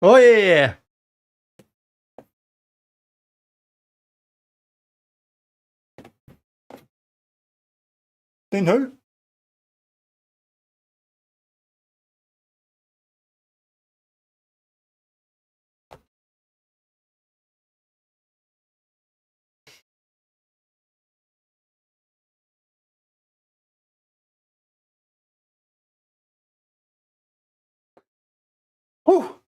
Oh yeah. Then who? Oh.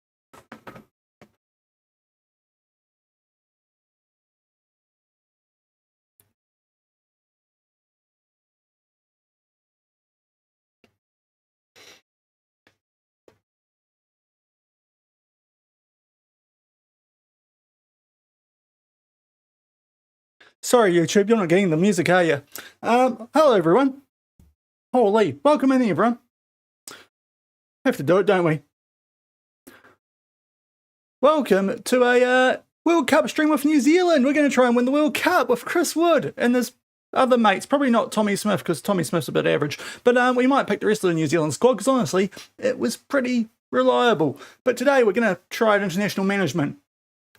Sorry, YouTube, you're not getting the music, are you? Hello, everyone. Holy, welcome in, everyone. Have to do it, don't we? Welcome to a World Cup stream with New Zealand. We're going to try and win the World Cup with Chris Wood and there's other mates. Probably not Tommy Smith because Tommy Smith's a bit average. But we might pick the rest of the New Zealand squad because honestly, it was pretty reliable. But today we're going to try international management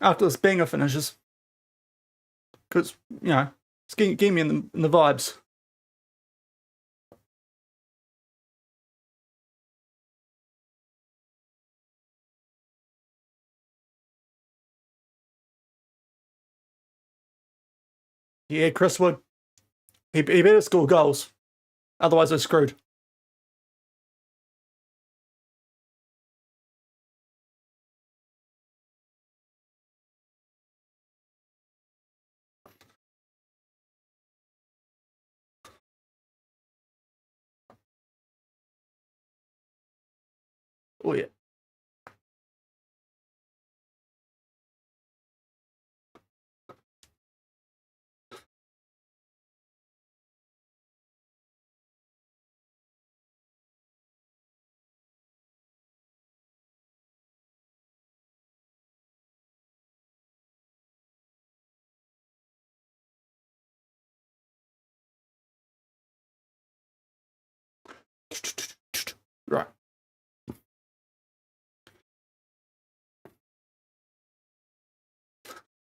after this banger finishes. Because, you know, it's getting me in the vibes. Yeah, Chris Wood. He better score goals. Otherwise, they're screwed. Oh, yeah. Right.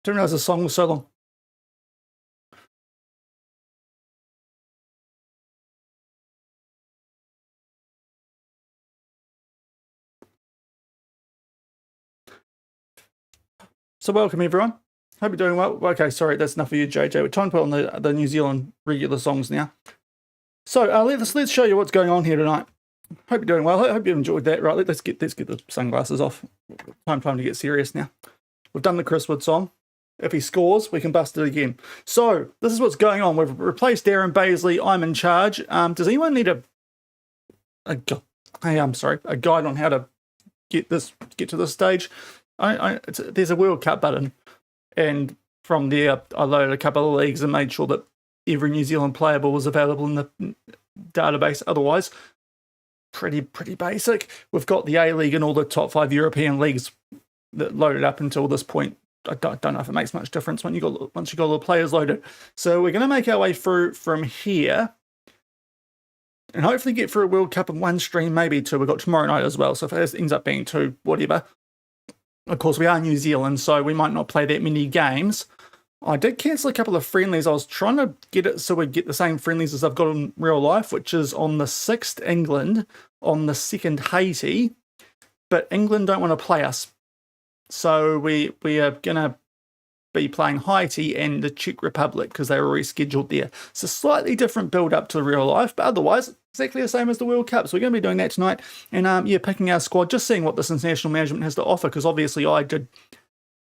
Didn't realize the song was so long. So welcome, everyone. Hope you're doing well. Okay, sorry, that's enough for you, JJ. We're trying to put on the New Zealand regular songs now. So let's show you what's going on here tonight. Hope you're doing well. Hope you enjoyed that. Right, let's get the sunglasses off. Time to get serious now. We've done the Chris Wood song. If he scores, we can bust it again. So this is what's going on. We've replaced Darren Baisley. I'm in charge. Does anyone need a guide on how to get to this stage? There's a World Cup button, and from there I loaded a couple of leagues and made sure that every New Zealand playable was available in the database. Otherwise, pretty basic. We've got the A League and all the top 5 European leagues that loaded up until this point. I don't know if it makes much difference once you got all the players loaded. So we're going to make our way through from here, and hopefully get through a World Cup in one stream, maybe two. We've got tomorrow night as well. So if it ends up being two, whatever. Of course, we are New Zealand, so we might not play that many games. I did cancel a couple of friendlies. I was trying to get it so we get the same friendlies as I've got in real life, which is on the 6th England, on the 2nd Haiti, but England don't want to play us. So we are going to be playing Haiti and the Czech Republic because they were rescheduled there. It's a slightly different build-up to real life, but otherwise exactly the same as the World Cup. So we're going to be doing that tonight and picking our squad, just seeing what this international management has to offer, because obviously I did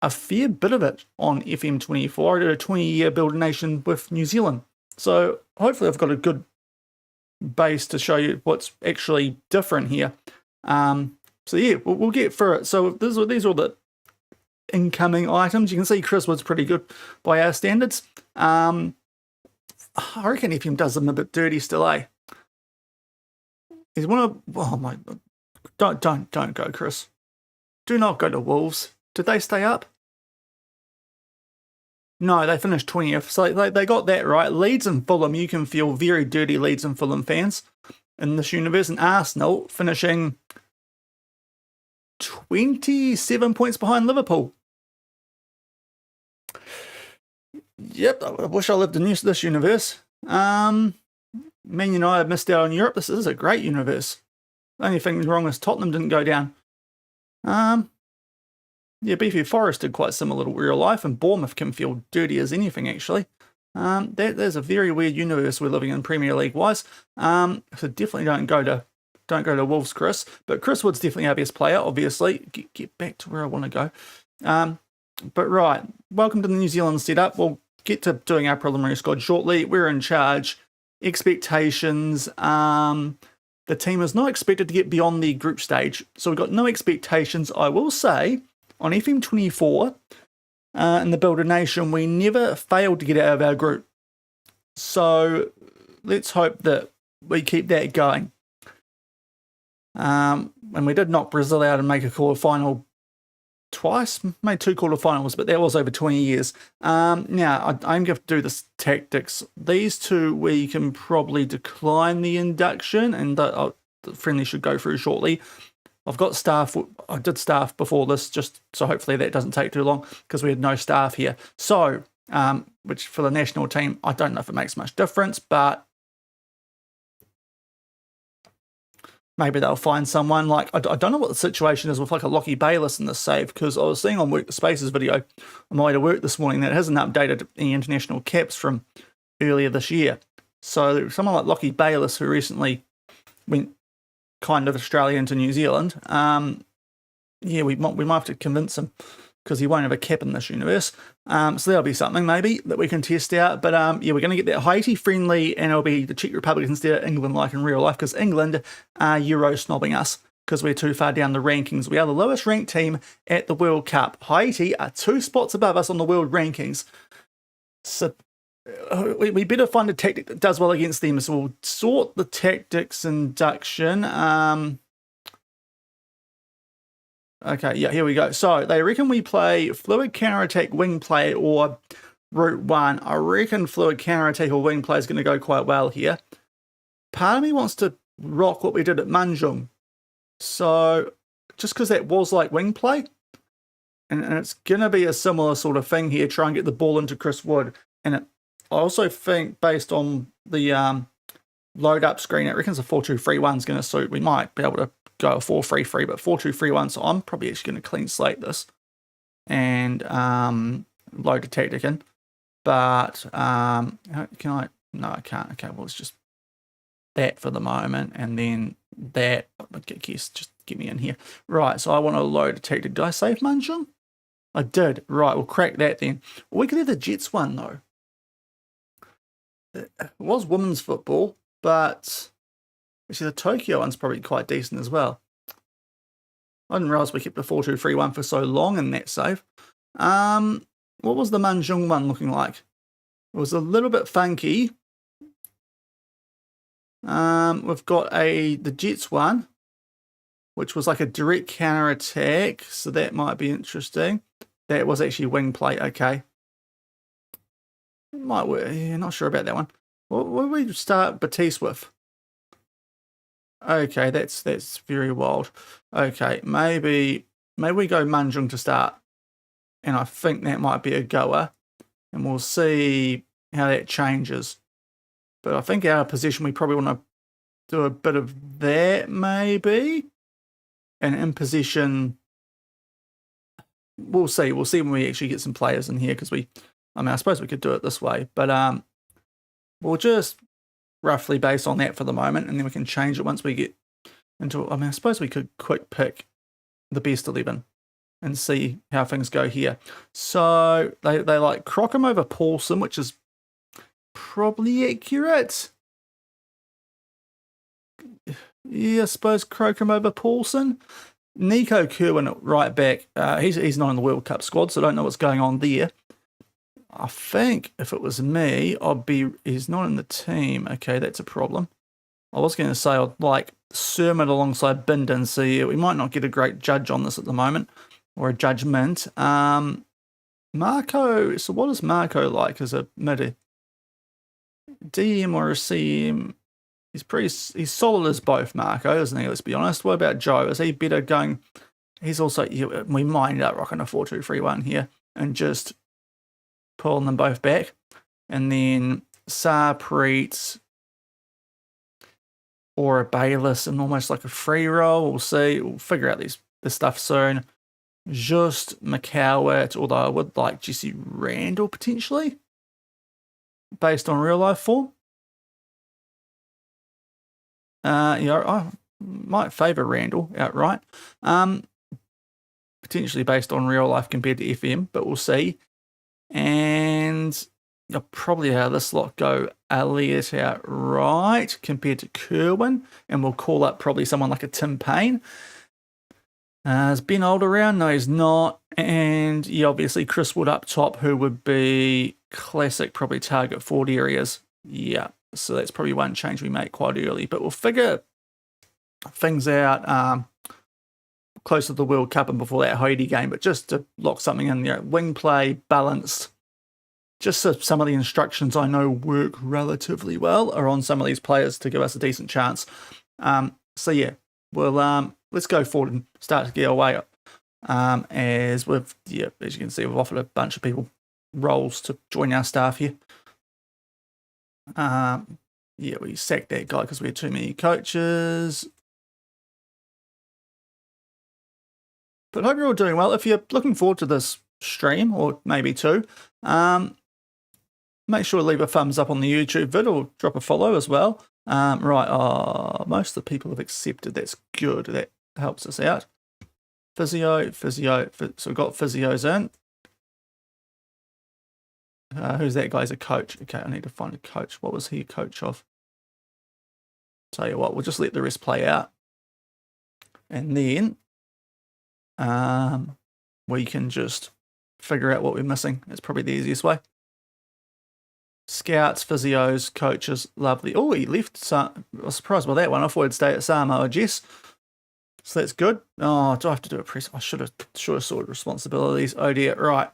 a fair bit of it on FM24. I did a 20-year Build a Nation with New Zealand. So hopefully I've got a good base to show you what's actually different here. So yeah, we'll get through it. So these are all the incoming items. You can see Chris Wood's pretty good by our standards. I reckon FM does them a bit dirty still, eh? He's one of, oh my, don't go, Chris. Do not go to Wolves. Did they stay up? No, they finished 20th. So they got that right. Leeds and Fulham, you can feel very dirty Leeds and Fulham fans in this universe. And Arsenal finishing 27 points behind Liverpool. Yep, I wish I lived in this universe. Man United missed out on Europe. This is a great universe. The only thing wrong is Tottenham didn't go down. Yeah, Beefy Forest did quite similar to real life, and Bournemouth can feel dirty as anything, actually. There's a very weird universe we're living in Premier League wise. So definitely don't go to Wolves, Chris. But Chris Wood's definitely our best player, obviously. Get back to where I want to go. But right, welcome to the New Zealand setup. We'll get to doing our preliminary squad shortly. We're in charge. Expectations. The team is not expected to get beyond the group stage, so we've got no expectations. I will say, on FM24, in the Builder Nation, we never failed to get out of our group. So let's hope that we keep that going. And we did knock Brazil out and make a quarterfinal twice, made 2 quarterfinals, but that was over 20 years. Now, I'm going to do this tactics. These 2, we can probably decline the induction, and the friendly should go through shortly. I've got staff. I did staff before this, just so hopefully that doesn't take too long, because we had no staff here. So, which for the national team, I don't know if it makes much difference, but maybe they'll find someone. Like, I don't know what the situation is with like a Lockie Bayliss in this save, because I was seeing on Work the Spaces video on my way to work this morning that it hasn't updated any international caps from earlier this year. So someone like Lockie Bayliss, who recently went kind of Australia into New Zealand, yeah, we might have to convince him, because he won't have a cap in this universe. So that'll be something maybe that we can test out. But yeah, we're going to get that Haiti friendly, and it'll be the Czech Republic instead of England, like in real life, because England are Euro snobbing us because we're too far down the rankings. We are the lowest ranked team at the World Cup. Haiti are 2 spots above us on the world rankings. So we better find a tactic that does well against them. So we'll sort the tactics induction. Okay, yeah, here we go. So they reckon we play fluid counter-attack wing play or route 1. I reckon fluid counter-attack or wing play is going to go quite well here. Part of me wants to rock what we did at Manjung. So just because that was like wing play, and it's going to be a similar sort of thing here, try and get the ball into Chris Wood. And I also think based on the load up screen, it reckons a 4-2-3-1 is going to suit. We might be able to go a 4-3-3, but 4-2-3-1. So I'm probably actually going to clean slate this and load the tactic in. But can I? No, I can't. Okay, well, it's just that for the moment, and then that. I guess just get me in here. Right, so I want to load a tactic. Did I save Manjung? I did. Right, we'll crack that then. We could have the Jets one though. It was women's football, but actually the Tokyo one's probably quite decent as well. I didn't realise we kept the 4-2-3-1 for so long in that save. What was the Manjung one looking like? It was a little bit funky. We've got the Jets one, which was like a direct counter attack, so that might be interesting. That was actually wing play. Okay, might work. Yeah, not sure about that one. What do we start Batiste with? Okay, that's very wild. Okay, maybe we go Manjung to start, and I think that might be a goer, and we'll see how that changes. But I think our position, we probably want to do a bit of that maybe, and in position, we'll see when we actually get some players in here, because I suppose we could do it this way, but we'll just roughly base on that for the moment, and then we can change it once we get into it. I suppose we could quick pick the best 11 and see how things go here. So they like Crockham over Paulson, which is probably accurate. Yeah, I suppose Crockham over Paulson. Nico Kerwin at right back. He's not in the World Cup squad, so I don't know what's going on there. I think if it was me, he's not in the team. Okay, that's a problem. I was going to say I'd like Sermon alongside Bindon, so yeah, we might not get a great judge on this at the moment, or a judgment. Marco, so what is Marco like as a mid? DM or a CM? He's solid as both, Marco, isn't he? Let's be honest. What about Joe? Is he better going he's also, we might end up rocking a 4-2-3-1 here and just pulling them both back. And then Preet or a Bayless and almost like a free roll. We'll see. We'll figure out this stuff soon. Just McCowett, although I would like Jesse Randall potentially, based on real life form. I might favour Randall outright. Potentially based on real life compared to FM, but we'll see. And I'll probably have this lot go Elliott outright compared to Kerwin, and we'll call up probably someone like a Tim Payne. Is Ben Old around? No, he's not. And obviously Chris Wood up top, who would be classic, probably target forward areas. Yeah, so that's probably one change we make quite early, but we'll figure things out close to the World Cup and before that Haiti game, but just to lock something in there. Wing play, balanced. Just so some of the instructions I know work relatively well are on some of these players to give us a decent chance. So yeah, we'll let's go forward and start to get away. As you can see, we've offered a bunch of people roles to join our staff here. We sacked that guy because we had too many coaches. But I hope you're all doing well. If you're looking forward to this stream, or maybe two, make sure to leave a thumbs up on the YouTube vid or drop a follow as well. Most of the people have accepted. That's good. That helps us out. Physio. So we've got physios in. Who's that guy? He's a coach. Okay, I need to find a coach. What was he a coach of? Tell you what, we'll just let the rest play out. And then we can just figure out what we're missing. It's probably the easiest way. Scouts, physios, coaches, lovely. Oh, he left. I was surprised by that one. I thought he'd stay at Samoa, Jess. So that's good. Oh, do I have to do a press? I should have sorted responsibilities. Oh dear. Right.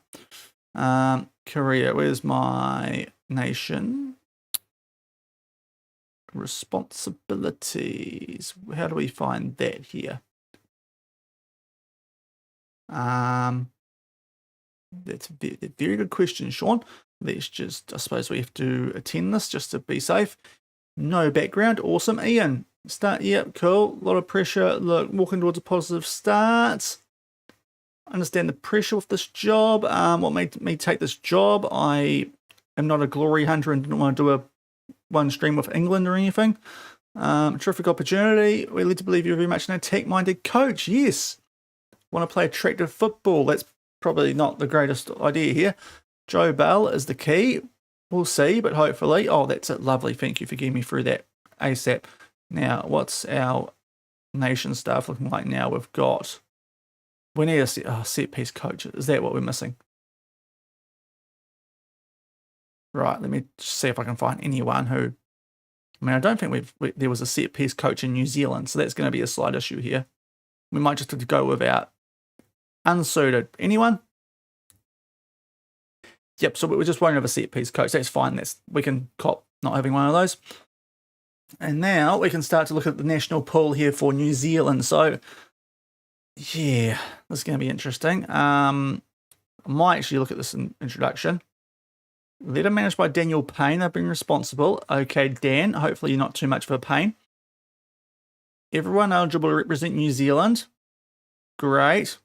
Korea. Where's my nation? Responsibilities. How do we find that here? That's a very good question, Sean. Let's just, I suppose we have to attend this just to be safe. No background. Awesome. Ian, start. Yep, cool. A lot of pressure. Look, walking towards a positive start. Understand the pressure with this job. What made me take this job? I am not a glory hunter and didn't want to do one stream with England or anything. Terrific opportunity. We lead to believe you're very much an attack-minded coach. Yes. Want to play attractive football. That's probably not the greatest idea here. Joe Bell is the key. We'll see, but hopefully. Oh, that's it. Lovely. Thank you for getting me through that ASAP. Now, what's our nation staff looking like now? We need a set piece coach. Is that what we're missing? Right, let me see if I can find anyone who... I don't think there was a set piece coach in New Zealand, so that's going to be a slight issue here. We might just have to go without unsuited. Anyone? Yep, so we just won't have a set piece coach. That's fine. We can cop not having one of those. And now we can start to look at the national pool here for New Zealand. So, yeah, this is going to be interesting. I might actually look at this in introduction. Leader managed by Daniel Payne. They've been responsible. Okay, Dan, hopefully you're not too much of a pain. Everyone eligible to represent New Zealand. Great.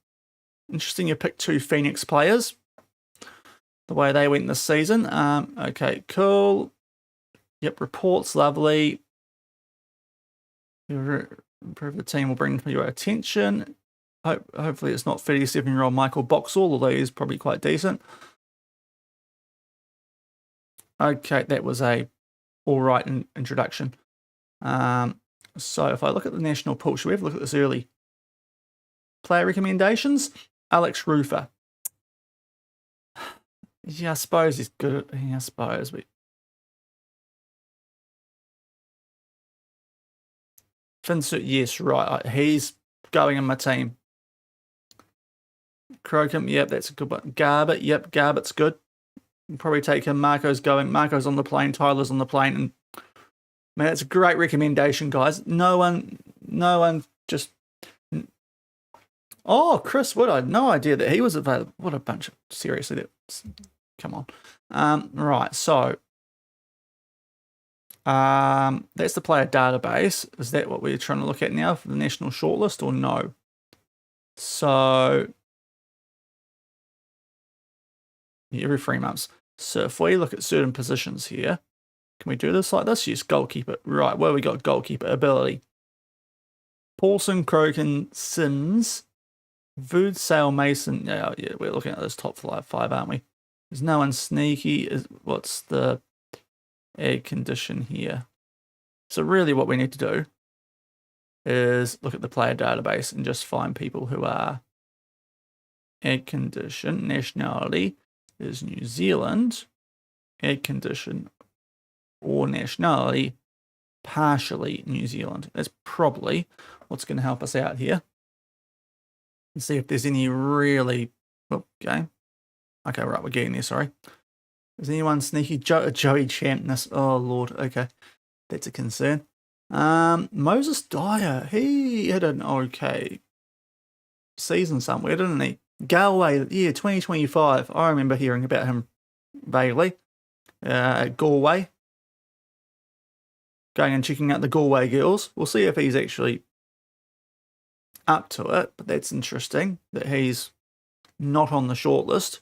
Interesting you picked 2 Phoenix players. The way they went this season. Okay, cool. Yep, reports, lovely. Improve the team will bring to your attention. Hopefully it's not 37-year-old Michael Boxall, although he's probably quite decent. Okay, that was a all right introduction. So if I look at the national pool, should we have a look at this early? Player recommendations? Alex Rufer. Yeah, I suppose he's good. I suppose. Finsuit, yes, right. He's going in my team. Crocombe, yep, that's a good one. Garbutt, yep, Garbutt's good. We'll probably take him. Marco's going. Marco's on the plane. Tyler's on the plane. And man, it's a great recommendation, guys. No one just Oh, Chris Wood. I had no idea that he was available. What a bunch of... Seriously, come on. Right, so... that's the player database. Is that what we're trying to look at now for the national shortlist or no? So... every 3 months. So if we look at certain positions here, can we do this like this? Yes, goalkeeper. Right, where we got goalkeeper ability. Paulson, Croken, Sims, Vood, Sale, Mason. Yeah, we're looking at this top five, aren't we? There's no one sneaky. What's the egg condition here? So really what we need to do is look at the player database and just find people who are egg condition, nationality is New Zealand, egg condition or nationality, partially New Zealand. That's probably what's going to help us out here. And see if there's any really... Okay, right, we're getting there, sorry. Is anyone sneaky? Joey Champness. Oh, Lord, okay. That's a concern. Moses Dyer, he had an okay season somewhere, didn't he? Galway, yeah, 2025. I remember hearing about him vaguely. At Galway. Going and checking out the Galway girls. We'll see if he's actually up to it, but that's interesting that he's not on the shortlist.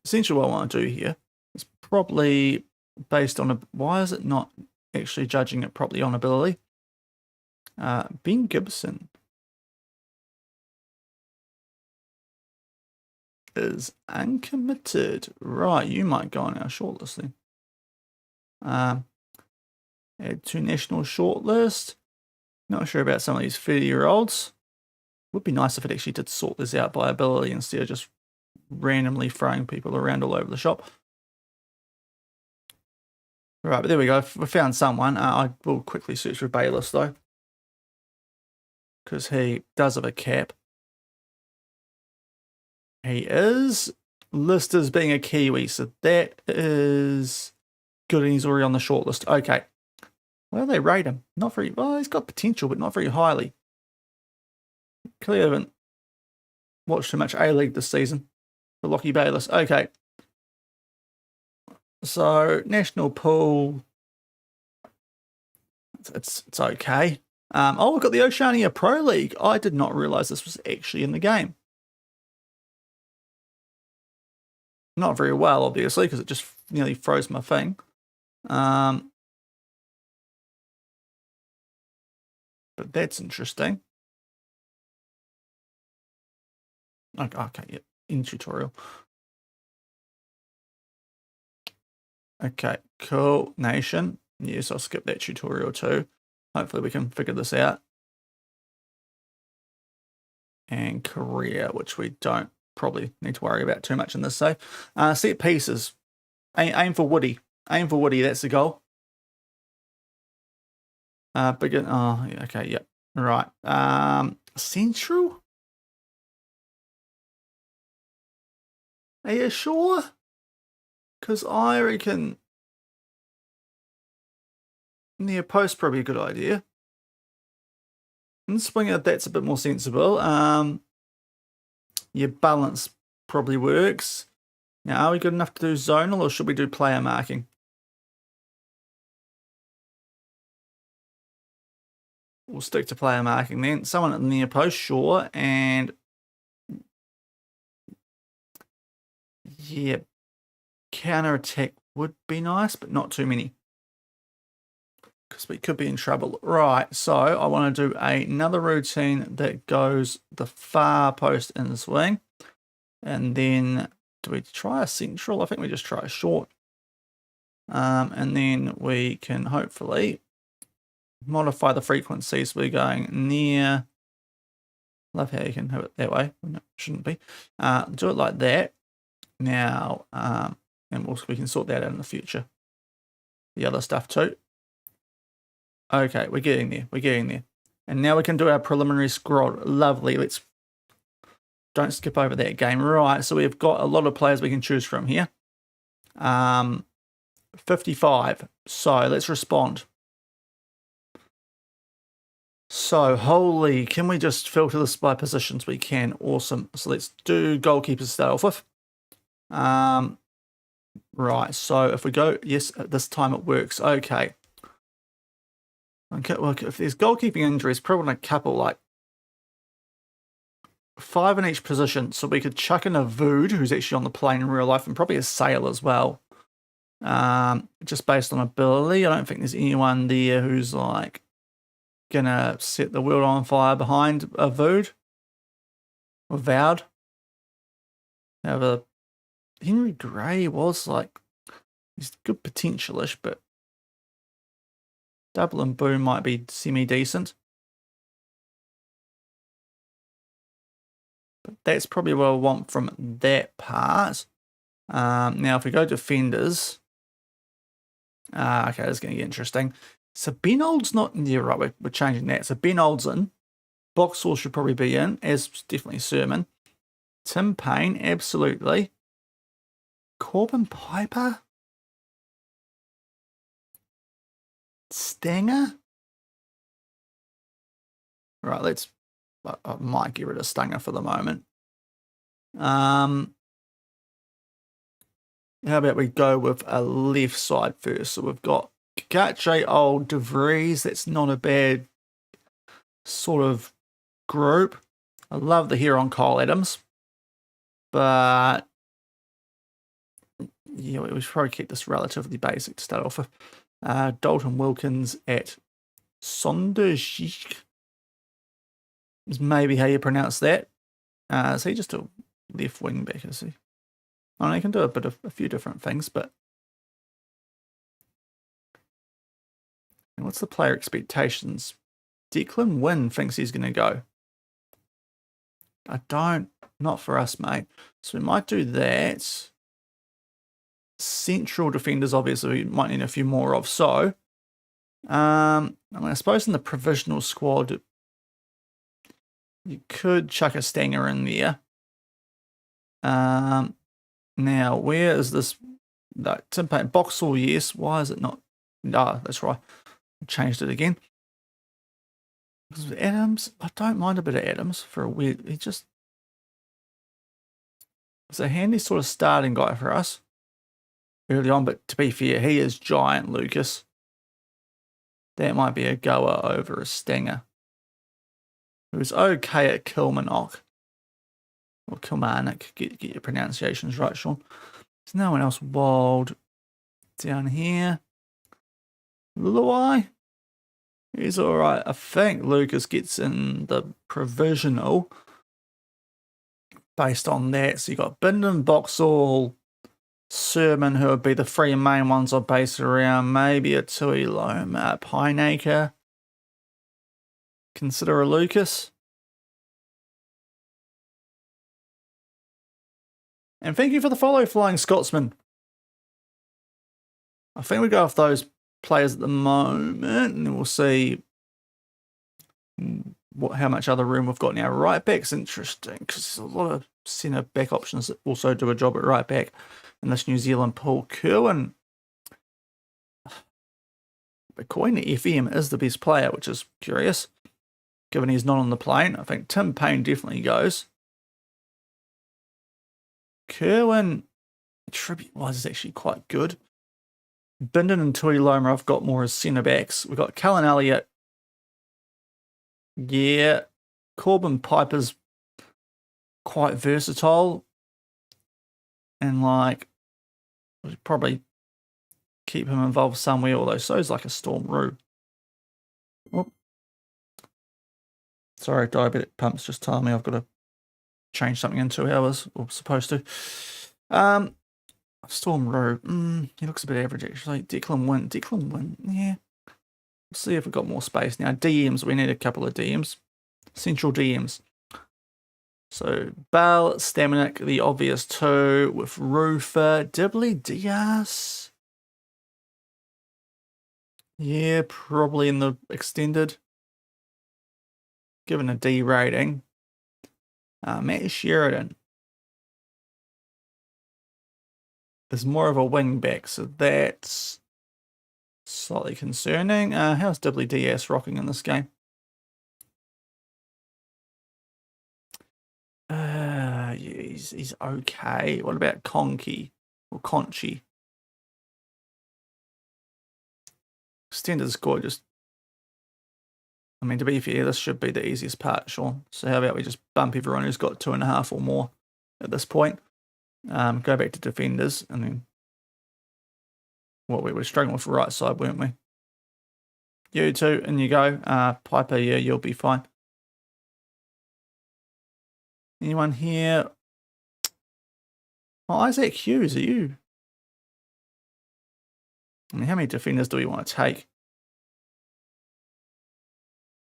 Essentially what I want to do here is probably based on why is it not actually judging it properly on ability? Ben Gibson is uncommitted. Right, you might go on our shortlist then. Add to national shortlist. Not sure about some of these 30-year-olds. Would be nice if it actually did sort this out by ability instead of just randomly throwing people around all over the shop. Right, but there we go. We found someone. I will quickly search for Bayless though, because he does have a cap. He is listed as being a Kiwi, so that is good, and he's already on the shortlist. Okay. Well, they rate him. Not very... Well, he's got potential, but not very highly. Clearly haven't watched too much A-League this season for Lockie Bayless. Okay. So, national pool... It's okay. Oh, we've got the Oceania Pro League. I did not realise this was actually in the game. Not very well, obviously, because it just nearly froze my thing. But that's interesting. Okay, yeah, in tutorial. Okay, cool. Nation. Yes, I'll skip that tutorial too. Hopefully we can figure this out. And career, which we don't probably need to worry about too much in this save. Set pieces. Aim for Woody. Aim for Woody, that's the goal. Begin. Oh, okay, yep. Right. Central? Are you sure? Because I reckon near post probably a good idea. And swinger, that's a bit more sensible. Your balance probably works. Now, are we good enough to do zonal, or should we do player marking? We'll stick to player marking then. Someone at the near post, sure. And yeah, counter attack would be nice, but not too many, because we could be in trouble. Right, so I want to do another routine that goes the far post in the swing. And then do we try a central? I think we just try a short. And then we can hopefully modify the frequencies. We're going near. Love how you can have it that way. No, shouldn't be. Do it like that. Now, and we can sort that out in the future. The other stuff too. Okay, we're getting there. We're getting there. And now we can do our preliminary squad. Lovely. Let's don't skip over that game. Right, so we've got a lot of players we can choose from here. 55. So let's respond. So, holy, can we just filter this by positions? We can. Awesome. So let's do goalkeepers to start off with. Right, so if we go, yes, this time it works. Okay. Okay, well, if there's goalkeeping injuries, probably a couple, like 5 in each position. So we could chuck in a Vood, who's actually on the plane in real life, and probably a Sail as well. Just based on ability. I don't think there's anyone there who's like gonna set the world on fire behind a Vood or Vowed. However, Henry Gray was like, he's good potentialish, but Double and Boom might be semi-decent. But that's probably what I want from that part. Now, if we go defenders, okay, this is going to get interesting. So Ben Old's not in there, right? We're changing that. So Ben Old's in. Boxall should probably be in, as definitely Sermon. Tim Payne, absolutely. Corbin Piper? Stanger? Right, I might get rid of Stanger for the moment. How about we go with a left side first? So we've got Gache, Old, De Vries. That's not a bad sort of group. I love the hair on Kyle Adams. But yeah, we should probably keep this relatively basic to start off with. Dalton Wilkins at Sonderschik is maybe how you pronounce that. Is he just a left wing back, is he? I know he can do a few different things, but and what's the player expectations? Declan Wynn thinks he's going to go. I don't. Not for us, mate. So we might do that. Central defenders, obviously, we might need a few more of. So, I suppose in the provisional squad, you could chuck a Stanger in there. Now, where is this? No, Tim Payne. Boxall, yes. Why is it not? No, that's right. I changed it again. Because Adams, I don't mind a bit of Adams for a weird. He just. It's a handy sort of starting guy for us early on, but to be fair, he is giant, Lucas. That might be a goer over a Stanger, who's okay at Kilmarnock. Or Kilmarnock, get your pronunciations right, Sean. There's no one else wild down here. Luai, he's all right. I think Lucas gets in the provisional based on that. So you got Bindon, Boxall, Sermon, who would be the 3 main ones I'll base it around. Maybe a Tui Loma, Pineacre. Consider a Lucas. And thank you for the follow, Flying Scotsman. I think we go off those players at the moment, and we'll see how much other room we've got now. Right back's interesting because there's a lot of centre back options that also do a job at right back in this New Zealand pool. Kerwin, according to FM, is the best player, which is curious given he's not on the plane. I think Tim Payne definitely goes. Kerwin, tribute-wise, is actually quite good. Bindon and Tui Loma I've got more as centre backs. We've got Callan Elliott. Yeah. Corbin Piper's quite versatile. And like, we'll probably keep him involved somewhere, although so's like a Storm Roo. Oh. Sorry, diabetic pumps just telling me I've got to change something in 2 hours, or supposed to. Storm Roo, he looks a bit average actually. Declan Wynn, yeah. We'll see if we've got more space now. DMs, we need a couple of DMs. Central DMs. So Bell, Staminik, the obvious 2 with Rufer, Dibley Diaz. Yeah, probably in the extended. Given a D rating. Matt Sheridan is more of a wing back, so that's slightly concerning. How's Dibley Diaz rocking in this game? he's okay. What about Conchi or Conchi? Extended squad, just, I mean, to be fair, this should be the easiest part, Sean. So how about we just bump everyone who's got 2.5 or more at this point? Go back to defenders, and then what we were struggling with the right side, weren't we? You two, and you go. Piper, yeah, you'll be fine. Anyone here? Oh, Isaac Hughes, are you? I mean, how many defenders do we want to take?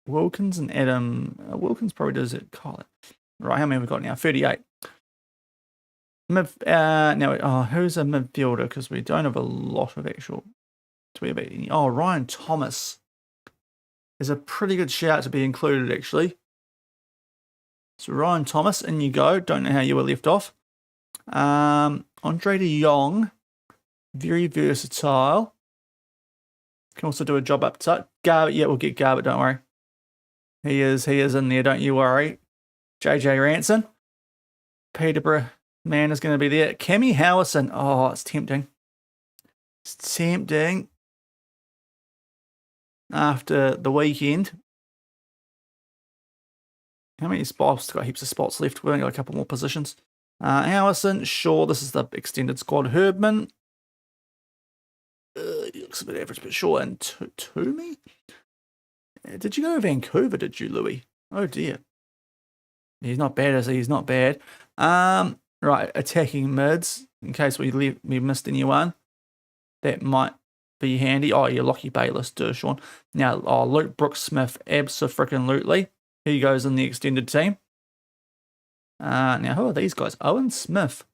Wilkins and Adam. Wilkins probably does it. Colin. Right, how many have we got now? 38. Now, who's a midfielder? Because we don't have a lot of actual. Do we have any? Oh, Ryan Thomas is a pretty good shout to be included, actually. So Ryan Thomas, in you go. Don't know how you were left off. Andre de Jong, very versatile. Can also do a job up top. Garbutt, yeah, we'll get Garbutt, don't worry. He is in there, don't you worry. JJ Ranson. Peterborough man is going to be there. Cammy Howison. Oh, it's tempting. It's tempting. After the weekend. How many spots? Got heaps of spots left. We've only got a couple more positions. Howison, sure, this is the extended squad. Herdman. He looks a bit average, but sure. And Toomey? Did you go to Vancouver, did you, Louis? Oh, dear. He's not bad, is he? He's not bad. Right, attacking mids, in case we missed anyone. That might be handy. Oh, yeah, Lockie Bayless, Sean. Now, Luke Brooks-Smith, abso-freaking-lutely. He goes in the extended team. Now, who are these guys? Owen Smith.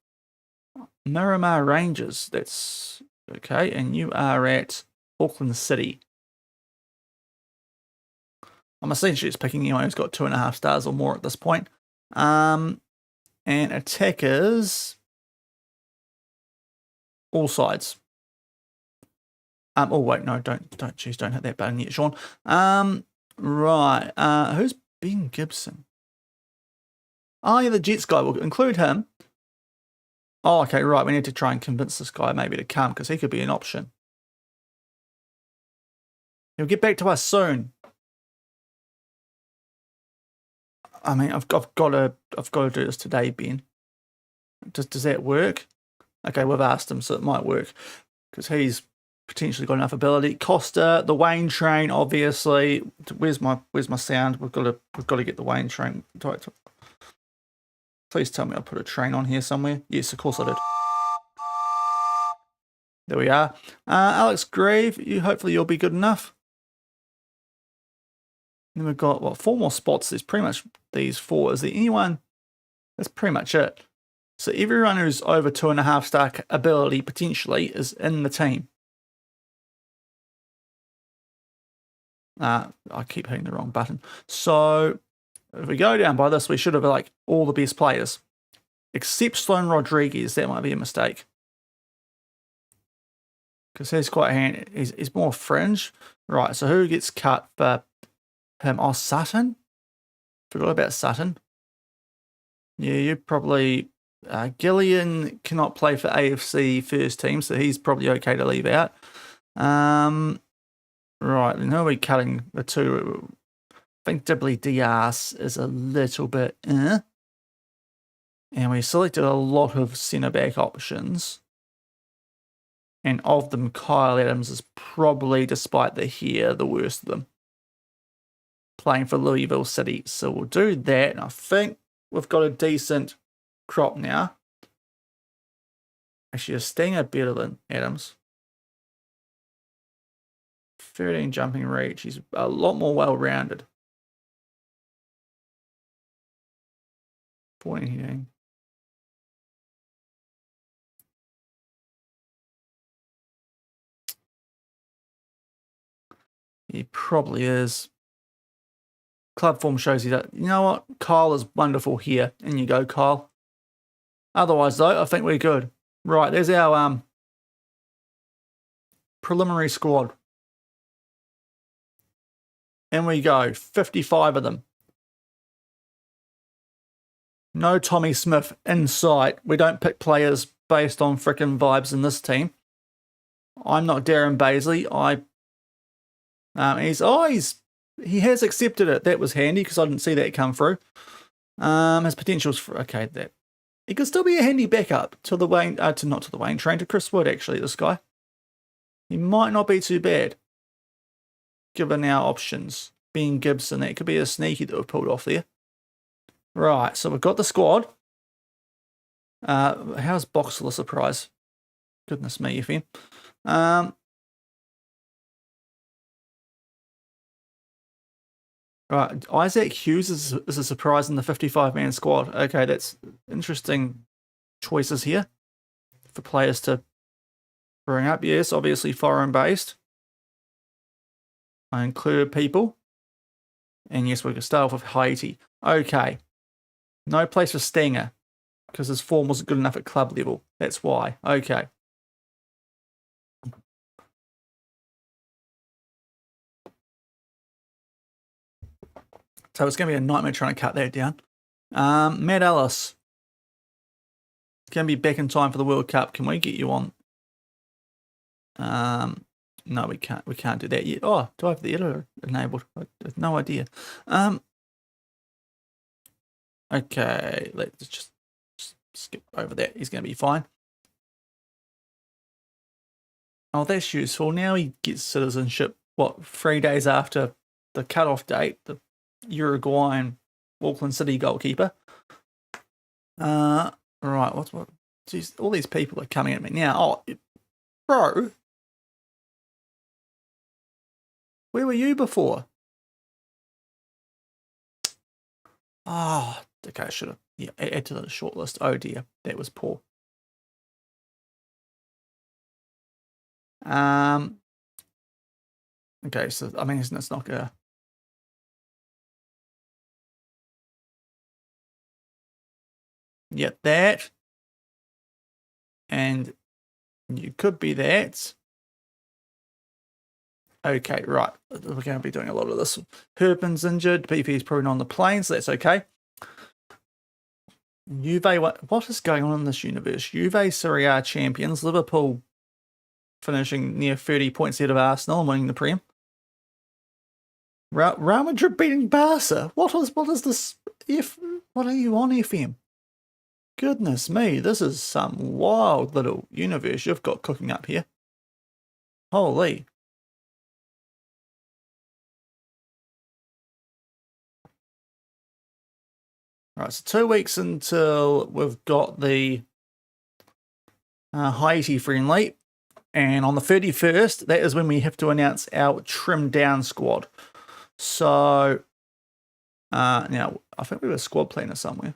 Miramar Rangers. That's okay. And you are at Auckland City. I'm essentially just picking anyone who's got 2.5 stars or more at this point. And attackers, all sides. Oh wait, no, don't hit that button yet, Sean. Right. Who's Ben Gibson? Oh yeah, the Jets guy. We'll include him. Oh, okay, right. We need to try and convince this guy maybe to come because he could be an option. He'll get back to us soon. I mean, I've got to do this today, Ben. Does that work? Okay, we've asked him, so it might work because he's potentially got enough ability. Costa, the Wayne train, obviously. Where's my sound? We've got to get the Wayne train. Please tell me I put a train on here somewhere. Yes, of course I did. There we are. Alex Grieve, hopefully you'll be good enough. Then we've got, what, 4 more spots. There's pretty much these 4. Is there anyone? That's pretty much it. So everyone who's over 2.5 star ability potentially is in the team. I keep hitting the wrong button. So if we go down by this, we should have like all the best players. Except Sloan Rodriguez. That might be a mistake. Because he's quite handy. He's more fringe. Right, so who gets cut for him? Oh, Sutton? Forgot about Sutton. Yeah, you probably... Gillian cannot play for AFC first team, so he's probably okay to leave out. Right, and who are we cutting the two? I think Dibley Diaz is a little bit... And we selected a lot of centre-back options. And of them, Kyle Adams is probably, despite the hair, the worst of them. Playing for Louisville City. So we'll do that. And I think we've got a decent crop now. Actually, a Stinger better than Adams. 13 jumping reach. He's a lot more well-rounded. 14 hitting. He probably is. Club form shows you that. You know what? Kyle is wonderful here. In you go, Kyle. Otherwise, though, I think we're good. Right, there's our preliminary squad. And we go. 55 of them. No Tommy Smith in sight. We don't pick players based on frickin' vibes in this team. I'm not Darren Baisley. He has accepted it. That was handy because I didn't see that come through. His potential's okay. That he could still be a handy backup to the Wayne, not to the Wayne train, to Chris Wood. Actually, this guy, he might not be too bad, given our options. Ben Gibson, that could be a sneaky that we've pulled off there. Right, so we've got the squad. How's Boxel a surprise? Goodness me, FM. Right, Isaac Hughes is a surprise in the 55-man squad. Okay, that's interesting choices here for players to bring up. Yes, obviously foreign-based. I included people. And yes, we can start off with Haiti. Okay. No place for Stanger because his form wasn't good enough at club level. That's why. Okay. So it's going to be a nightmare trying to cut that down. Matt Ellis. It's going to be back in time for the World Cup. Can we get you on? No, we can't. We can't do that yet. Oh, do I have the editor enabled? I have no idea. Okay, let's just skip over that. He's going to be fine. Oh, that's useful. Now he gets citizenship, 3 days after the cutoff date, the Uruguayan Auckland City goalkeeper. Right, what? Geez, all these people are coming at me now. Oh, bro. Where were you before? Oh, okay, I should have. Yeah, add to the shortlist. Oh dear, that was poor. Okay, so I mean, it's not gonna. Yeah, that. And you could be that. Okay, right. We're going to be doing a lot of this. Herpin's injured. BP is proven on the plane, so that's okay. Juve, what is going on in this universe? Juve Serie A champions. Liverpool finishing near 30 points ahead of Arsenal and winning the Prem. Real Madrid beating Barca. What is this? What are you on, FM? Goodness me, this is some wild little universe you've got cooking up here. Holy. Right, so 2 weeks until we've got the Haiti friendly. And on the 31st, that is when we have to announce our trimmed down squad. So, now, I think we have a squad planner somewhere.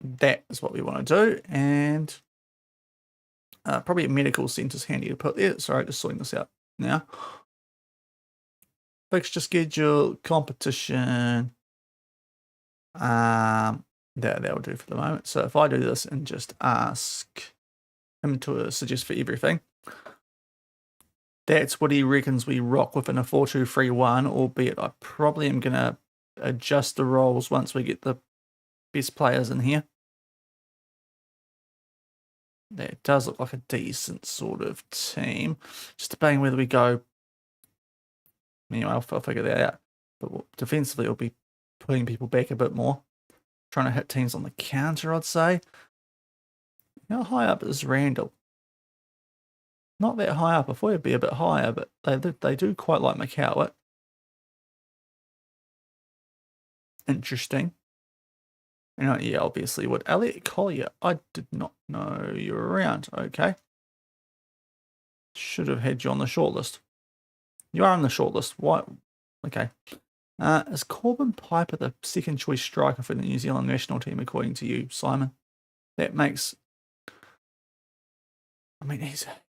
That is what we want to do. And probably a medical centre's handy to put there. Sorry, just sorting this out now. Fixture schedule, competition. That'll do for the moment. So if I do this and just ask him to suggest for everything, that's what he reckons we rock with in a 4-2-3-1, albeit I probably am going to adjust the roles once we get the best players in here. That does look like a decent sort of team. Just debating whether we go. Anyway, I'll figure that out. But defensively, it'll be putting people back a bit more. Trying to hit teams on the counter, I'd say. How high up is Randall? Not that high up. I thought it'd be a bit higher, but they do quite like McCowett. Interesting. And yeah, obviously, what Elliot Collier? I did not know you were around. Okay. Should have had you on the shortlist. You are on the shortlist. What? Okay. Is Corbin Piper the second choice striker for the New Zealand national team, according to you, Simon? That makes. I mean,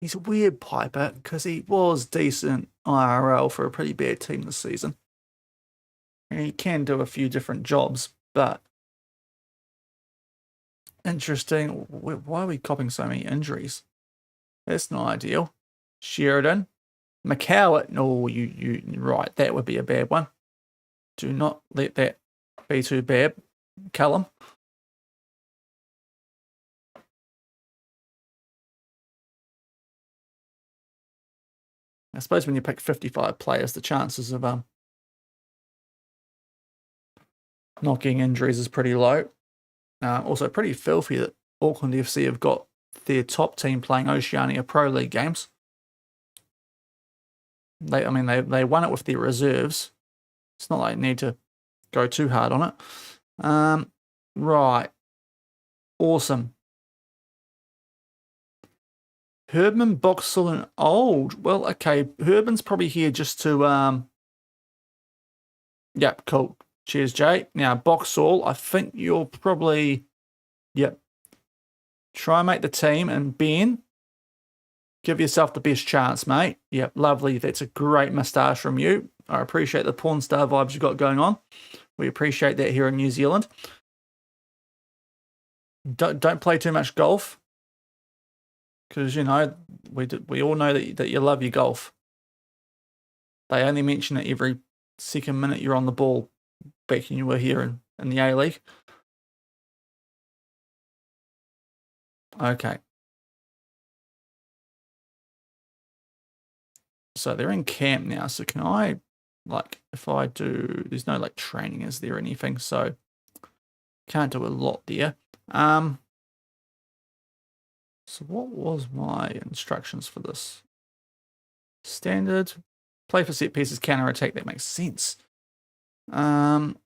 he's a weird Piper because he was decent IRL for a pretty bad team this season. And he can do a few different jobs, but interesting. Why are we copping so many injuries? That's not ideal. Sheridan, McCowett. No, you right. That would be a bad one. Do not let that be too bad, Callum. I suppose when you pick 55 players, the chances of not getting injuries is pretty low. Also, pretty filthy that Auckland FC have got their top team playing Oceania Pro League games. They won it with their reserves. It's not like they need to go too hard on it. Right. Awesome. Herdman, Boxall, and Old. Well, okay. Herdman's probably here just to... Yep, cool. Cheers, Jay. Now, Boxall, I think you're probably... Yep. Try and make the team. And Ben, give yourself the best chance, mate. Yep, lovely. That's a great moustache from you. I appreciate the porn star vibes you got going on. We appreciate that here in New Zealand. Don't play too much golf. Because, you know, we all know that you love your golf. They only mention it every second minute you're on the ball back when you were here in the A-League. Okay. So they're in camp now. So can I, like, if I do, there's no, like, training, is there, anything? So can't do a lot there. So what was my instructions for this? Standard. Play for set pieces, counter attack. That makes sense. Yep,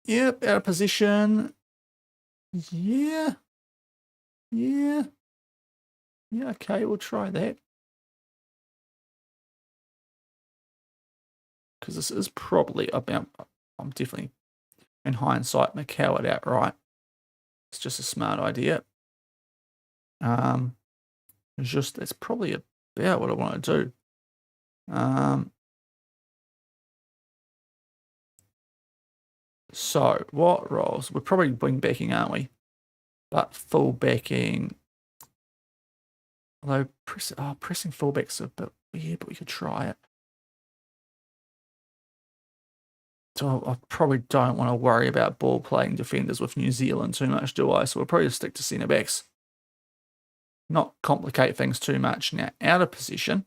out of position. Yeah. Okay, we'll try that. Because this is probably about, I'm definitely, in hindsight, Macau it outright. It's just a smart idea. That's probably about what I want to do. So what roles? We're probably wing backing, aren't we? But full backing. Although pressing fullback's a bit weird, but we could try it. So I probably don't want to worry about ball playing defenders with New Zealand too much, do I? So we'll probably just stick to centre backs. Not complicate things too much. Now, out of position,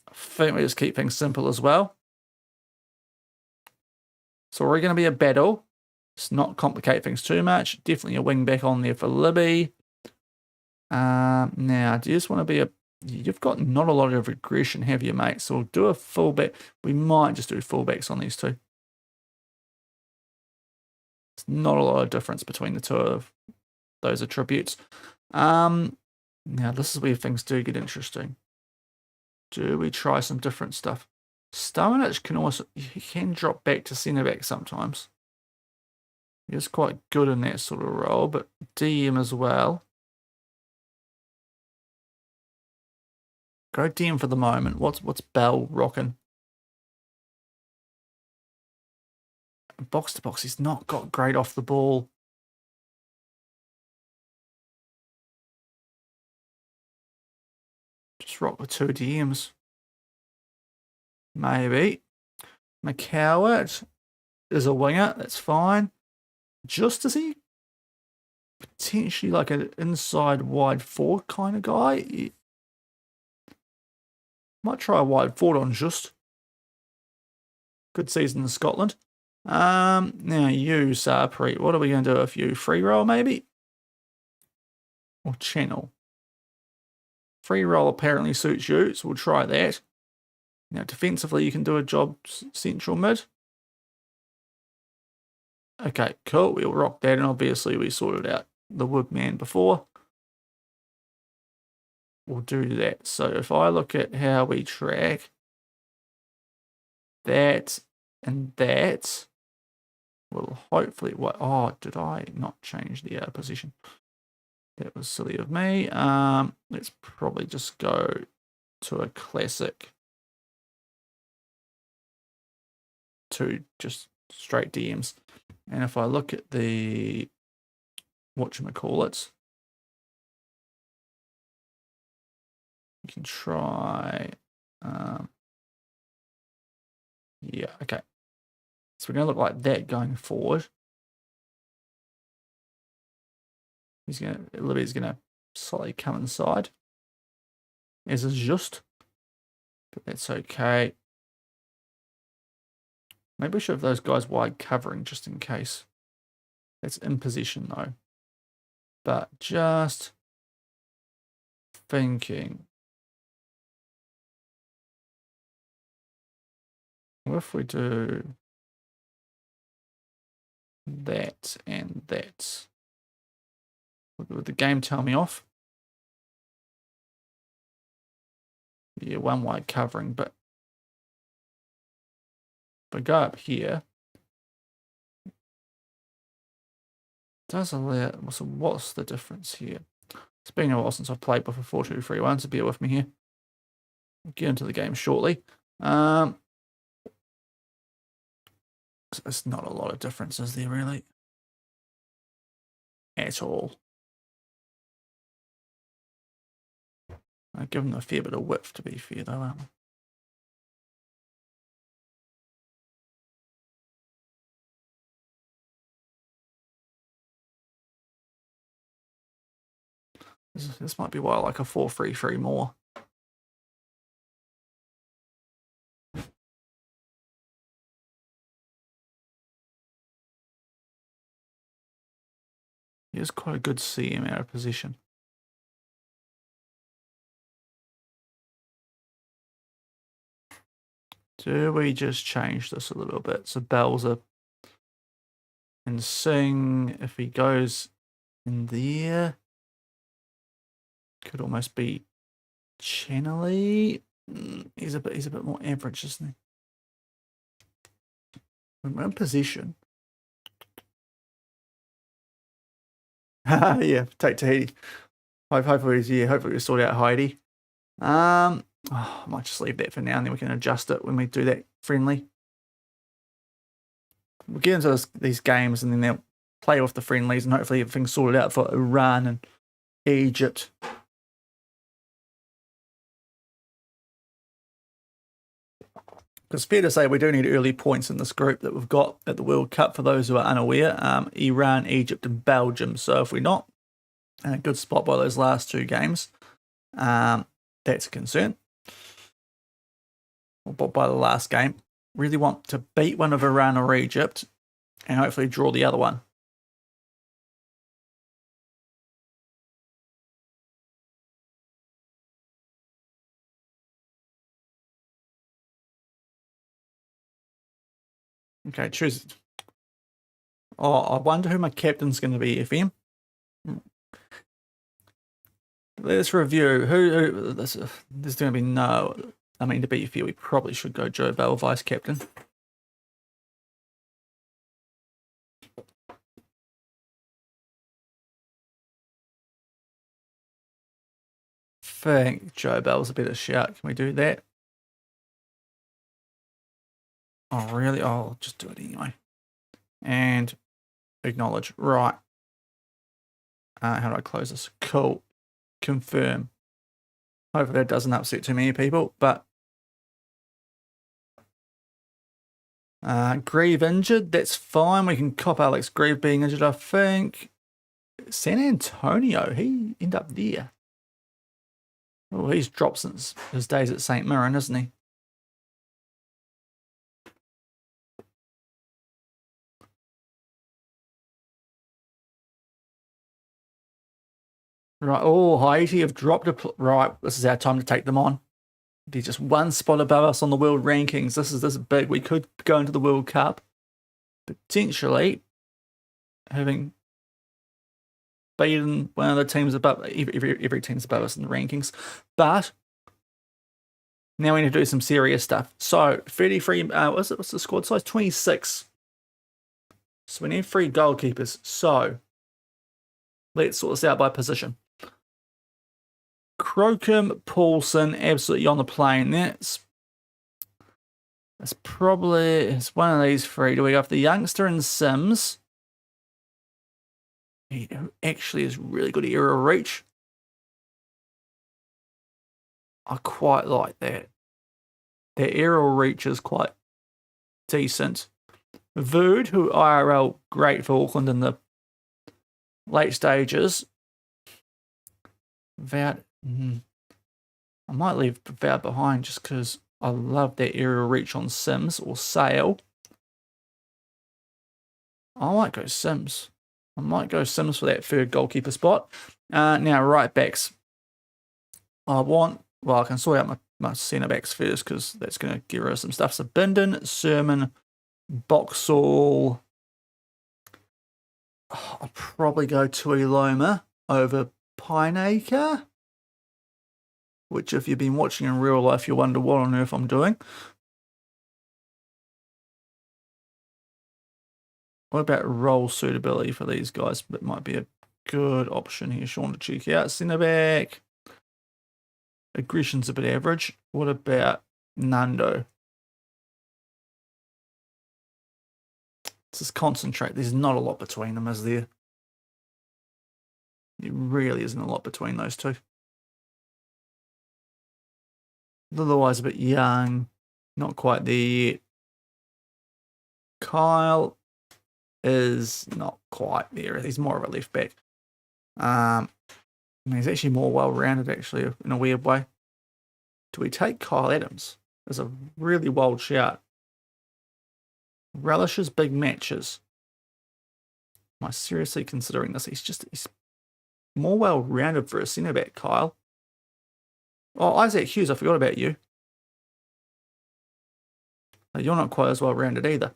I think we just keep things simple as well. So we're going to be a battle. Let's not complicate things too much. Definitely a wing back on there for Libby. Now, do you just want to be you've got not a lot of aggression, have you, mate? So we'll do a fullback. We might just do fullbacks on these two. It's not a lot of difference between the two of those attributes. Now, this is where things do get interesting. Do we try some different stuff? Stoneich can drop back to centre back sometimes. He's quite good in that sort of role, but DM as well. Go DM for the moment. What's Bell rocking? Box to box, he's not got great off the ball. Just rock with 2 DMs. Maybe. McCowart is a winger. That's fine. Just is he potentially like an inside wide forward kind of guy? Might try a wide forward on Just. Good season in Scotland. Now you, Sarpreet, what are we going to do with you? Free roll maybe? Or channel? Free roll apparently suits you, so we'll try that. Now defensively you can do a job central mid. Okay, cool. We'll rock that, and obviously we sorted out the Woodman before. We'll do that. So if I look at how we track that and that, will hopefully... Oh, did I not change the position? That was silly of me. Let's probably just go to a classic to just straight DMs. And if I look at the whatchamacallit, you can try... yeah, okay. So we're going to look like that going forward. Libby's going to slightly come inside. As is just. But that's okay. Maybe we should have those guys wide covering just in case. That's in position though. But just thinking. What if we do that and that? Would the game tell me off? Yeah, one wide covering, but if I go up here, does allow. So what's the difference here? It's been a while since I've played with a 4-2-3-1, so bear with me here. We'll get into the game shortly. It's not a lot of difference, is there really? At all. I give them a fair bit of width to be fair though, This might be why I like a 4-3-3 more. Here's quite a good CM out of position. Do we just change this a little bit? So bells are and sing. If he goes in there, could almost be channely. He's a bit more average, isn't he? When we're in position. Yeah, take Tahiti. Hopefully we sort out Heidi. I might just leave that for now, and then we can adjust it when we do that friendly. We'll get into these games, and then they'll play off the friendlies, and hopefully everything's sorted out for Iran and Egypt. Because fair to say, we do need early points in this group that we've got at the World Cup, for those who are unaware. Iran, Egypt, and Belgium. So if we're not in a good spot by those last two games, that's a concern. Or by the last game. Really want to beat one of Iran or Egypt and hopefully draw the other one. Okay, choose. Oh, I wonder who my captain's going to be, FM. Let's review. Who there's going to be no. I mean, to be fair, we probably should go Joe Bell, vice captain. I think Joe Bell's a better shout. Can we do that? Oh, really? Oh, I'll just do it anyway. And acknowledge. Right. How do I close this? Cool. Confirm. Hopefully that doesn't upset too many people, but Grieve injured, that's fine. We can cop Alex Grieve being injured, I think. San Antonio, he ended up there. Oh, he's dropped since his days at St. Mirren, isn't he? Right, oh, Haiti have dropped right, this is our time to take them on. They're just one spot above us on the world rankings. This is big. We could go into the World Cup, potentially having beaten one of the teams above. Every team's above us in the rankings, but now we need to do some serious stuff. So 33. What's the squad size? 26. So we need 3 goalkeepers. So let's sort this out by position. Crocombe, Paulson, absolutely on the plane. That's it's one of these 3. Do we go for the youngster and Sims? He actually is really good aerial reach. I quite like that. Their aerial reach is quite decent. Vood, who IRL great for Auckland in the late stages. Vout, I might leave Vout behind just because I love that aerial reach on Sims or Sail. I might go Sims. I might go Sims for that third goalkeeper spot. Now, right backs. I can sort out my centre backs first because that's going to get rid of some stuff. So Bindon, Sermon, Boxall. I'll probably go Tuiloma over Pineacre, which if you've been watching in real life, you wonder what on earth I'm doing. What about role suitability for these guys? That might be a good option here, Sean, to check out. Centre back. Aggression's a bit average. What about Nando? Let's just concentrate. There's not a lot between them, is there? There really isn't a lot between those two. Otherwise, a bit young. Not quite there yet. Kyle is not quite there. He's more of a left back. He's actually more well-rounded, actually, in a weird way. Do we take Kyle Adams? There's a really wild shout. Relishes big matches. Am I seriously considering this? He's more well-rounded for a centre-back, Kyle. Oh, Isaac Hughes, I forgot about you. You're not quite as well-rounded either.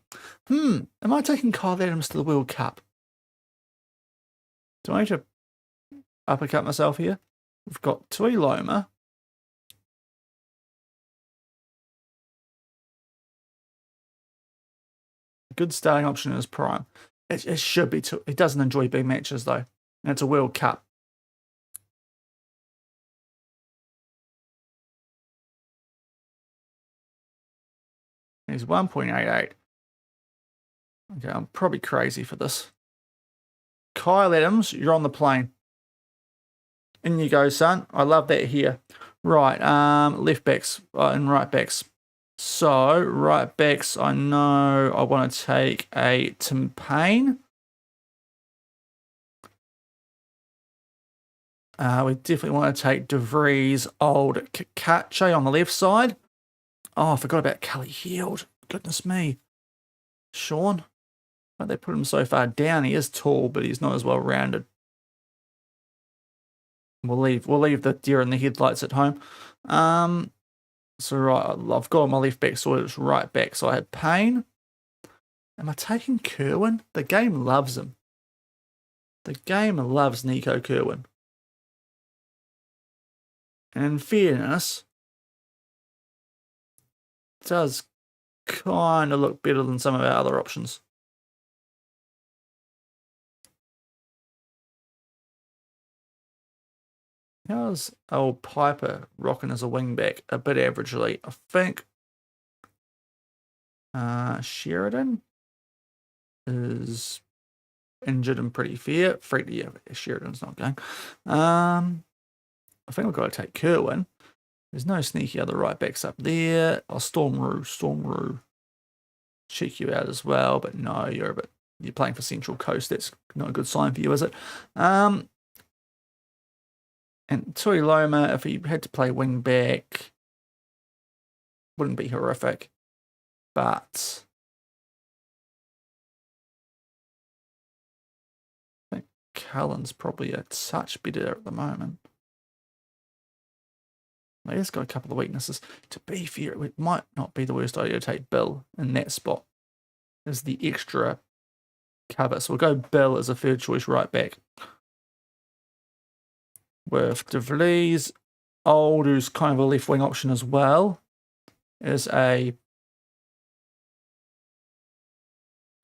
Am I taking Kyle Adams to the World Cup? Do I need to uppercut myself here? We've got Tuiloma. Good starting option in his prime. It should be. He doesn't enjoy big matches, though. And it's a World Cup. He's 1.88. Okay, I'm probably crazy for this. Kyle Adams, you're on the plane. In you go, son. I love that here. Right, left backs and right backs. So, right backs, I know I want to take a Tim Payne. We definitely want to take De Vries, old Kakache on the left side. Oh, I forgot about Cully Heald. Goodness me. Sean. Why'd they put him so far down? He is tall, but he's not as well rounded. We'll leave the deer in the headlights at home. So right, I've got my left back sorted. It's right back. So I had Payne. Am I taking Kerwin? The game loves him. The game loves Nico Kerwin. And in fairness, it does kind of look better than some of our other options. How's old Piper rocking as a wingback? A bit averagely, I think. Sheridan is injured and pretty fair. Yeah, Sheridan's not going. I think I've got to take Kerwin. There's no sneaky other right backs up there. Oh, Stormroo. Check you out as well, but no, you're playing for Central Coast. That's not a good sign for you, is it? And Tuiloma, if he had to play wing back, wouldn't be horrific. But I think Cullen's probably a touch better at the moment. He's got a couple of weaknesses. To be fair, it might not be the worst idea to take Bill in that spot as the extra cover. So we'll go Bill as a third choice right back. With De Vries, old, who's kind of a left wing option as well, is a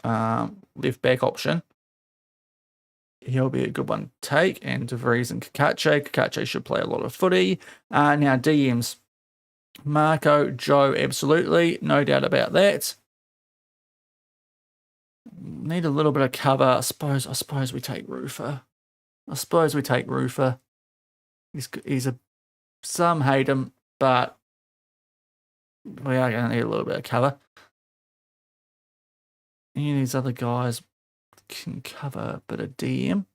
left back option. He'll be a good one to take. And De Vries and Kakache. Kakache should play a lot of footy. Now, DMs. Marco, Joe, absolutely. No doubt about that. Need a little bit of cover. I suppose we take Rufer. Some hate him, but we are going to need a little bit of cover. Any of these other guys can cover a bit of DM.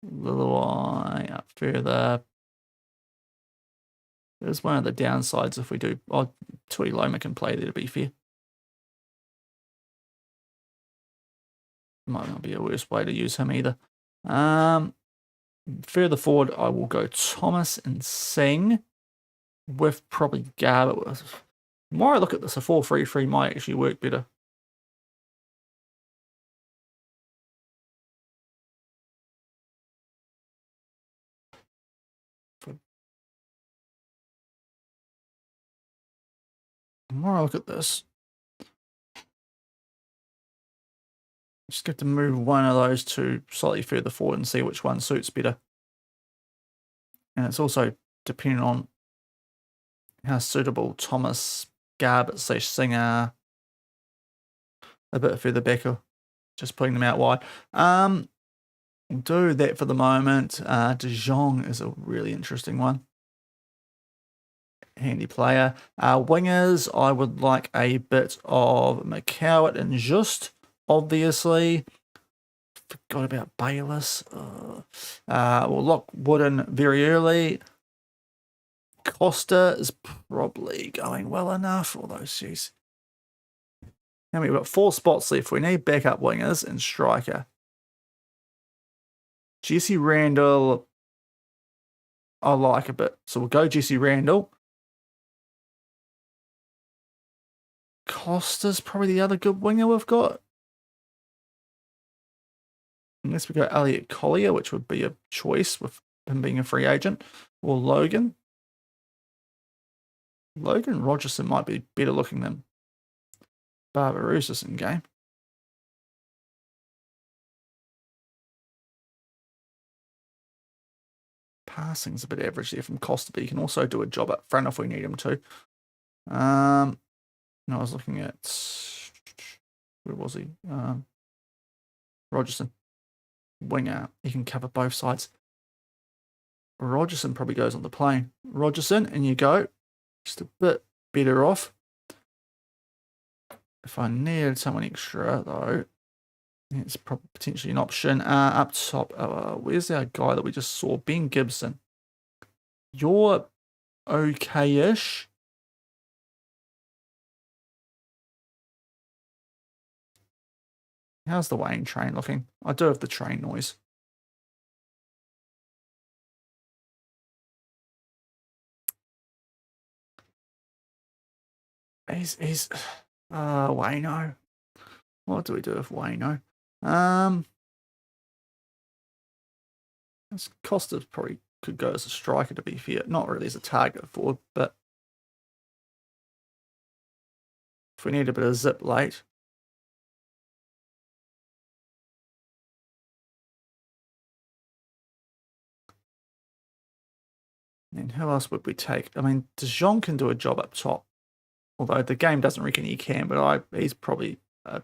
Little eye up further. There's one of the downsides if we do. Oh, Tui Loma can play there, to be fair. Might not be a worse way to use him either. Further forward, I will go Thomas and Singh with probably Garbutt. The more I look at this, a 4-3-3 might actually work better. The more I look at this, just get to move one of those two slightly further forward and see which one suits better. And it's also depending on how suitable Thomas, Garbutt / Singh are a bit further back, or just putting them out wide. We'll do that for the moment. De Jong is a really interesting one. Handy player. Wingers, I would like a bit of McCowett and Just, obviously. Forgot about Bayliss. We'll lock Wooden very early. Costa is probably going well enough, although she's... And we've got 4 spots left. We need backup wingers and striker. Jesse Randall, I like a bit. So we'll go Jesse Randall. Costa's probably the other good winger we've got. Unless we go Elliot Collier, which would be a choice with him being a free agent. Or Logan. Logan Rogerson might be better looking than Barbarousis in game. Passing's a bit average there from Costa, but he can also do a job up front if we need him to. I was looking at... Where was he? Rogerson. Winger. He can cover both sides. Rogerson probably goes on the plane. Rogerson, and you go. Just a bit better off. If I needed someone extra, though, it's probably potentially an option. Up top, where's our guy that we just saw? Ben Gibson. You're okay-ish. How's the Wayne train looking? I do have the train noise. He's Wayno. What do we do with Wayno? Costa probably could go as a striker, to be fair. Not really as a target forward, but if we need a bit of zip late. And who else would we take? I mean, De Jong can do a job up top. Although the game doesn't reckon he can, but he's probably an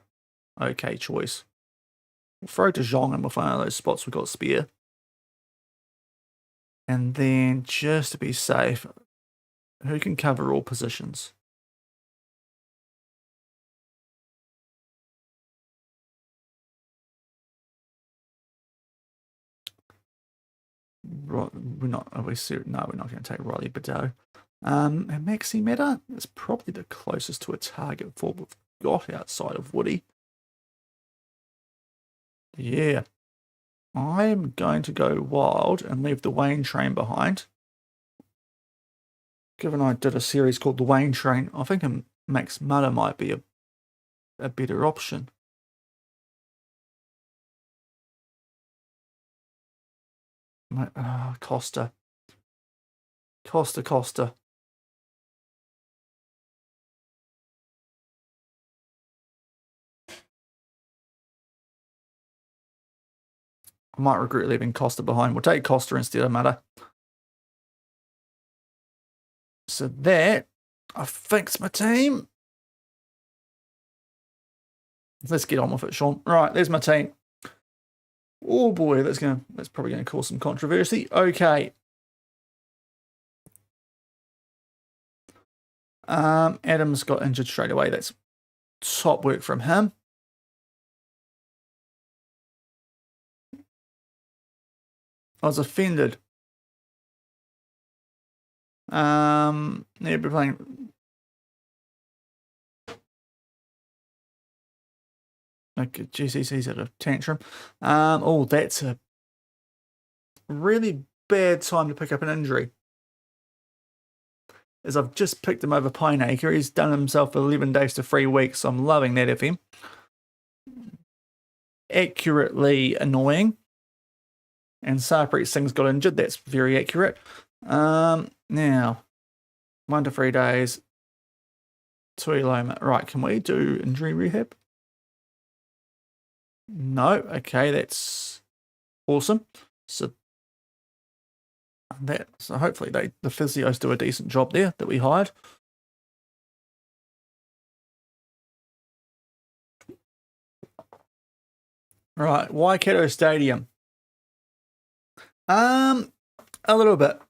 okay choice. We'll throw De Jong in with one of those spots we've got spare. And then, just to be safe, who can cover all positions? We're not going to take Riley Bedell. And Maxi Meta is probably the closest to a target for we've got outside of Woody. Yeah. I'm going to go wild and leave the Wayne train behind. Given I did a series called The Wayne Train, I think Max Muller might be a better option. Costa. Costa. I might regret leaving Costa behind. We'll take Costa instead of Muller. So that, I think's my team. Let's get on with it, Sean. Right, there's my team. Oh boy, that's probably gonna cause some controversy. Okay. Adams got injured straight away. That's top work from him. I was offended. Yeah, we're playing. Okay, GCC's at a tantrum. Oh, that's a really bad time to pick up an injury. As I've just picked him over Pineacre, he's done himself 11 days to 3 weeks. So I'm loving that FM. Accurately annoying. And Sarpreet Singh's got injured. That's very accurate. Now, 1 to 3 days. Tui Loma. Right, can we do injury rehab? No. Okay, that's awesome. So hopefully the physios do a decent job there that we hired. Right, Waikato Stadium. A little bit.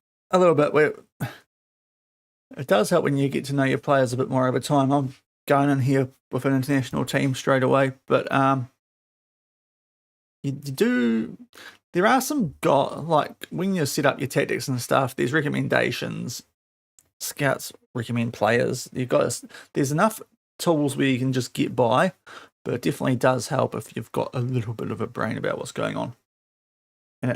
It does help when you get to know your players a bit more over time. I'm going in here with an international team straight away, but you do. There are some like when you set up your tactics and stuff. There's recommendations. Scouts recommend players. There's enough tools where you can just get by, but it definitely does help if you've got a little bit of a brain about what's going on. And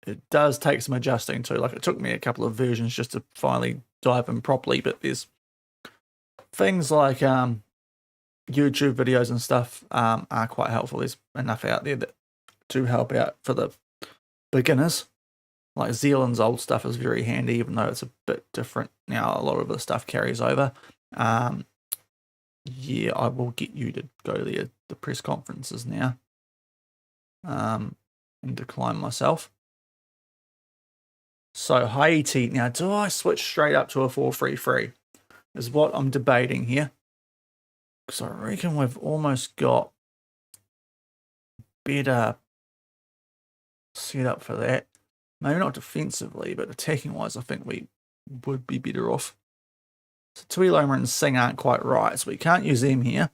it does take some adjusting too. Like it took me a couple of versions just to finally dive in properly, but there's things like YouTube videos and stuff are quite helpful. There's enough out there that do help out for the beginners. Like Zealand's old stuff is very handy, even though it's a bit different now. A lot of the stuff carries over. Yeah, I will get you to go to the press conferences now and decline myself. So Haiti, now do I switch straight up to a 4-3-3? Is what I'm debating here. Because I reckon we've almost got better set up for that. Maybe not defensively, but attacking-wise, I think we would be better off. So Tui Loma and Singh aren't quite right, so we can't use them here.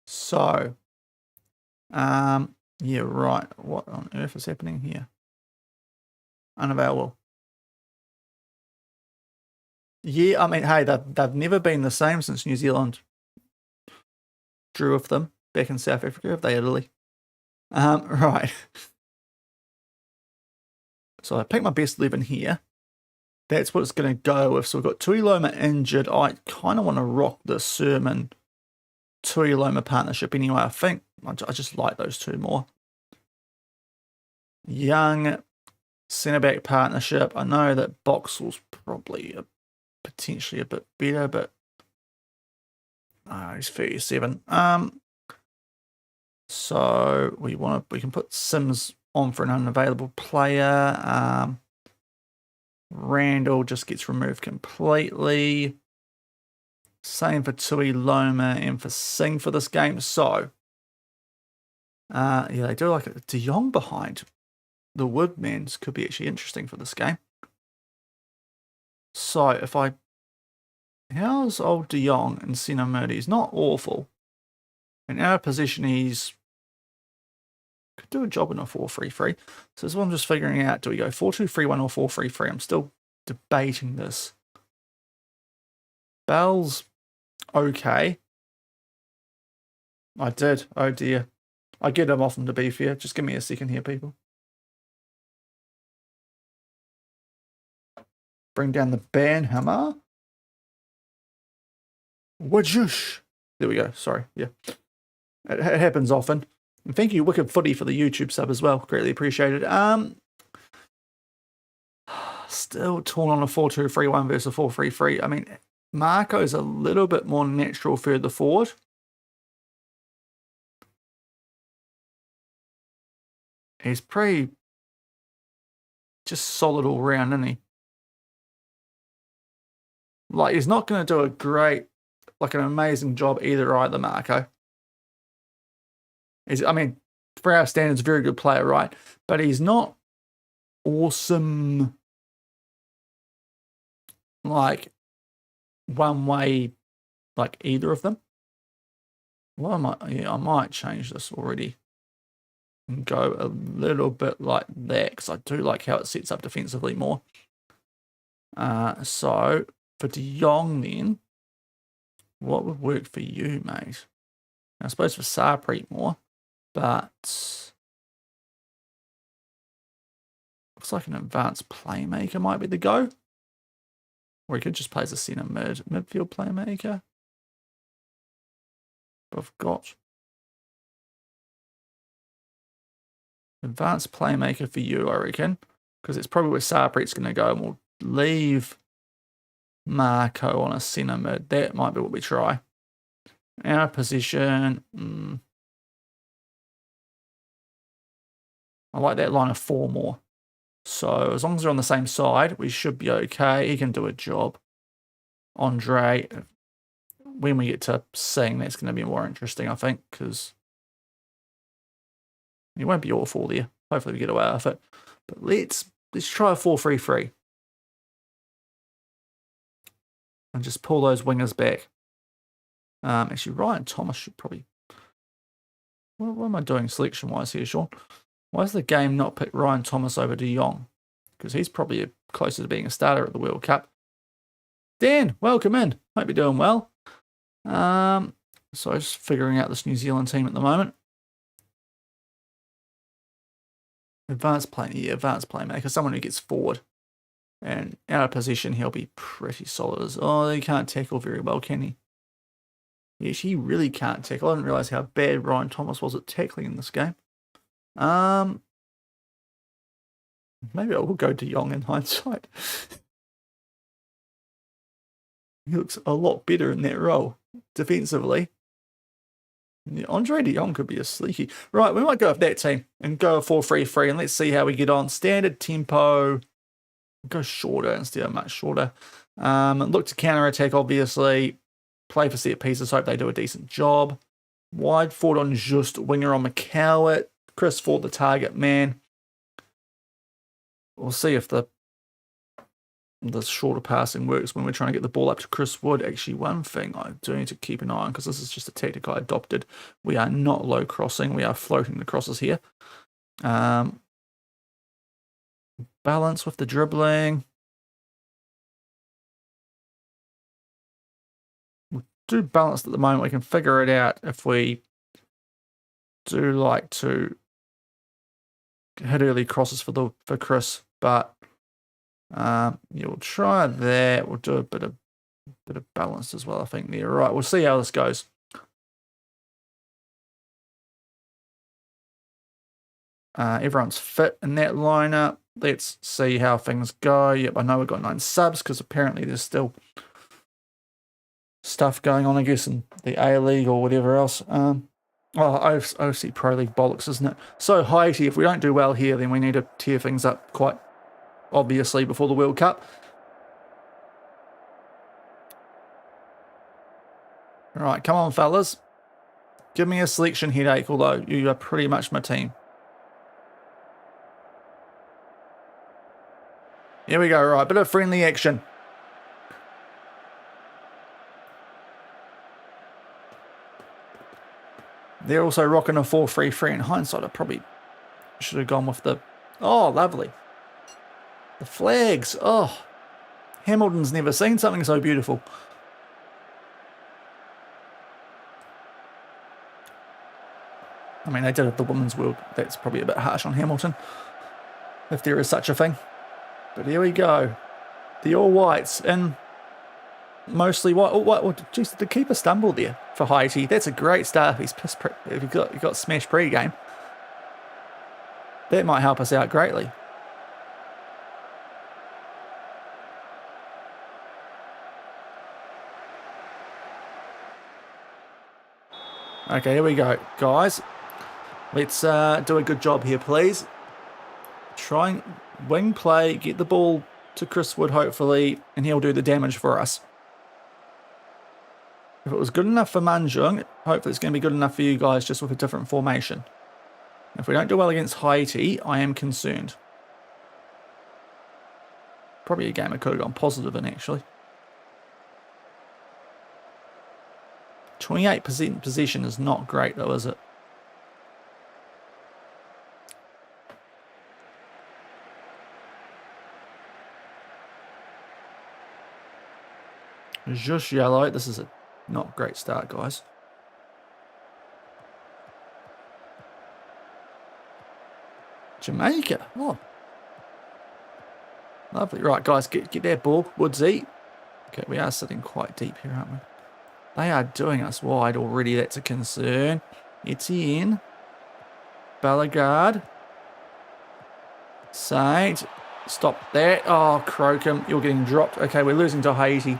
So, yeah, right. What on earth is happening here? Unavailable. Yeah, I mean, hey, they've never been the same since New Zealand drew with them back in South Africa, have they, Italy? Right. So I picked my best 11 here. That's what it's going to go with. So we've got Tui Loma injured. I kind of want to rock the Sermon Tui Loma partnership anyway. I think I just like those two more. Young centre-back partnership. I know that Boxall's probably potentially a bit better, but he's 37. So we can put Sims on for an unavailable player. Randall just gets removed completely. Same for Tui Loma and for Singh for this game. So yeah, they do like it. De Jong behind the Woodmans could be actually interesting for this game. So how's old De Jong and Sinamurti? He's not awful. In our position, he's could do a job in a 4-3-3. So this one I'm just figuring out. Do we go 4-2-3-1 or 4-3-3? I'm still debating this. Bell's okay. I did. Oh dear. I get him often, to be fair. Just give me a second here, people. Bring down the banhammer. Wajoosh. There we go. Sorry. Yeah. It happens often. And thank you, Wicked Footy, for the YouTube sub as well. Greatly appreciated. Still torn on a 4-2-3-1 versus a 4-3-3. I mean, Marco's a little bit more natural further forward. He's pretty just solid all round, isn't he? Like, he's not going to do a great, like an amazing job either, Marco. I mean, for our standards, a very good player, right? But he's not awesome like one way, like either of them. Well, I might change this already and go a little bit like that because I do like how it sets up defensively more. So for De Jong then, what would work for you, mate? I suppose for Sarpreet more, but looks like an advanced playmaker might be the go. Or he could just play as a centre midfield playmaker. But I've got advanced playmaker for you, I reckon, because it's probably where Sarpreet's going to go, and we'll leave Marco on a centre mid. That might be what we try. Our position. I like that line of 4 more. So as long as they're on the same side, we should be okay. He can do a job. Andre, when we get to seeing, that's going to be more interesting, I think, because he won't be awful there. Hopefully we get away with it. But let's try a 4-3-3. And just pull those wingers back. Actually, Ryan Thomas should probably... What am I doing selection-wise here, Sean? Why does the game not pick Ryan Thomas over De Jong? Because he's probably closer to being a starter at the World Cup. Dan, welcome in. Hope you're doing well. So just figuring out this New Zealand team at the moment. Advanced playmaker, someone who gets forward. And out of position, he'll be pretty solid. Oh, he can't tackle very well, can he? Yes, he really can't tackle. I didn't realise how bad Ryan Thomas was at tackling in this game. Maybe I will go De Jong in hindsight. He looks a lot better in that role defensively. Yeah, Andre De Jong could be a sleeky. Right, we might go with that team and go a 4-3-3 and let's see how we get on. Standard tempo. Go shorter instead of much shorter. Look to counter-attack, obviously. Play for set pieces. Hope they do a decent job. Wide forward on Just. Winger on McCowett. Chris Ford, the target man. We'll see if the shorter passing works when we're trying to get the ball up to Chris Wood. Actually, one thing I do need to keep an eye on, because this is just a tactic I adopted. We are not low crossing. We are floating the crosses here. Balance with the dribbling. We'll do balanced at the moment. We can figure it out if we do like to hit early crosses for Chris, but yeah, we'll try that. We'll do a bit of balance as well, I think. There, right. We'll see how this goes. Everyone's fit in that lineup. Let's see how things go. Yep, I know we've got 9 subs because apparently there's still stuff going on, I guess, in the A-League or whatever else. OC Pro League bollocks, isn't it? So, Haiti, if we don't do well here, then we need to tear things up quite obviously before the World Cup. All right, come on, fellas. Give me a selection headache, although you are pretty much my team. Here we go, right, bit of friendly action. They're also rocking a 4-3-3. In hindsight, I probably should have gone with the... Oh, lovely. The flags. Oh, Hamilton's never seen something so beautiful. I mean, they did it at the Women's World. That's probably a bit harsh on Hamilton, if there is such a thing. But here we go. The All Whites in mostly white. Oh, geez, the keeper stumbled there for Haiti. That's a great start. He's pissed. If he got smashed pre-game, that might help us out greatly. Okay, here we go, guys. Let's do a good job here, please. Try and wing play, get the ball to Chris Wood, hopefully, and he'll do the damage for us. If it was good enough for Manjung, hopefully it's going to be good enough for you guys, just with a different formation. If we don't do well against Haiti, I am concerned. Probably a game I could have gone positive in, actually. 28% possession is not great though, is it? It's just yellow. This is a not great start, guys. Jamaica. Oh. Lovely. Right, guys, get that ball. Woodsy. Okay, we are sitting quite deep here, aren't we? They are doing us wide already. That's a concern. Etienne. Ballagard. Saint. Stop that. Oh, Crocombe. You're getting dropped. Okay, we're losing to Haiti.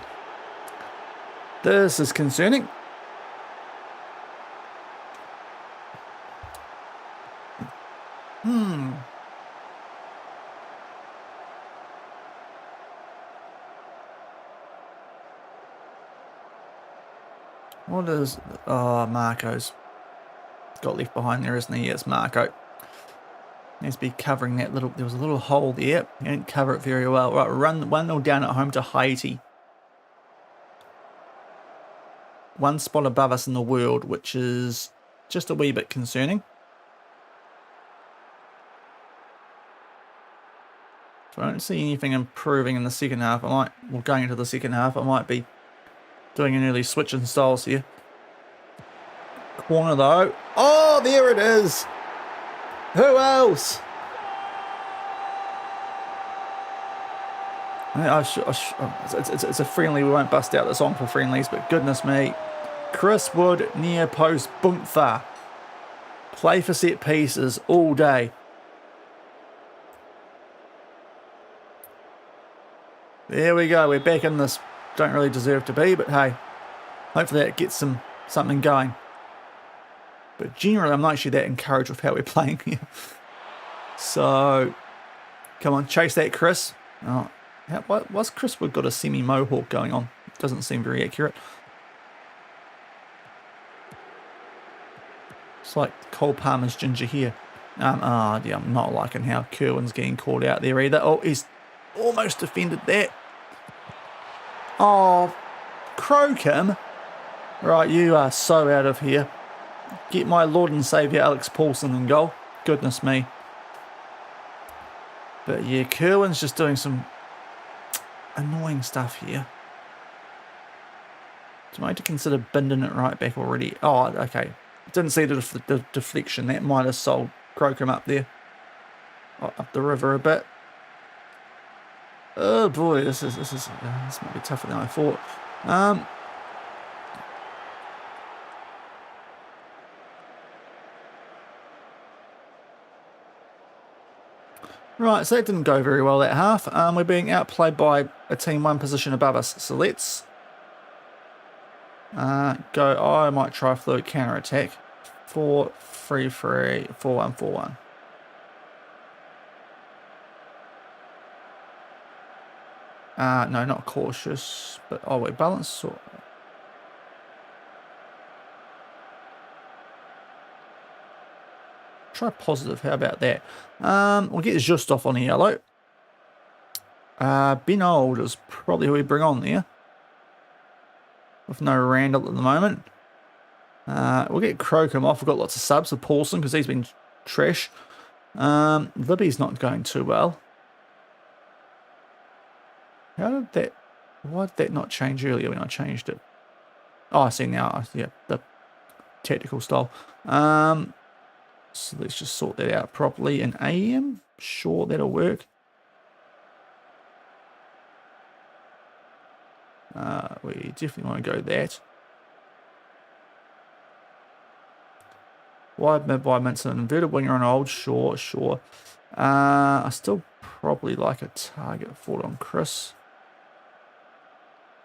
This is concerning. What is... Oh, Marco's got left behind there, isn't he? Yes, Marco. Needs to be covering that little... There was a little hole there. He didn't cover it very well. Right, run 1-0 down at home to Haiti. One spot above us in the world, which is just a wee bit concerning. So I don't see anything improving in the second half. Going into the second half, I might be doing an early switch in styles here. Corner though. Oh, there it is. Who else? It's a friendly. We won't bust out the song for friendlies, but goodness me. Chris Wood, near post, Boomfa. Play for set pieces all day. There we go. We're back in this. Don't really deserve to be, but hey, hopefully that gets something going. But generally, I'm not actually that encouraged with how we're playing here. So, come on, chase that, Chris. Oh, what's Chris Wood got a semi-mohawk going on? Doesn't seem very accurate. It's like Cole Palmer's ginger hair. Yeah, I'm not liking how Kerwin's getting called out there either. Oh, he's almost defended that. Oh, Crocombe. Right, you are so out of here. Get my Lord and Saviour Alex Paulson in goal. Goodness me. But yeah, Kerwin's just doing some annoying stuff here. Do I need to consider binding it right back already? Oh, okay. Didn't see the deflection. That might have sold Crocombe up there. Up the river a bit. Oh boy, this might be tougher than I thought. Right, so that didn't go very well that half. We're being outplayed by a team one position above us. So let's go. Oh, I might try fluid counter attack. 4-3-3, 4-1-4-1. No, not cautious, but oh wait, balance sort. Try positive. How about that? We'll get Justov on a yellow. Ben Old is probably who we bring on there, with no Randall at the moment. We'll get Crocombe off. We've got lots of subs for Paulson because he's been trash. Libby's not going too well. How did that... Why did that not change earlier when I changed it? Oh, I see now. Yeah, the tactical style. So let's just sort that out properly. An AM? Sure, that'll work. We definitely want to go that. Wide mid, wide mid, an inverted winger on old. Sure. I still probably like a target forward on Chris.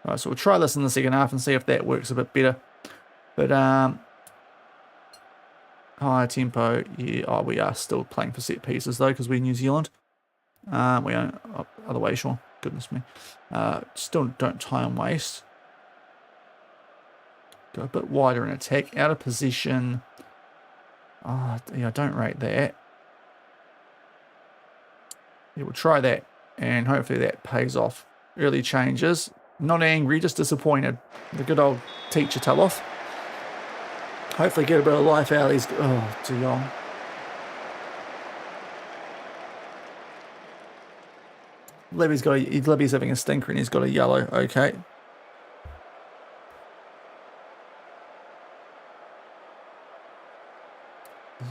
Alright, so we'll try this in the second half and see if that works a bit better. But higher tempo, yeah. Oh, we are still playing for set pieces though because we're New Zealand. We don't. Other way, sure. Goodness me. Still don't tie and waste. Go a bit wider in attack. Out of position. Oh, yeah, I don't rate that. Yeah, we'll try that and hopefully that pays off. Early changes. Not angry, just disappointed. The good old teacher tell off. Hopefully get a bit of life out of these. Oh, De Jong. Levy's having a stinker and he's got a yellow. Okay.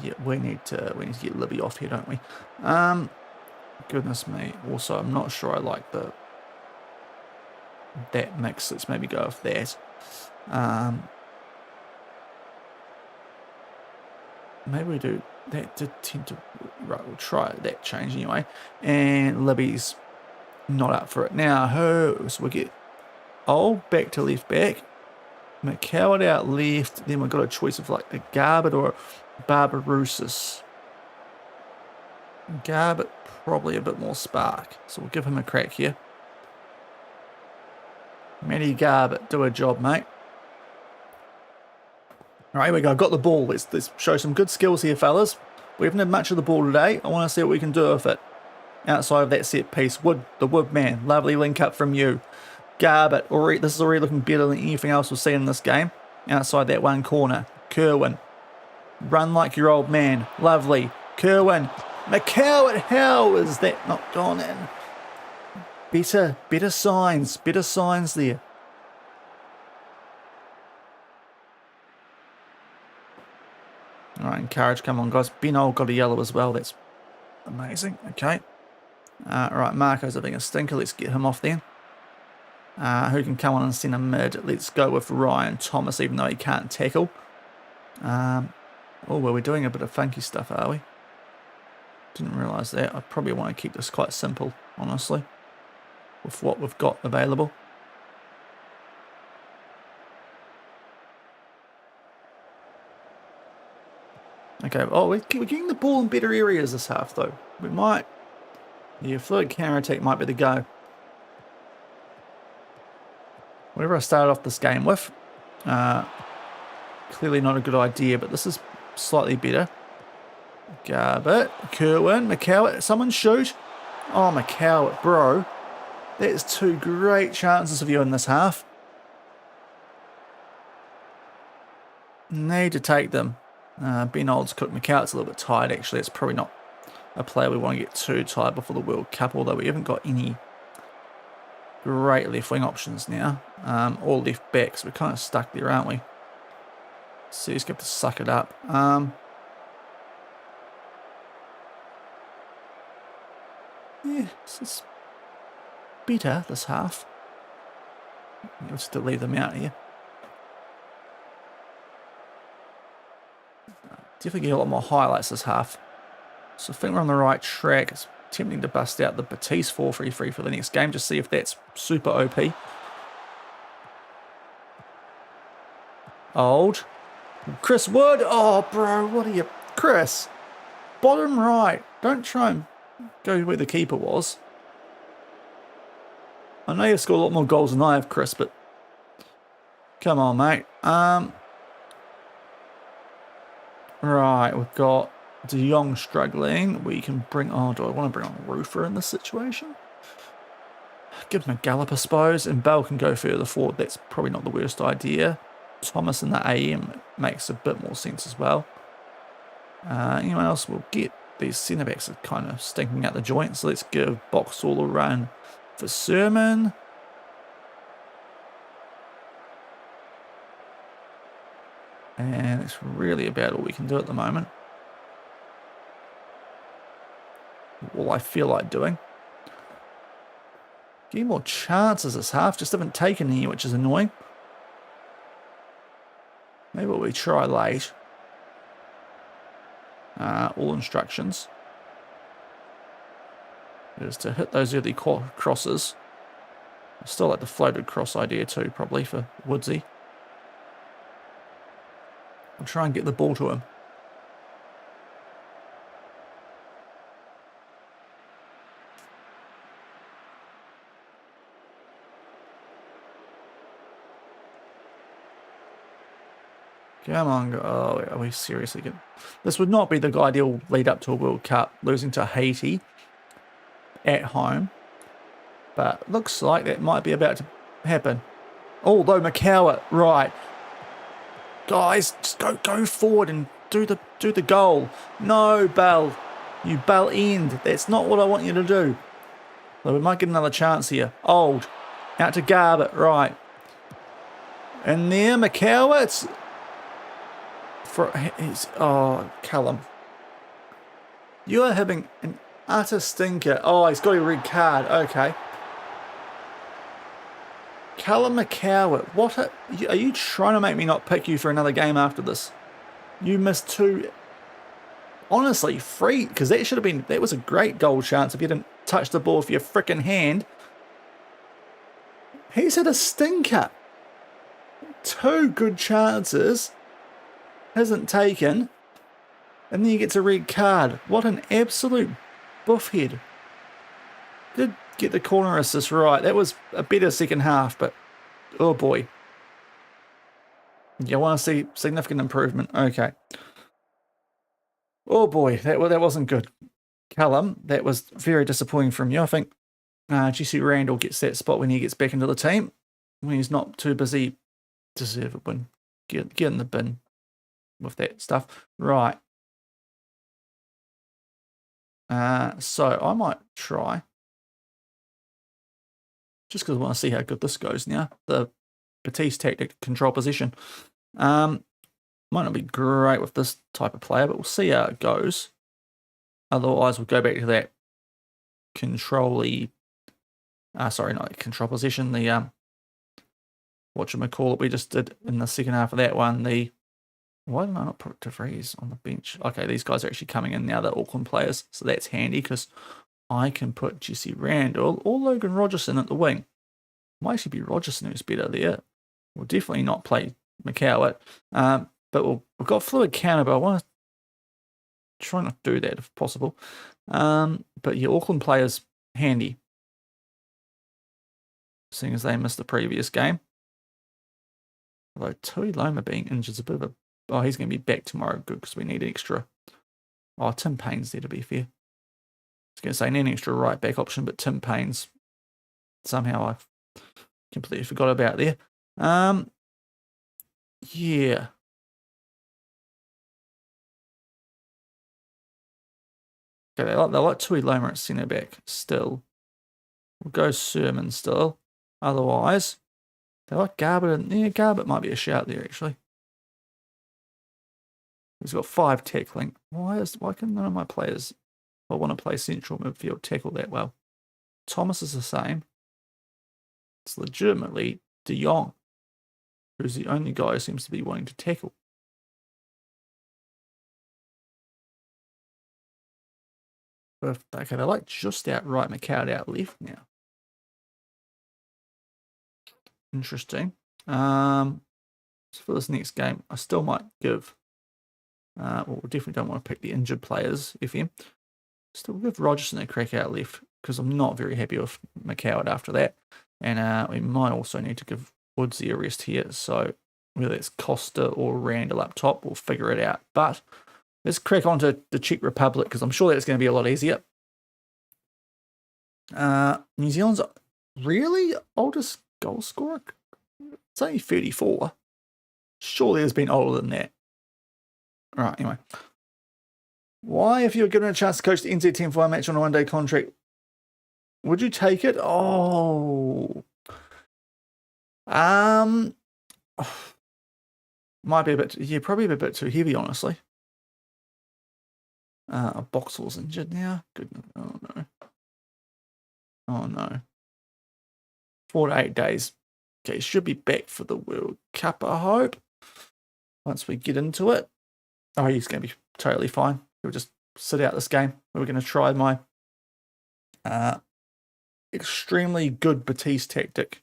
Yeah, we need to get Libby off here, don't we? Goodness me. Also, I'm not sure I like that mix. Let's maybe go with that. Maybe we do that. Did tend to right. We'll try that change anyway. And Libby's not up for it now. So we get Old back to left back. McCoward out left. Then we've got a choice of like a Garbett or Barbarousis. Garbett probably a bit more spark, so we'll give him a crack here. Matty Garbett, do a job, mate. All right, here we go. Got the ball. Let's show some good skills here, fellas. We haven't had much of the ball today. I want to see what we can do with it. Outside of that set piece, the Wood man. Lovely link up from you. Garbett, this is already looking better than anything else we've seen in this game. Outside that one corner. Kerwin. Run like your old man. Lovely. Kerwin. McCoward, how is that not gone in? Better signs there. All right, encourage, come on, guys. Benold got a yellow as well. That's amazing. Okay. Right, Marco's having a stinker. Let's get him off then. Who can come on and send a mid? Let's go with Ryan Thomas, even though he can't tackle. Oh, well, we're doing a bit of funky stuff, are we? Didn't realise that. I probably want to keep this quite simple, honestly, with what we've got available. Okay, oh, we're getting the ball in better areas this half, though. We might... Yeah, fluid counter attack might be the go. Whatever I started off this game with, clearly not a good idea, but this is slightly better. Garbett, Kerwin, McCowart, someone shoot. Oh, McCowart, bro. That's two great chances of you in this half. Need to take them. Ben Old's cooked. McCowart's a little bit tired, actually. It's probably not a player we want to get too tired before the World Cup, although we haven't got any great left wing options now. Or left backs. We're kind of stuck there, aren't we? So you just have to suck it up. Yeah, it's better this half. I'll just leave them out here. Definitely get a lot more highlights this half. So I think we're on the right track. It's tempting to bust out the Batiste 4-3-3 for the next game. Just see if that's super OP. Old. Chris Wood. Oh, bro, what are you... Chris, bottom right. Don't try and go where the keeper was. I know you've scored a lot more goals than I have, Chris, but... Come on, mate. Right, we've got De Jong struggling. We can bring... Oh, do I want to bring on Roofer in this situation? Give him a gallop, I suppose. And Bell can go further forward. That's probably not the worst idea. Thomas in the AM makes a bit more sense as well. Anyone else will get... These centre-backs are kind of stinking out the joint. So let's give Boxall a run for Sermon. And it's really about all we can do at the moment. All I feel like doing. Getting more chances this half. Just haven't taken any, which is annoying. Maybe we try late. All instructions is to hit those early crosses. I still like the floated cross idea too, probably for Woodsy. I'll try and get the ball to him. Come on, oh, are we seriously going? This would not be the ideal lead up to a World Cup, losing to Haiti at home. But looks like that might be about to happen. Although McCowart, right. Guys, just go forward and do the goal. No, Bell. You Bell end. That's not what I want you to do. But we might get another chance here. Old. Out to Garbutt. Right. And there, McCowitz. Oh, Callum. You are having an utter stinker. Oh, he's got a red card. Okay. Callum McCowit, are you trying to make me not pick you for another game after this? You missed 2. Honestly, 3, because that was a great goal chance if you didn't touch the ball with your frickin' hand. He's had a stinker. 2 good chances. Hasn't taken. And then he gets a red card. What an absolute buffhead. Did get the corner assist right. That was a better second half, but oh boy. You want to see significant improvement. Okay. Oh boy, that wasn't good. Callum, that was very disappointing from you. I think GC Randall gets that spot when he gets back into the team. When he's not too busy. Deserve a win. Get in the bin with that stuff. Right. So I might try. Just because I want to see how good this goes now. The Batiste tactic, control possession. Might not be great with this type of player, but we'll see how it goes. Otherwise, we'll go back to that control-y... sorry, not control possession. The, whatchamacallit we just did in the second half of that one. Why did I not put DeVries on the bench? Okay, these guys are actually coming in now, the Auckland players. So that's handy because I can put Jesse Randall or Logan Rogerson at the wing. Might actually be Rogerson who's better there. We'll definitely not play McCowit. But we've got fluid counter, but I want to try not to do that if possible. But yeah, Auckland players handy. Seeing as they missed the previous game. Although Tui Loma being injured is a bit of a... Oh, he's going to be back tomorrow. Good, because we need extra. Oh, Tim Payne's there, to be fair. I was going to say, need an extra right back option, but Tim Payne's somehow I've completely forgot about there. Yeah. Okay, they like Tui Loma at centre back still. We'll go Sermon still. Otherwise, they like Garbutt. Yeah, Garbutt might be a shout there, actually. He's got 5 tackling. Why can none of my players I want to play central midfield tackle that well? Thomas is the same. It's legitimately De Jong, who's the only guy who seems to be wanting to tackle. But okay, they like just out right, McCown out left now. Interesting. So for this next game, I still might give... well, we definitely don't want to pick the injured players, FM. Still give Rogerson a crack out left, because I'm not very happy with McCowit after that. And we might also need to give Woodsy a rest here. So whether it's Costa or Randall up top, we'll figure it out. But let's crack on to the Czech Republic, because I'm sure that's going to be a lot easier. New Zealand's really oldest goal scorer? It's only 34. Surely it's been older than that. Right, anyway. Why, if you were given a chance to coach the NZ team for a match on a one-day contract, would you take it? Oh. Might be a bit, yeah, probably a bit too heavy, honestly. Boxall's injured now. Goodness. Oh, no. Oh, no. 4 to 8 days. Okay, should be back for the World Cup, I hope. Once we get into it. Oh, he's going to be totally fine. He'll just sit out this game. We're going to try my extremely good Batiste tactic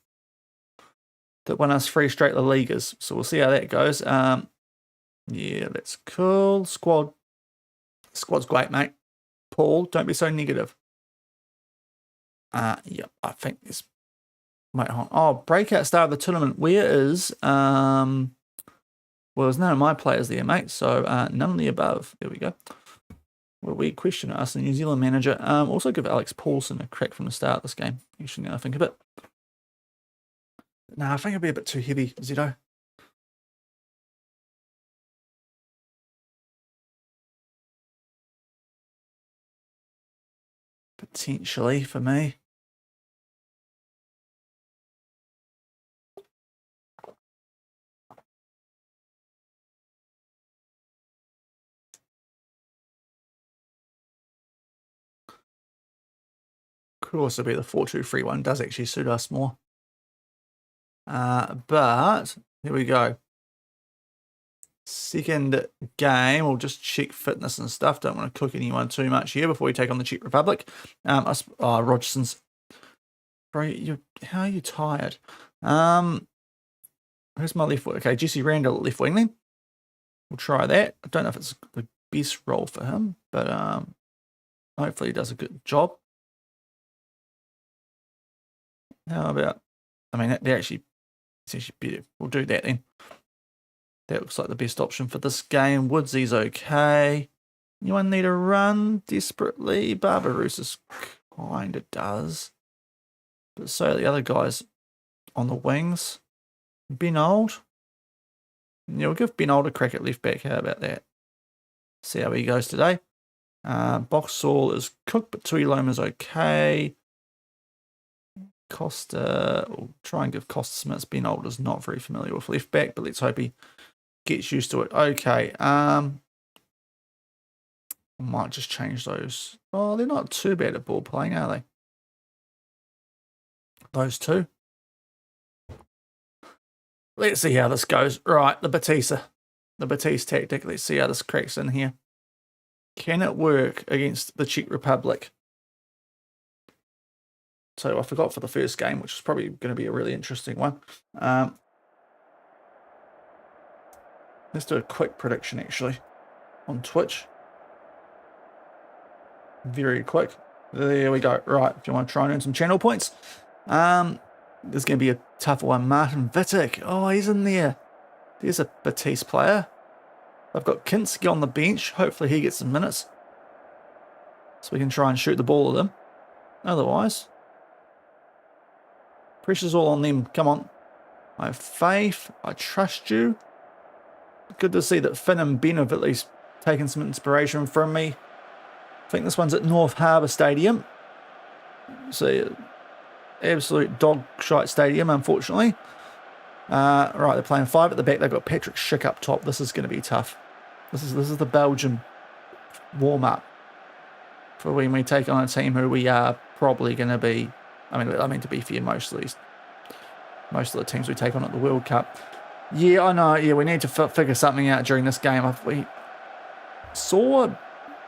that won us 3 straight La Ligas. So we'll see how that goes. Yeah, that's cool. Squad's great, mate. Paul, don't be so negative. Yeah, I think this might... Oh, breakout star of the tournament. Where is... Well, there's none of my players there, mate. So none of the above. There we go. What a weird question to ask the New Zealand manager. Also give Alex Paulson a crack from the start of this game. Actually, now I think of it. No, I think it'll be a bit too heavy, Zito. Potentially for me. Could also be the 4-2-3 one. Does actually suit us more. But here we go. Second game. We'll just check fitness and stuff. Don't want to cook anyone too much here before we take on the Czech Republic. Rogerson's. Bro, how are you tired? Who's my left wing? Okay, Jesse Randall left wing then. We'll try that. I don't know if it's the best role for him, but hopefully he does a good job. How about, I mean, it's actually better. We'll do that then. That looks like the best option for this game. Woodsy's okay. Anyone need a run desperately? Barbarouses kind of does. But so are the other guys on the wings. Benold. Yeah, we'll give Benold a crack at left back. How about that? See how he goes today. Boxall is cooked, but Tuiloma's okay. Costa, we'll try and give Costa Smith. Benold is not very familiar with left back, but let's hope he gets used to it. Okay. I might just change those. Oh, they're not too bad at ball playing, are they? Those two. Let's see how this goes. Right, the Batista tactic. Let's see how this cracks in here. Can it work against the Czech Republic? So I forgot for the first game, which is probably going to be a really interesting one. Let's do a quick prediction, actually, on Twitch. Very quick. There we go. Right, if you want to try and earn some channel points. There's going to be a tough one. Martin Vitek. Oh, he's in there. There's a Batiste player. I've got Kinski on the bench. Hopefully he gets some minutes. So we can try and shoot the ball at them. Otherwise, pressure's all on them. Come on. I have faith. I trust you. Good to see that Finn and Ben have at least taken some inspiration from me. I think this one's at North Harbour Stadium. So, absolute dog shite stadium, unfortunately. Right, they're playing 5 at the back. They've got Patrick Schick up top. This is going to be tough. This is the Belgium warm-up for when we take on a team who we are probably going to be. I mean to be fair, most of the teams we take on at the World Cup. Yeah, I know. Yeah, we need to figure something out during this game. We saw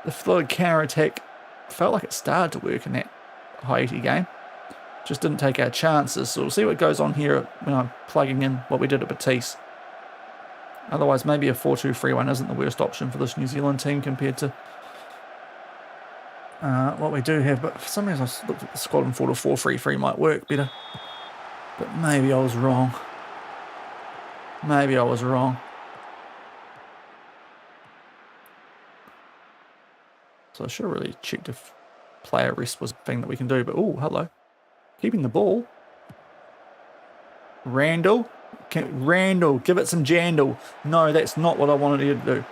the fluid counter-attack. Felt like it started to work in that Haiti game. Just didn't take our chances. So we'll see what goes on here when I'm plugging in what we did at Batiste. Otherwise, maybe a 4-2-3-1 isn't the worst option for this New Zealand team compared to what we do have. But for some reason, I looked at the squad and thought a 4-3-3 might work better. But maybe I was wrong. Maybe I was wrong. So I should have really checked if player rest was a thing that we can do. But, oh, hello. Keeping the ball. Randall. Randall, give it some jandal. No, that's not what I wanted you to do.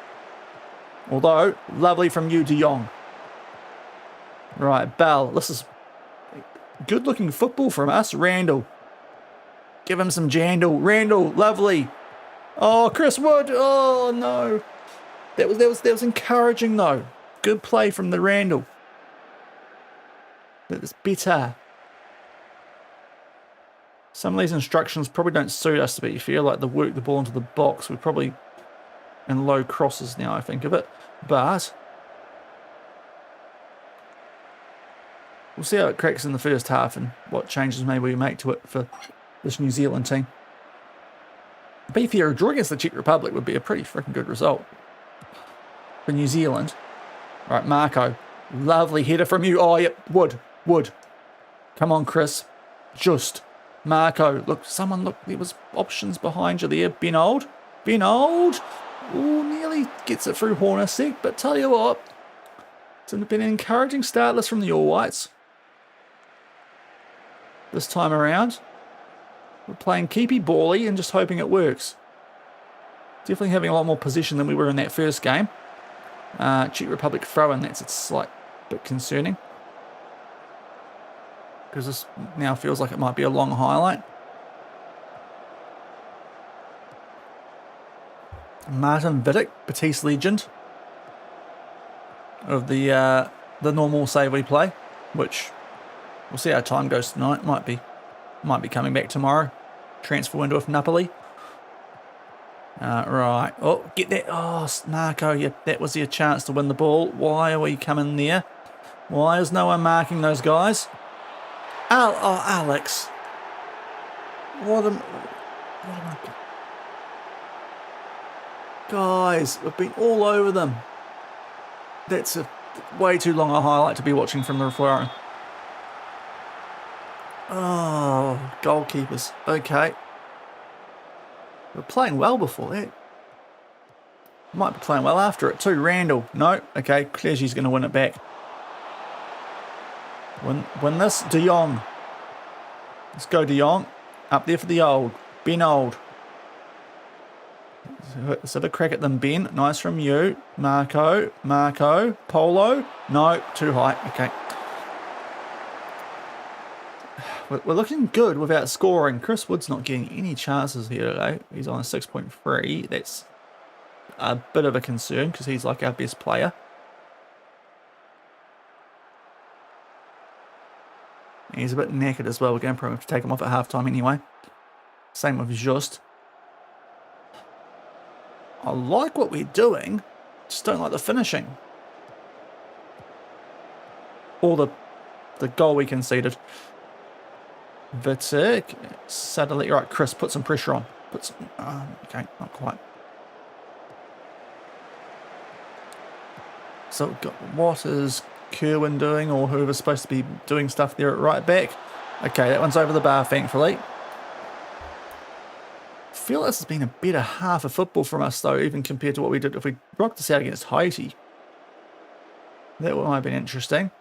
Although, lovely from you, De Jong. Right, Bell. This is good-looking football from us. Randall. Give him some jandal. Randall, lovely. Oh, Chris Wood. Oh, no. That was encouraging, though. Good play from the Randall. That's better. Some of these instructions probably don't suit us, to be fair, like the work the ball into the box. We're probably in low crosses now, I think of it. But we'll see how it cracks in the first half and what changes maybe we make to it for this New Zealand team. To be fair, a draw against the Czech Republic would be a pretty freaking good result for New Zealand. All right, Marco. Lovely header from you. Oh, yep, Wood. Come on, Chris. Just. Marco, look, there was options behind you there. Benold. Oh, nearly gets it through Hornacek, but tell you what, it's been an encouraging startless from the All Whites. This time around, we're playing keepy bally and just hoping it works. Definitely having a lot more possession than we were in that first game. Czech Republic throw-in, that's a slight bit concerning. because this now feels like it might be a long highlight. Martin Vidic, Batiste legend of the normal save we play, which we'll see how time goes tonight. Might be coming back tomorrow. Transfer window of Napoli. Right. Oh, get that. Oh, Marco, yeah, that was your chance to win the ball. Why are we coming there? Why is no one marking those guys? Alex. What am I... Guys, we've been all over them. That's a way too long a highlight to be watching from the referee. Oh, goalkeepers. Okay. We're playing well before that. Might be playing well after it too. Randall. No. Okay, Clergy's going to win it back. Win this. De Jong. Let's go, De Jong. Up there for the old. Ben Old. Let's have a crack at them, Ben. Nice from you. Marco. Polo. No, too high. Okay. We're looking good without scoring. Chris Wood's not getting any chances here today. He's on a 6.3. That's a bit of a concern because he's like our best player. He's a bit knackered as well. We're going to probably have to take him off at halftime anyway. Same with Just. I like what we're doing, just don't like the finishing. Or the goal we conceded. Vitic, suddenly, right, Chris, put some pressure on. Okay, not quite. So what is Kerwin doing, or whoever's supposed to be doing stuff there at right back? Okay, that one's over the bar, thankfully. I feel this has been a better half of football from us, though, even compared to what we did if we rocked this out against Haiti. That might have been interesting.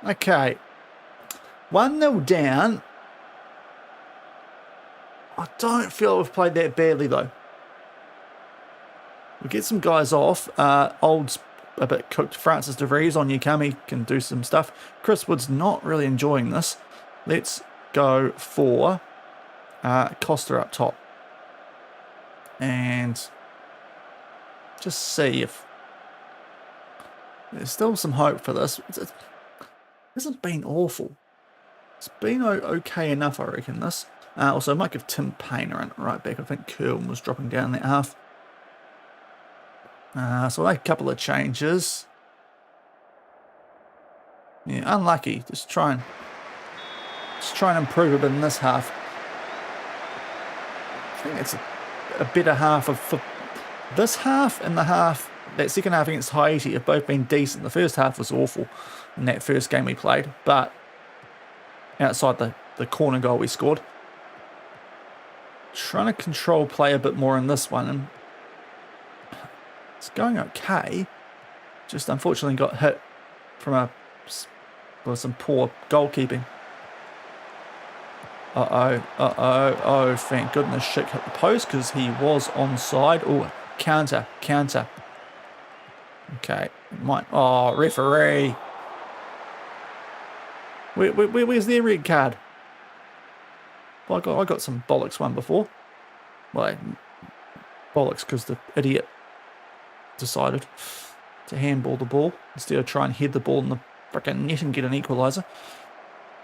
Okay. 1-0 down. I don't feel we've played that badly, though. We get some guys off. Old's a bit cooked. Francis De Vries on Yukami can do some stuff. Chris Wood's not really enjoying this. Let's go for Costa up top. And just see if there's still some hope for this. It hasn't been awful. It's been okay enough, I reckon, this. Also, I might give Tim Payne a right back. I think Kerwin was dropping down that half. So I'll make a couple of changes. Yeah, unlucky. Just try and improve a bit in this half. I think it's a better half of this half and that second half against Haiti have both been decent. The first half was awful in that first game we played, but outside the corner goal we scored. Trying to control play a bit more in this one, and it's going okay. Just unfortunately got hit from some poor goalkeeping. Oh, thank goodness Schick hit the post because he was onside. Oh, counter. Okay, referee. Where's their red card? Well, I got some bollocks one before. Well, bollocks because the idiot decided to handball the ball instead of try and head the ball in the frickin' net and get an equaliser.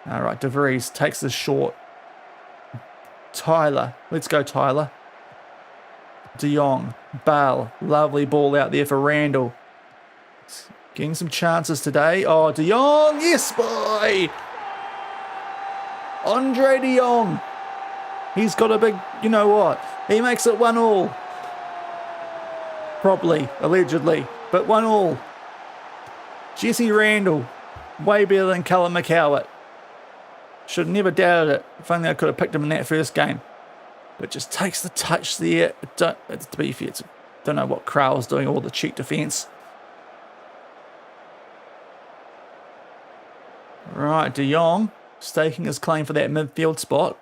All right, De Vries takes this short. Tyler, let's go Tyler. De Jong, Bale, lovely ball out there for Randall. Getting some chances today. Oh, De Jong, yes boy! Andre De Jong. He's got a big, you know what? He makes it 1-1. Probably, allegedly, but 1-1. Jesse Randall, way better than Callum McCowart. Should have never doubted it. If only I could have picked him in that first game. But just takes the touch there. To be fair, don't know what Crowell's doing, all the cheek defence. Right, De Jong staking his claim for that midfield spot.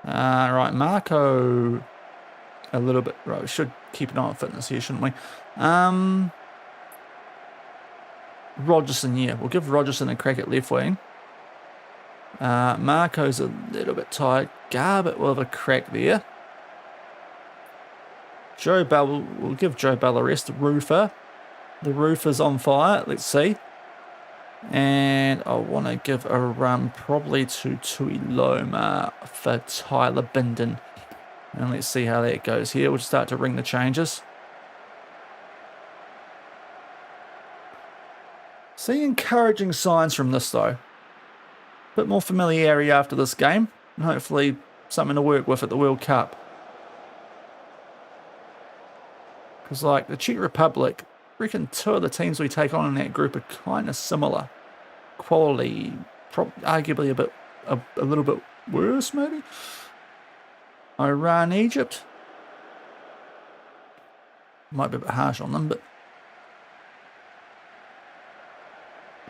Right, Marco a little bit. Right, we should keep an eye on fitness here, shouldn't we? Rogerson, yeah. We'll give Rogerson a crack at left wing. Marco's a little bit tired. Garbett will have a crack there. Joe Bell, we'll give Joe Bell a rest. Roofer. The roofer's on fire. Let's see. And I want to give a run probably to Tui Loma for Tyler Binden. And let's see how that goes here. We'll start to ring the changes. See encouraging signs from this though. Bit more familiarity after this game. And hopefully something to work with at the World Cup. Because like the Czech Republic, I reckon 2 of the teams we take on in that group are kind of similar. Quality, arguably a little bit worse maybe. Iran, Egypt. Might be a bit harsh on them, but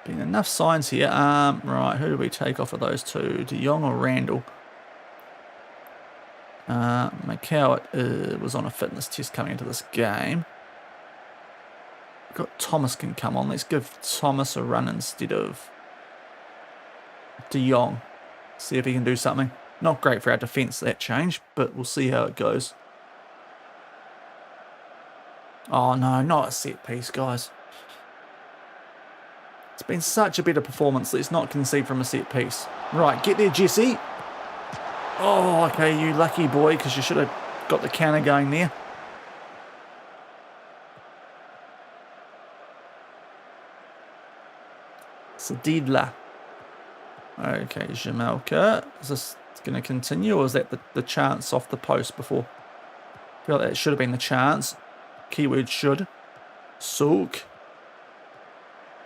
been enough signs here. Right, who do we take off of those 2? De Jong or Randall? Macau was on a fitness test coming into this game. Got Thomas can come on. Let's give Thomas a run instead of De Jong. See if he can do something. Not great for our defence, that change, but we'll see how it goes. Oh no, not a set piece, guys. It's been such a better performance. Let's not concede from a set piece. Right, get there, Jesse. Oh, okay, you lucky boy, because you should have got the counter going there. Sadidla. Okay, Jamelka. Is this going to continue, or is that the chance off the post before? I feel like that should have been the chance. Keyword should. Sook.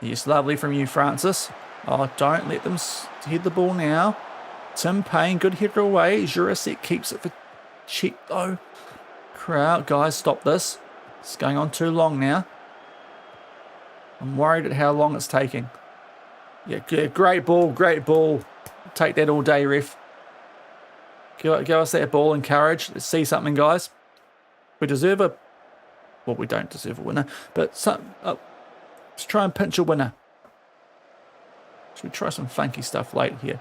Yes, lovely from you, Francis. Oh, don't let them head the ball now. Tim Payne, good header away. Jurasek keeps it for check though. Crowd, guys, stop this. It's going on too long now. I'm worried at how long it's taking. Yeah, great ball, great ball. Take that all day, ref. Give us that ball and courage. Let's see something, guys. We deserve a... Well, we don't deserve a winner, but let's try and pinch a winner. Should we try some funky stuff late here?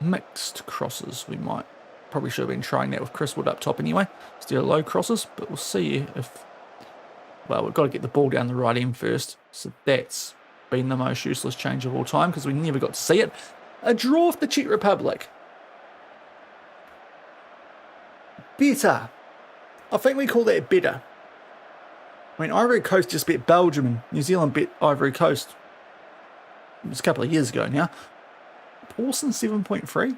Mixed crosses, we might. Probably should have been trying that with Chris Wood up top anyway. Still low crosses, but we'll see if... Well, we've got to get the ball down the right end first. So that's been the most useless change of all time because we never got to see it. A draw for the Czech Republic. Better. I think we call that better. I mean, Ivory Coast just beat Belgium and New Zealand beat Ivory Coast. It was a couple of years ago now. Paulson 7.3.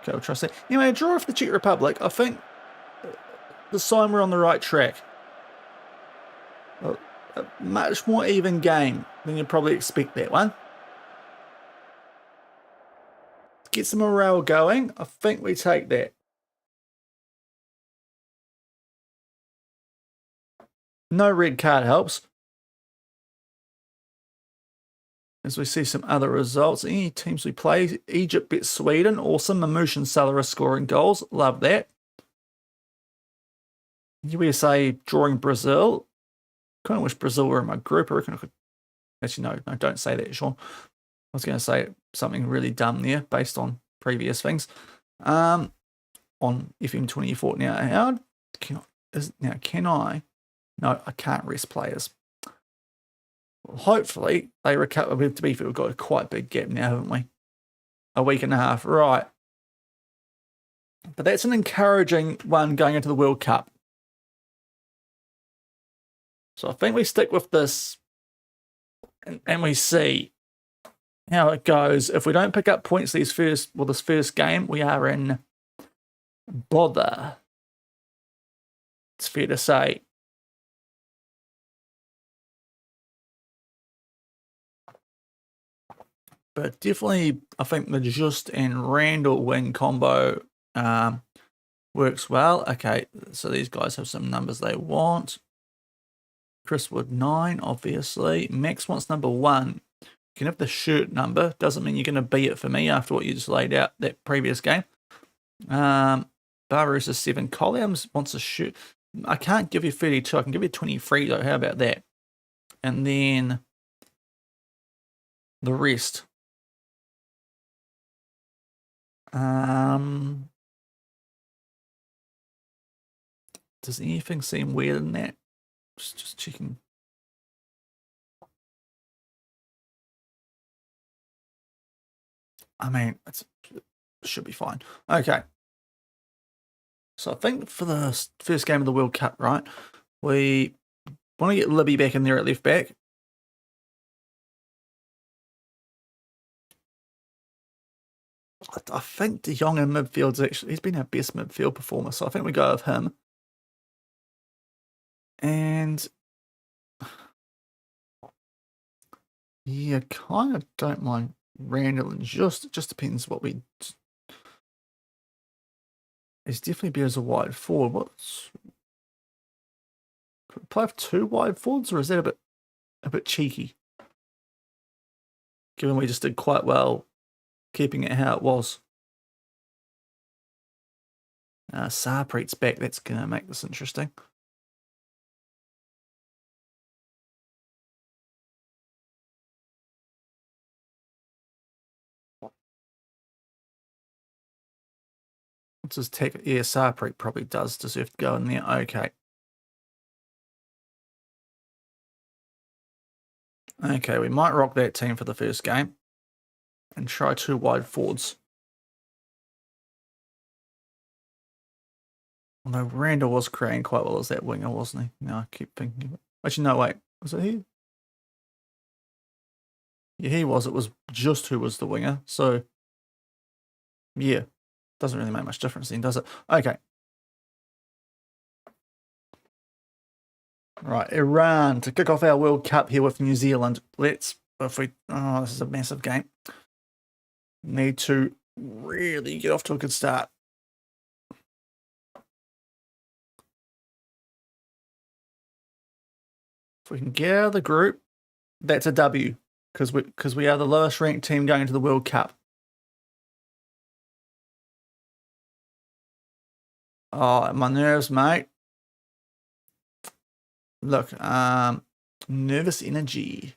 Okay, we'll trust that. Anyway, a draw for the Czech Republic. I think the sign we're on the right track. A much more even game than you'd probably expect that one. Get some morale going. I think we take that. No red card helps. As we see some other results. Any teams we play. Egypt beat Sweden. Awesome. Mamouche and Salah are scoring goals. Love that. USA drawing Brazil. Kind of wish Brazil were in my group. I reckon I could... Actually, no, don't say that, Sean. I was going to say something really dumb there based on previous things. On FM24. Now, can I... No, I can't rest players. Well, hopefully, they recover. To be fair, we've got a quite big gap now, haven't we? A week and a half. Right. But that's an encouraging one going into the World Cup. So I think we stick with this and we see how it goes. If we don't pick up points this first game, we are in bother. It's fair to say. But definitely, I think the Just and Randall wing combo works well. Okay, so these guys have some numbers they want. Chris Wood 9, obviously. Max wants number 1. You can have the shirt number. Doesn't mean you're going to be it for me after what you just laid out that previous game. Barbaros is 7. Colliams wants to shoot. I can't give you 32. I can give you 23 though. How about that? And then the rest. Does anything seem weird in that? Just checking. I mean, it should be fine. Okay. So I think for the first game of the World Cup, right, we want to get Libby back in there at left back. I think De Jong in midfield's actually, he's been our best midfield performer, so I think we go with him. And yeah, kind of don't mind Randall and Just. It just depends what we. He's definitely better as a wide forward. What's could we play with 2 wide forwards, or is that a bit cheeky? Given we just did quite well keeping it how it was. Sarpreet's back. That's going to make this interesting. What's his tech? Yeah, Sarpreet probably does deserve to go in there. Okay. Okay, we might rock that team for the first game and try 2 wide forwards. Although Randall was creating quite well as that winger, wasn't he? No, I keep thinking. Actually, no, wait. Was it he? Yeah, he was. It was just who was the winger. So, yeah. Doesn't really make much difference then, does it? Okay. Right, Iran to kick off our World Cup here with New Zealand. This is a massive game. Need to really get off to a good start. If we can get out of the group, that's a W, because we are the lowest ranked team going into the World Cup. Oh, my nerves, mate. Look, nervous energy,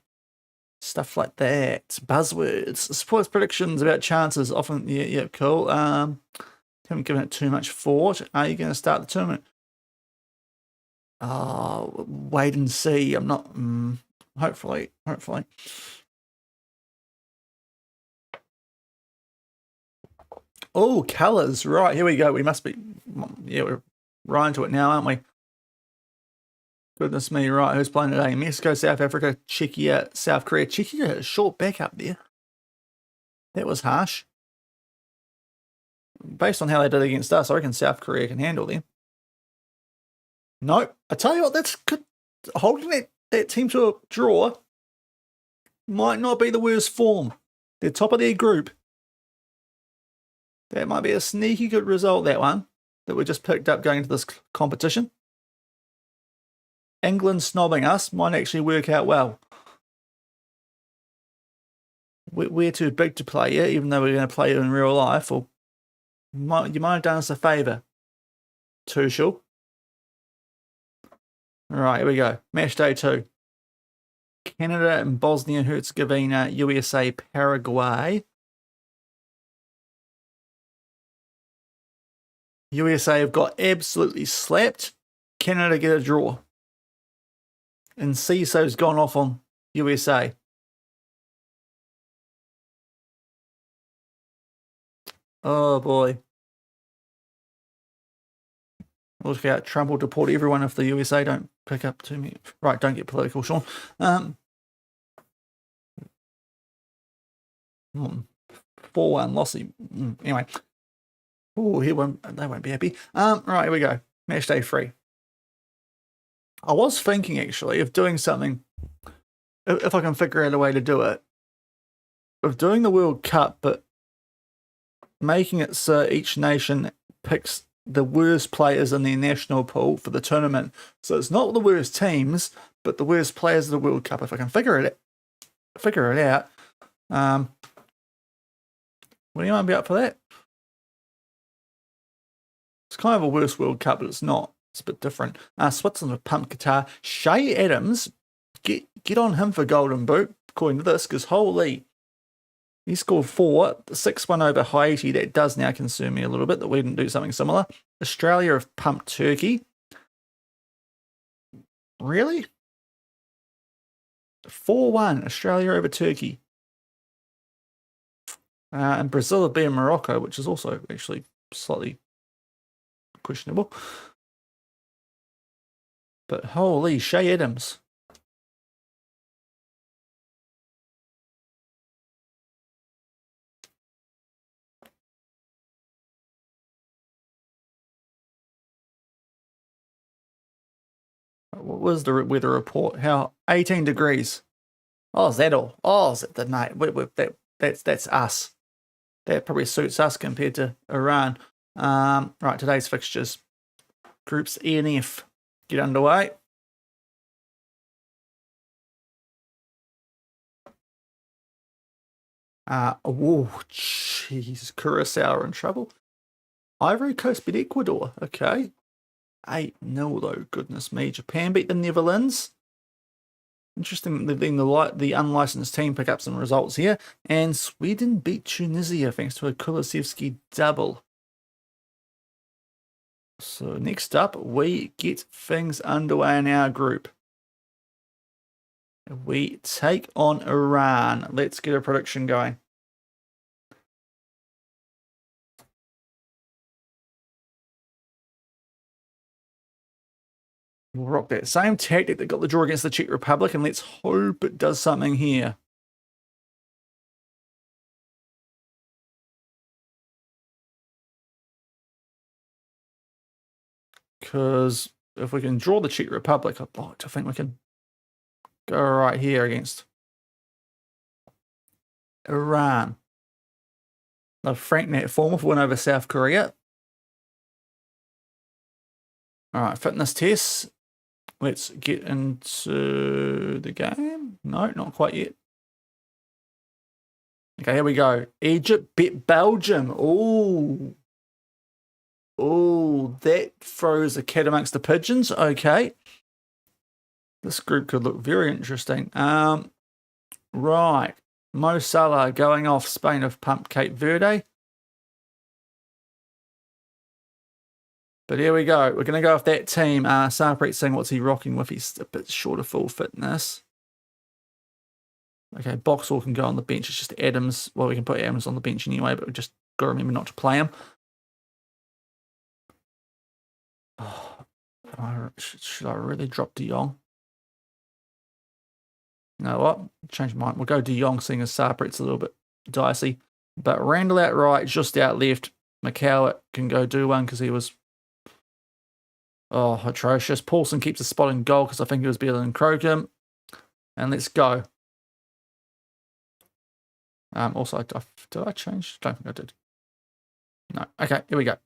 stuff like that, buzzwords, sports predictions about chances. Often, yeah, cool. Haven't given it too much thought. Are you going to start the tournament? Oh, wait and see. I'm not. Hopefully. Oh, colours. Right, here we go. We must be. Yeah, we're right into it now, aren't we? Goodness me, right. Who's playing today? Mexico, South Africa, Czechia, South Korea. Czechia, a short back up there. That was harsh. Based on how they did against us, I reckon South Korea can handle them. Nope. I tell you what, that's good. Holding that team to a draw might not be the worst form. They're top of their group. That might be a sneaky good result, that one, that we just picked up going into this competition. England snobbing us might actually work out well. We're too big to play yet, even though we're going to play it in real life. Or you might have done us a favour, Tuchel. All right, here we go. Match day 2. Canada and Bosnia and Herzegovina, USA, Paraguay. USA have got absolutely slapped. Canada get a draw. And Ciso's gone off on USA. Oh boy. We'll look out. Trump will deport everyone if the USA don't pick up too many. Right, don't get political, Sean. 4-1 lossy. Anyway. Oh, they won't be happy. Right, here we go. Match day 3. I was thinking, actually, of doing something, if I can figure out a way to do it, of doing the World Cup, but making it so each nation picks the worst players in their national pool for the tournament. So it's not the worst teams, but the worst players of the World Cup. If I can figure it out. Will anyone be up for that? kind of a worse World Cup, but it's not. It's a bit different. Switzerland have pumped Qatar. Shea Adams, get on him for Golden Boot, according to this, because holy, he scored 4, 6-1 over Haiti. That does now concern me a little bit that we didn't do something similar. Australia have pumped Turkey. Really? 4-1, Australia over Turkey. And Brazil have beaten Morocco, which is also actually slightly questionable. But holy, Shea Adams. What was the weather report? How 18 degrees. Oh, is that all? Oh, is it the night? That's us. That probably suits us compared to Iran. Right, today's fixtures. Groups E and F get underway. Oh, jeez. Curacao are in trouble. Ivory Coast beat Ecuador. Okay. 8-0 though. Goodness me. Japan beat the Netherlands. Interesting that the unlicensed team pick up some results here. And Sweden beat Tunisia thanks to a Kulusevski double. So next up, we get things underway in our group. We take on Iran. Let's get a prediction going. We'll rock that same tactic that got the draw against the Czech Republic, and let's hope it does something here. Because if we can draw the Czech Republic, I'd like to think we can go right here against Iran. A Frank Nat form of win over South Korea. All right, fitness tests. Let's get into the game. No, not quite yet. Okay, here we go. Egypt beat Belgium. Oh, that throws a cat amongst the pigeons. Okay. This group could look very interesting. Right. Mo Salah going off. Spain have pumped Cape Verde. But here we go. We're going to go off that team. Sarpreet Singh, what's he rocking with? He's a bit short of full fitness. Okay, Boxall can go on the bench. It's just Adams. Well, we can put Adams on the bench anyway, but we just got to remember not to play him. Oh, should I really drop De Jong? You know what? Change my mind. We'll go De Jong, seeing as Sarpreet's a little bit dicey. But Randall out right, just out left. Macau can go do one because he was atrocious. Paulson keeps a spot in goal because I think he was better than Crocombe. And let's go. Also, did I change? Don't think I did. No. Okay, here we go.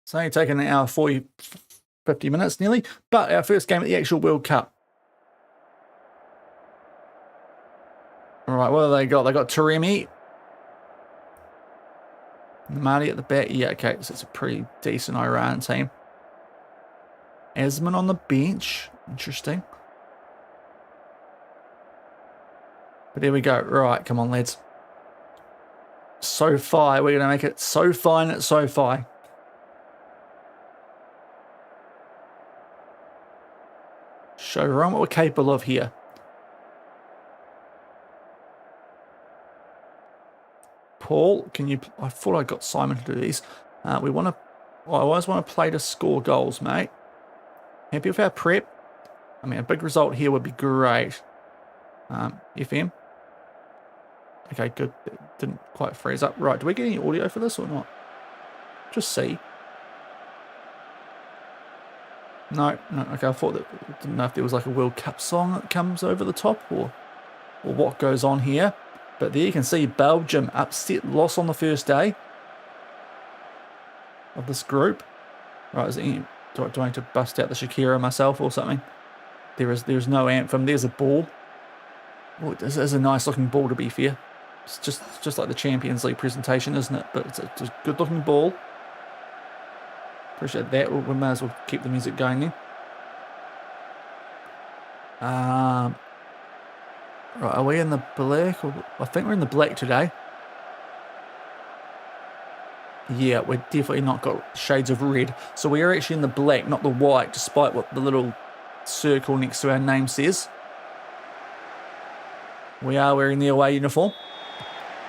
It's only taken an hour, 50 minutes nearly, but our first game at the actual World Cup. All right, what have they got? They got Taremi. Marty at the back. Yeah, okay, so it's a pretty decent Iran team. Asman on the bench. Interesting. But here we go. Right, come on, lads. SoFi. We're going to make it so fine at SoFi. Show everyone what we're capable of here. Paul, can you... I thought I got Simon to do these. We want to... Well, I always want to play to score goals, mate. Happy with our prep? I mean, a big result here would be great. FM. Okay, good. It didn't quite freeze up. Right, do we get any audio for this or not? Just see. No. Okay, I thought that... Didn't know if there was like a World Cup song that comes over the top or what goes on here. But there you can see Belgium upset, loss on the first day of this group. Right, do I need to bust out the Shakira myself or something? There's no anthem. There's a ball. Oh, this is a nice looking ball, to be fair. It's just like the Champions League presentation, isn't it? But it's a good-looking ball. Appreciate that. We may as well keep the music going then. Right, are we in the black? I think we're in the black today. Yeah, we're definitely not got shades of red. So we are actually in the black, not the white, despite what the little circle next to our name says. We are wearing the away uniform.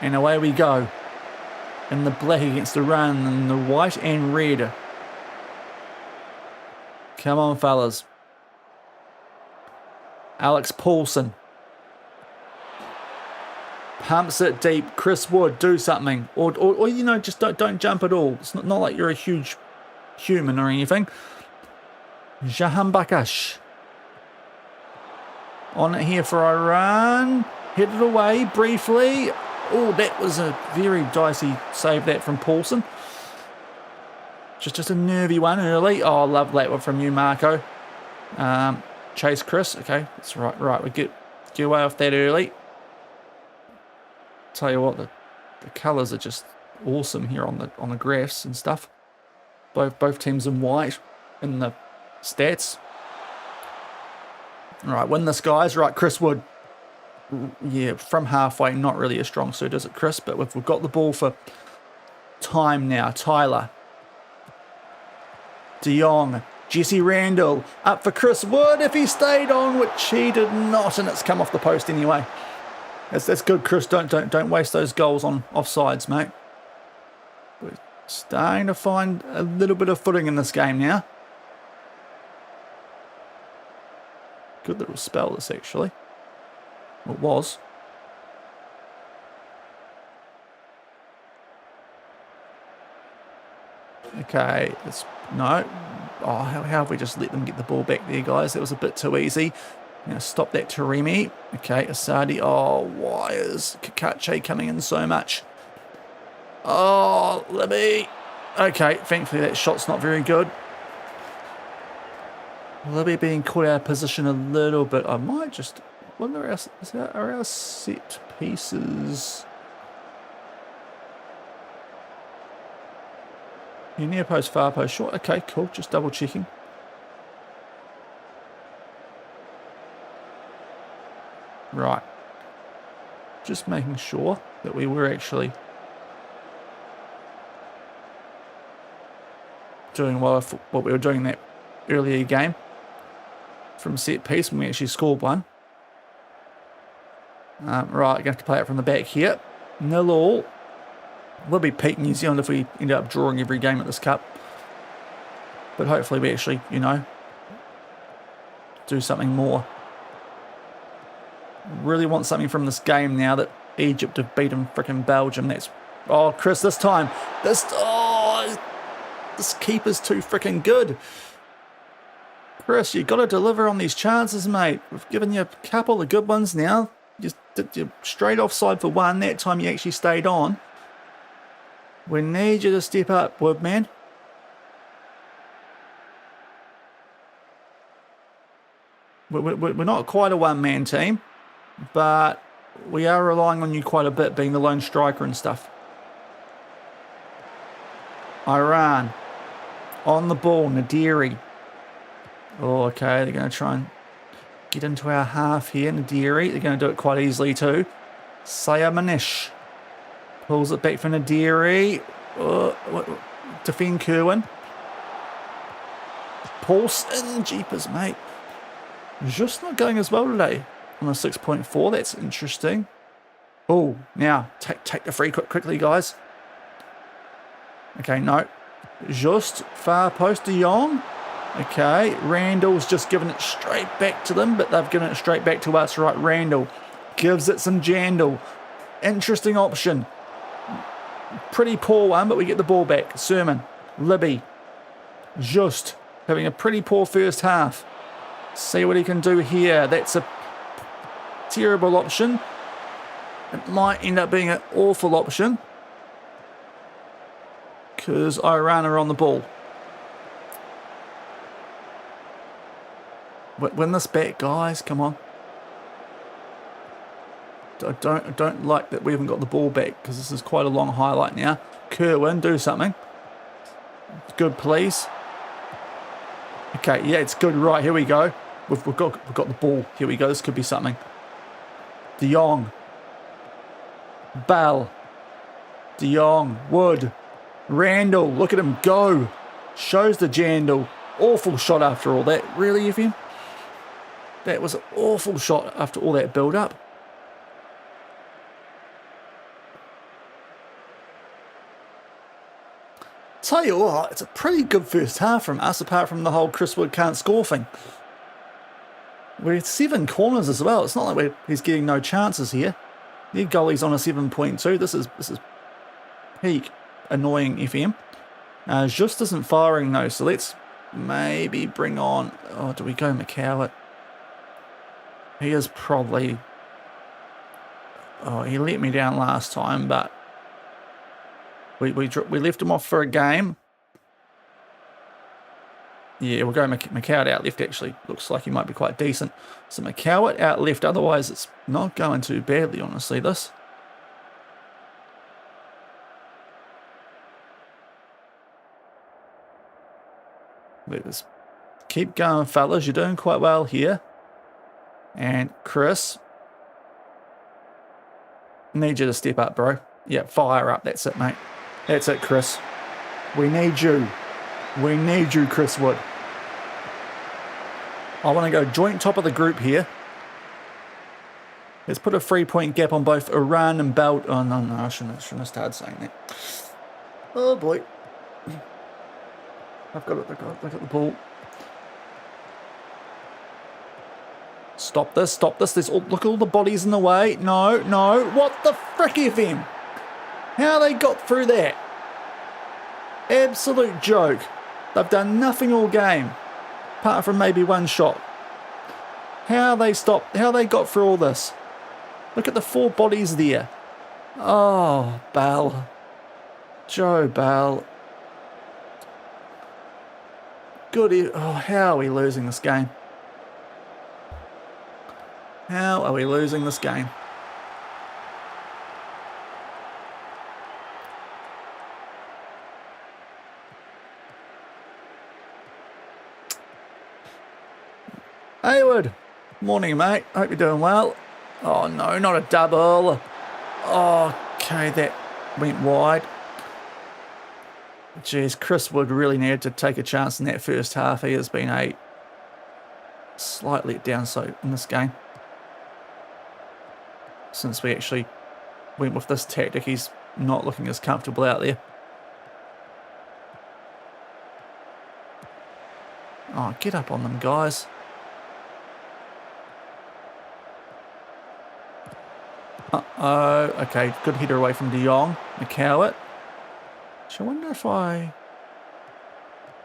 And away we go. In the black against the run, and the white and red. Come on, fellas. Alex Paulson. Pumps it deep. Chris Wood, do something. Or you know, just don't jump at all. It's not like you're a huge human or anything. Jahan Bakash. On it here for Iran. Hit it away briefly. Oh, that was a very dicey save that from Paulson. Just a nervy one early. Oh, I love that one from you, Marco. Chase Chris. Okay, that's right. Right, we get away off that early. Tell you what, the colours are just awesome here on the graphs and stuff. Both teams in white in the stats. All right, win this, guys. Right, Chris Wood. Yeah, from halfway, not really a strong suit, is it, Chris? But we've got the ball for time now. Tyler. De Jong. Jesse Randall. Up for Chris Wood if he stayed on, which he did not, and it's come off the post anyway. That's good, Chris. Don't waste those goals on offsides, mate. We're starting to find a little bit of footing in this game now. Good little spell, this, actually. It was. Okay, no. Oh, how have we just let them get the ball back there, guys? That was a bit too easy. Now stop that, Taremi. Okay, Asadi. Oh, why is Kakache coming in so much? Oh, Libby. Okay, thankfully that shot's not very good. Libby being caught out of position a little bit. I might just wonder, are our set pieces? Yeah, near post, far post, short. Okay, cool. Just double checking. Right. Just making sure that we were actually doing well for what we were doing in that earlier game. From set piece, when we actually scored one. Right, we're going to have to play it from the back here. 0-0. We'll be peak New Zealand if we end up drawing every game at this cup. But hopefully we actually, you know, do something more. Really want something from this game now that Egypt have beaten frickin' Belgium. That's, oh, Chris, this time. This keeper's too frickin' good. Chris, you got to deliver on these chances, mate. We've given you a couple of good ones now. You're straight offside for one. That time you actually stayed on. We need you to step up, Woodman. We're not quite a one-man team, but we are relying on you quite a bit, being the lone striker and stuff. Iran. On the ball, Nadiri. Oh, okay, they're going to try and get into our half here, Nadiri. They're going to do it quite easily too. Sayamanish. Pulls it back for Nadiri. Defend Kerwin. Paulson. Jeepers, mate. Just not going as well today on a 6.4. That's interesting. Oh, now take the free quickly, guys. Okay, no. Just far post De Jong. Okay, Randall's just given it straight back to them, but they've given it straight back to us. Right, Randall gives it some Jandal. Interesting option. Pretty poor one, but we get the ball back. Sermon, Libby, just having a pretty poor first half. See what he can do here. That's a terrible option. It might end up being an awful option because Iran are on the ball. Win this back, guys. Come on. I don't like that we haven't got the ball back because this is quite a long highlight now. Kerwin, do something. Good, please. Okay, yeah, it's good. Right, here we go. We've got the ball. Here we go. This could be something. De Jong. Bell. De Jong. Wood. Randall. Look at him go. Shows the Jandal. Awful shot after all that. Really, FM? That was an awful shot after all that build-up. Tell you what, it's a pretty good first half from us, apart from the whole Chris Wood can't score thing. We're at 7 corners as well. It's not like he's getting no chances here. Their goalie's on a 7.2. This is peak annoying FM. Just isn't firing though, so let's maybe bring on... Oh, do we go McCowett? He is probably... Oh, he let me down last time, but... We left him off for a game. Yeah, we'll go McCowett out left, actually. Looks like he might be quite decent. So McCowett out left, otherwise it's not going too badly, honestly, this. Let's keep going, fellas. You're doing quite well here. And Chris. Need you to step up, bro. Yeah, fire up. That's it, mate. That's it, Chris. We need you. We need you, Chris Wood. I want to go joint top of the group here. Let's put a 3-point gap on both Iran and Belt. Oh, no, I shouldn't have started saying that. Oh, boy. I've got the ball. Stop this. Look at all the bodies in the way. No. What the frick, FM? How they got through that? Absolute joke. They've done nothing all game, apart from maybe one shot. How they got through all this? Look at the 4 bodies there. Oh, Bell. Joe Bell. Good. Oh, how are we losing this game? How are we losing this game? Hayward. Morning, mate. Hope you're doing well. Oh, no, not a double. Oh, okay, that went wide. Jeez, Chris Wood really needed to take a chance in that first half. He has been a slight letdown so in this game. Since we actually went with this tactic, he's not looking as comfortable out there. Oh, get up on them, guys. Uh-oh. Okay, good header away from De Jong. McCowett. I wonder if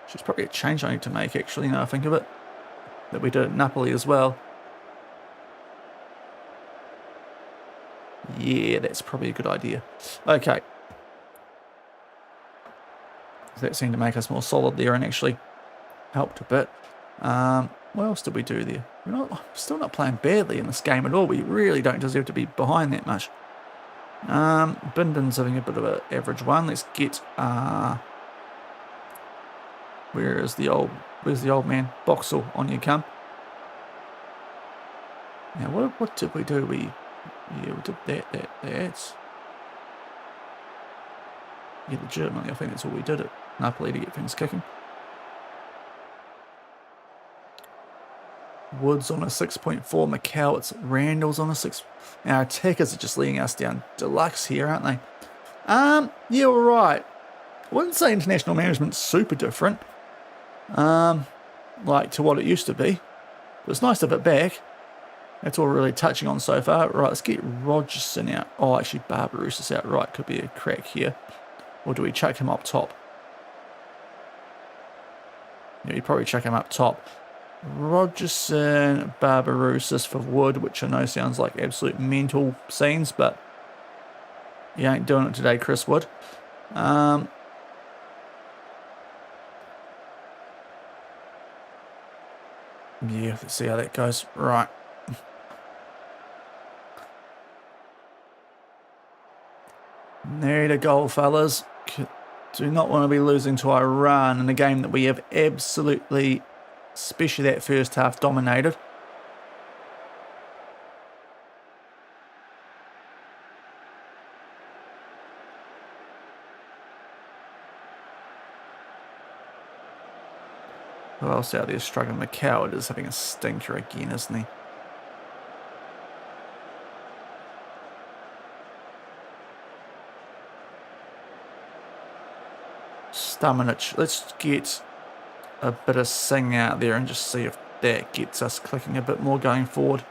She's probably a change I need to make, actually, now I think of it. That we did at Napoli as well. Yeah, that's probably a good idea. Okay. That seemed to make us more solid there and actually helped a bit. What else did we do there? We're still not playing badly in this game at all. We really don't deserve to be behind that much. Binden's having a bit of an average one. Let's get where's the old man? Boxall, on you come. Now what did we do? We did that. Yeah, legitimately, I think that's all we did at Napoli to get things kicking. Woods on a 6.4, McCowett's, Randall's on a 6. Our attackers are just leading us down deluxe here, aren't they? Yeah, all right. I wouldn't say international management's super different, like to what it used to be. But it's nice to have it back. That's all we're really touching on so far. Right, let's get Rogerson out. Oh, actually, Barbarouses out. Right, could be a crack here. Or do we chuck him up top? Yeah, we probably chuck him up top. Rogerson, Barbarouses for Wood, which I know sounds like absolute mental scenes, but you ain't doing it today, Chris Wood. Yeah, let's see how that goes. Right. Need a goal, fellas. Do not want to be losing to Iran in a game that we have absolutely, especially that first half, dominated. Who else out there struggling? McCoward is having a stinker again, isn't he? Stamanic. Let's get a bit of sing out there and just see if that gets us clicking a bit more going forward.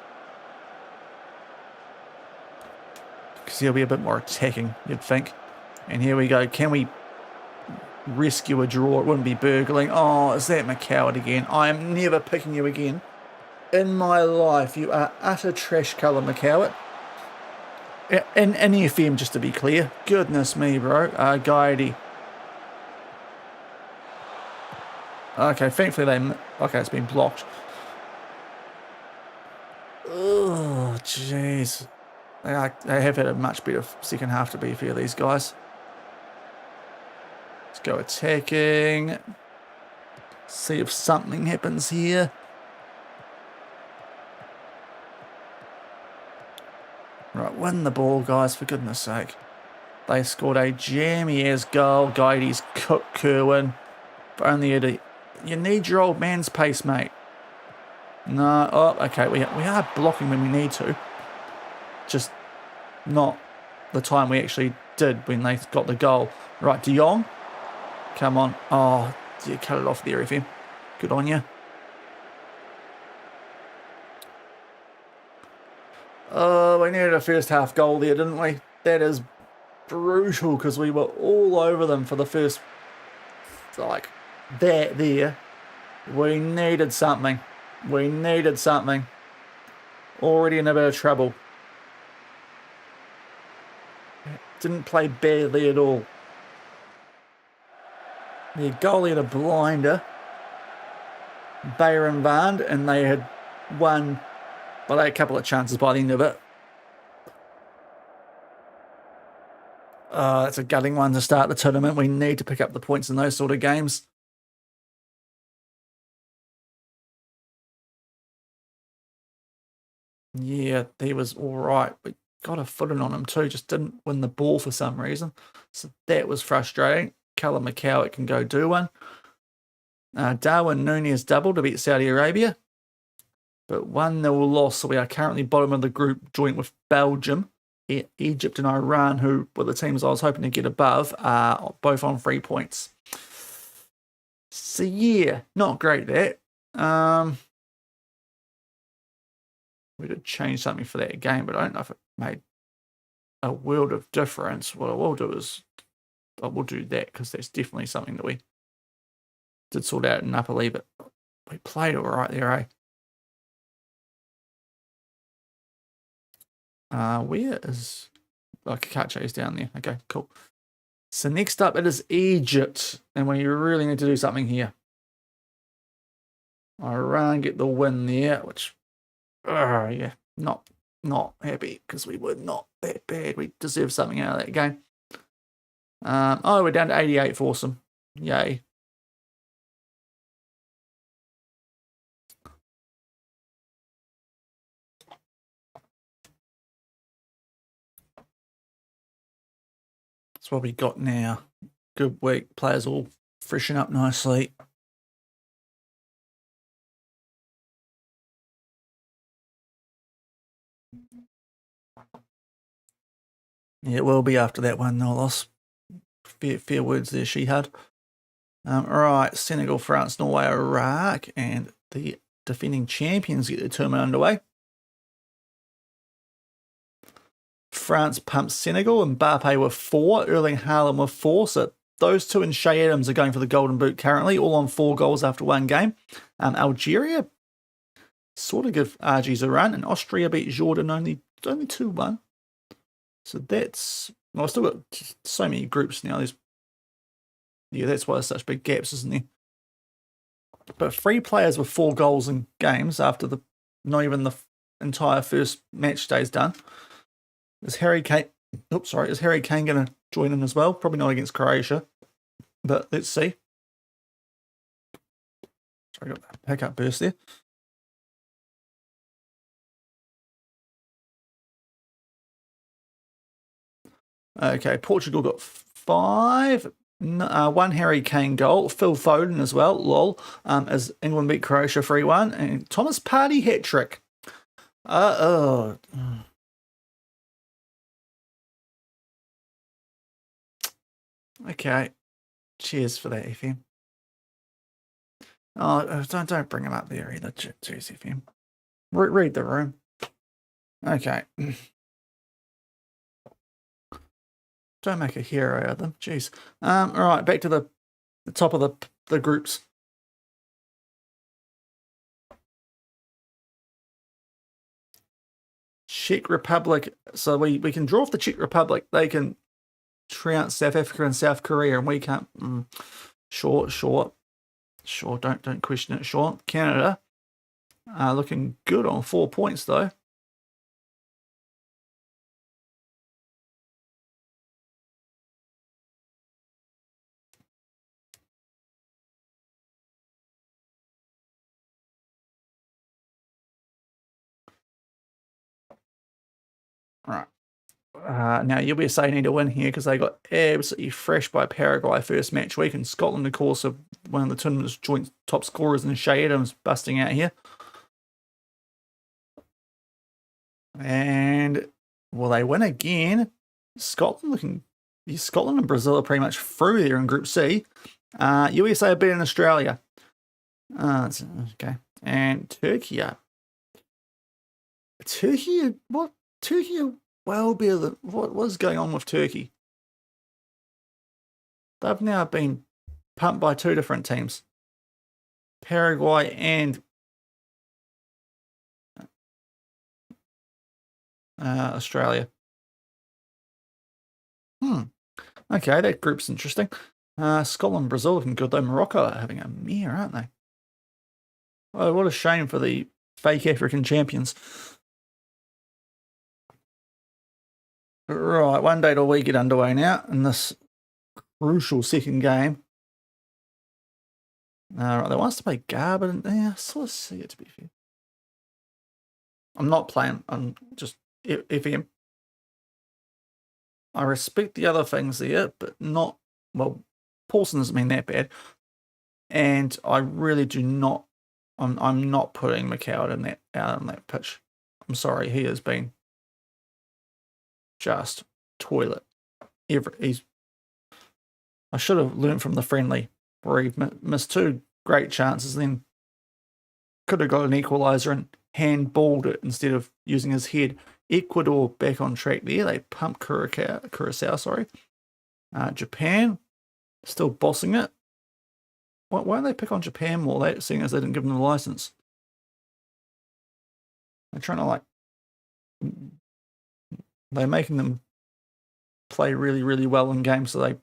Because he'll be a bit more attacking, you'd think. And here we go. Can we rescue a draw? It wouldn't be burgling. Oh, is that McCoward again? I am never picking you again in my life. You are utter trash colour, McCoward. In FM, just to be clear. Goodness me, bro. Guidey. Okay, thankfully okay, it's been blocked. Oh, jeez. They have had a much better second half, to be fair, these guys. Let's go attacking. See if something happens here. Right, win the ball, guys, for goodness sake. They scored a jammy-as goal. Guide's cook Kerwin. But only at you need your old man's pace, mate. No, oh, okay, we are blocking when we need to. Just not the time we actually did when they got the goal. Right, De Jong. Come on. Oh, you cut it off there, FM. Good on you. Oh, we needed a first half goal there, didn't we? That is brutal because we were all over them for the first, like, that there. We needed something. We needed something. Already in a bit of trouble. Didn't play badly at all. The goalie had a blinder. Bayer and Band, and they had won, well, they had a couple of chances by the end of it. That's a gutting one to start the tournament. We need to pick up the points in those sort of games. Yeah, he was all right. We got a footing on him too, just didn't win the ball for some reason. So that was frustrating. Callum McCowan can go do one. Darwin Núñez double to beat Saudi Arabia. But 1-0 loss, so we are currently bottom of the group, joint with Belgium, Egypt and Iran, who were the teams I was hoping to get above, are both on 3 points. So yeah, not great that. We did change something for that game, but I don't know if it made a world of difference. What I will do is I will do that because that's definitely something that we did sort out in Upper League, but we played all right there, eh? Where is... Oh, Kakache's down there. Okay, cool. So next up, it is Egypt, and we really need to do something here. Iran get the win there, which... yeah, not happy because we were not that bad. We deserve something out of that game. We're down to 88 for some. Yay. That's what we got now. Good week. Players all freshen up nicely. Yeah, it will be after that 1-0 loss. Fair words there, she had. All right, Senegal, France, Norway, Iraq, and the defending champions get the tournament underway. France pumps Senegal, Mbappe with 4, Erling Haaland with 4. So those two and Shea Adams are going for the Golden Boot currently, all on 4 goals after one game. Algeria sort of give RGs a run, and Austria beat Jordan only 2-1. So that's... Well, I've still got so many groups now. Yeah, that's why there's such big gaps, isn't there? But 3 players with 4 goals in games after not even the entire first match day's done. There's Harry Kane Oops, sorry. Is Harry Kane going to join in as well? Probably not against Croatia, but let's see. Sorry, I got that pickup burst there. Okay, Portugal got 5. 1 Harry Kane goal. Phil Foden as well, lol, as England beat Croatia 3-1. And Thomas Partey hat-trick. Okay. Cheers for that, FM. Oh, don't bring him up there either. Cheers, FM. Read the room. Okay. Don't make a hero out of them. Jeez. All right, back to the top of the groups. Czech Republic. So we can draw off the Czech Republic. They can trounce South Africa and South Korea, and we can't. Sure. Don't question it. Sure. Canada looking good on 4 points though. All right. Now, USA need to win here because they got absolutely thrashed by Paraguay first match week, and Scotland, of course, are one of the tournament's joint top scorers, and Shea Adams busting out here. And will they win again? Scotland and Brazil are pretty much through there in Group C. USA are beating Australia. Okay. And Turkey what? Turkey are well better than what's going on with Turkey? They've now been pumped by 2 different teams. Paraguay and Australia. Okay, that group's interesting. Scotland, Brazil looking good though. Morocco are having a mare, aren't they? Oh, what a shame for the fake African champions. Right, one day till we get underway now in this crucial second game. Right, they want us to play Garber. Yeah, I sort of see it, to be fair. I'm not playing. I'm just FM. I respect the other things there, but not, well, Paulson doesn't mean that bad. And I really do not, I'm not putting McCowd out on that pitch. I'm sorry, he has been just toilet. I should have learned from the friendly where he missed 2 great chances, then could have got an equaliser and handballed it instead of using his head. Ecuador back on track there. They pumped Curacao, sorry. Japan still bossing it. Why don't they pick on Japan more, seeing as they didn't give them the license? They're trying to they're making them play really, really well in games, so they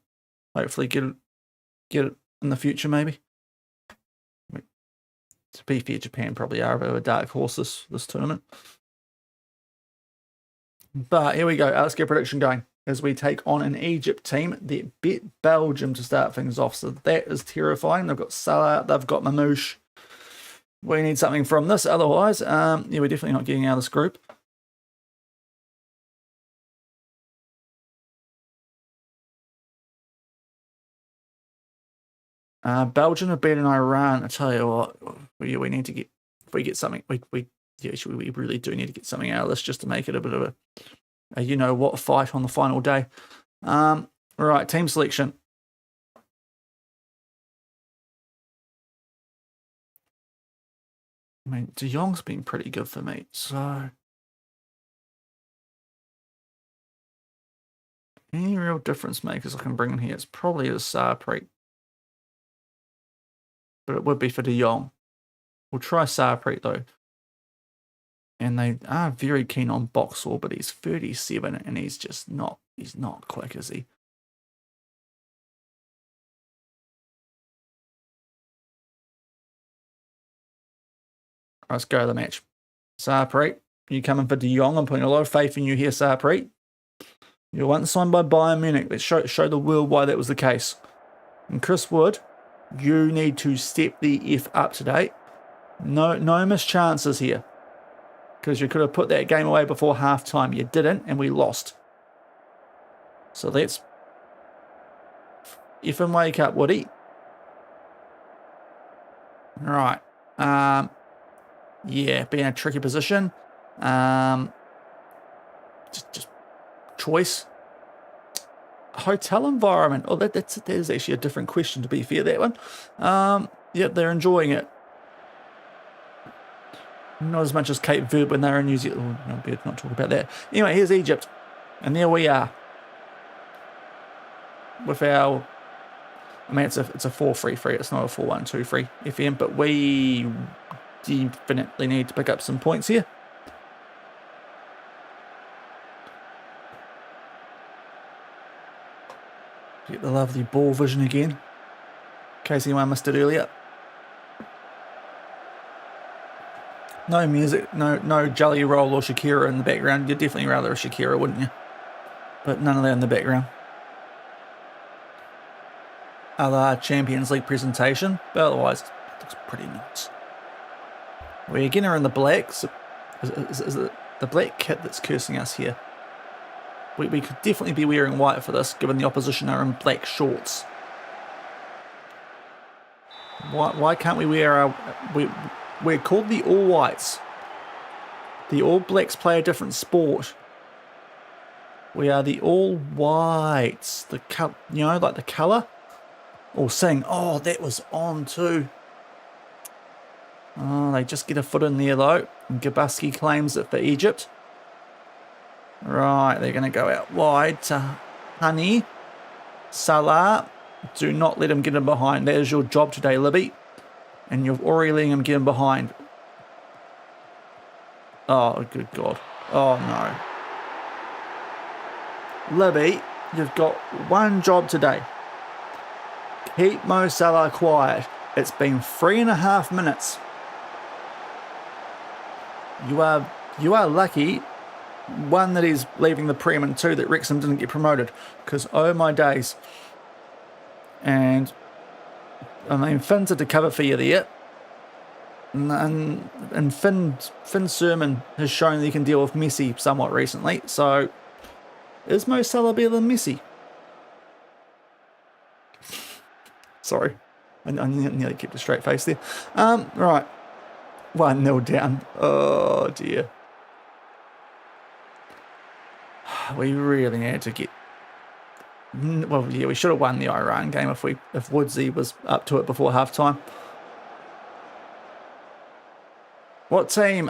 hopefully get it in the future, maybe. To be fair, Japan probably are a bit of a dark horse this tournament. But here we go. Let's get prediction going as we take on an Egypt team that beat Belgium to start things off. So that is terrifying. They've got Salah, they've got Mamouche. We need something from this. Otherwise, we're definitely not getting out of this group. Belgium have beaten Iran. I tell you what, we need to get, if we get something, we really do need to get something out of this just to make it a bit of a you know what fight on the final day. All right, team selection. I mean, De Jong's been pretty good for me, so any real difference makers I can bring in here, it's probably a Sarpreet. But it would be for De Jong. We'll try Sarpreet though. And they are very keen on Boxall, but he's 37 and he's not quick, is he? Let's go to the match. Sarpreet, you coming for De Jong? I'm putting a lot of faith in you here, Sarpreet. You weren't signed by Bayern Munich. Let's show the world why that was the case. And Chris Wood, you need to step the F up today. No missed chances here. Because you could have put that game away before half-time. You didn't, and we lost. So let's F and wake up, Woody. Right. Yeah, be in a tricky position. Just choice. Hotel environment. Oh, that is actually a different question, to be fair, that one. Yeah, they're enjoying it. Not as much as Cape Verde when they're in New Zealand. Oh, no, better not talk about that. Anyway, here's Egypt. And there we are. With our... I mean, it's a 4-3-3. It's not a 4-1-2-3 FM, but we definitely need to pick up some points here. Get the lovely ball vision again. In case anyone missed it earlier. No music, no Jelly Roll or Shakira in the background. You'd definitely rather a Shakira, wouldn't you? But none of that in the background. Other Champions League presentation, but otherwise it looks pretty nice. We again are in the black. So is it the black kit that's cursing us here? We could definitely be wearing white for this, given the opposition are in black shorts. Why can't we wear our... We're called the All Whites. The All Blacks play a different sport. We are the All Whites. The like the colour. Or saying, oh, that was on too. Oh, they just get a foot in there though. And Gabaski claims it for Egypt. Right, they're going to go out wide to Honey. Salah. Do not let him get in behind. That is your job today, Libby. And you're already letting him get in behind. Oh, good God. Oh, no. Libby, you've got one job today. Keep Mo Salah quiet. It's been 3.5 minutes. You are lucky, one, that he's leaving the Prem, and two, that Wrexham didn't get promoted. Because, oh my days. And... I mean, Finn's had to cover for you there. And Finn's sermon has shown that he can deal with Messi somewhat recently. So, is Mo Salah better than Messi? Sorry. I nearly kept a straight face there. Right. 1-0 down. Oh, dear. We really had to get... Well, yeah, we should have won the Iran game if Woodsy was up to it before half-time. What team?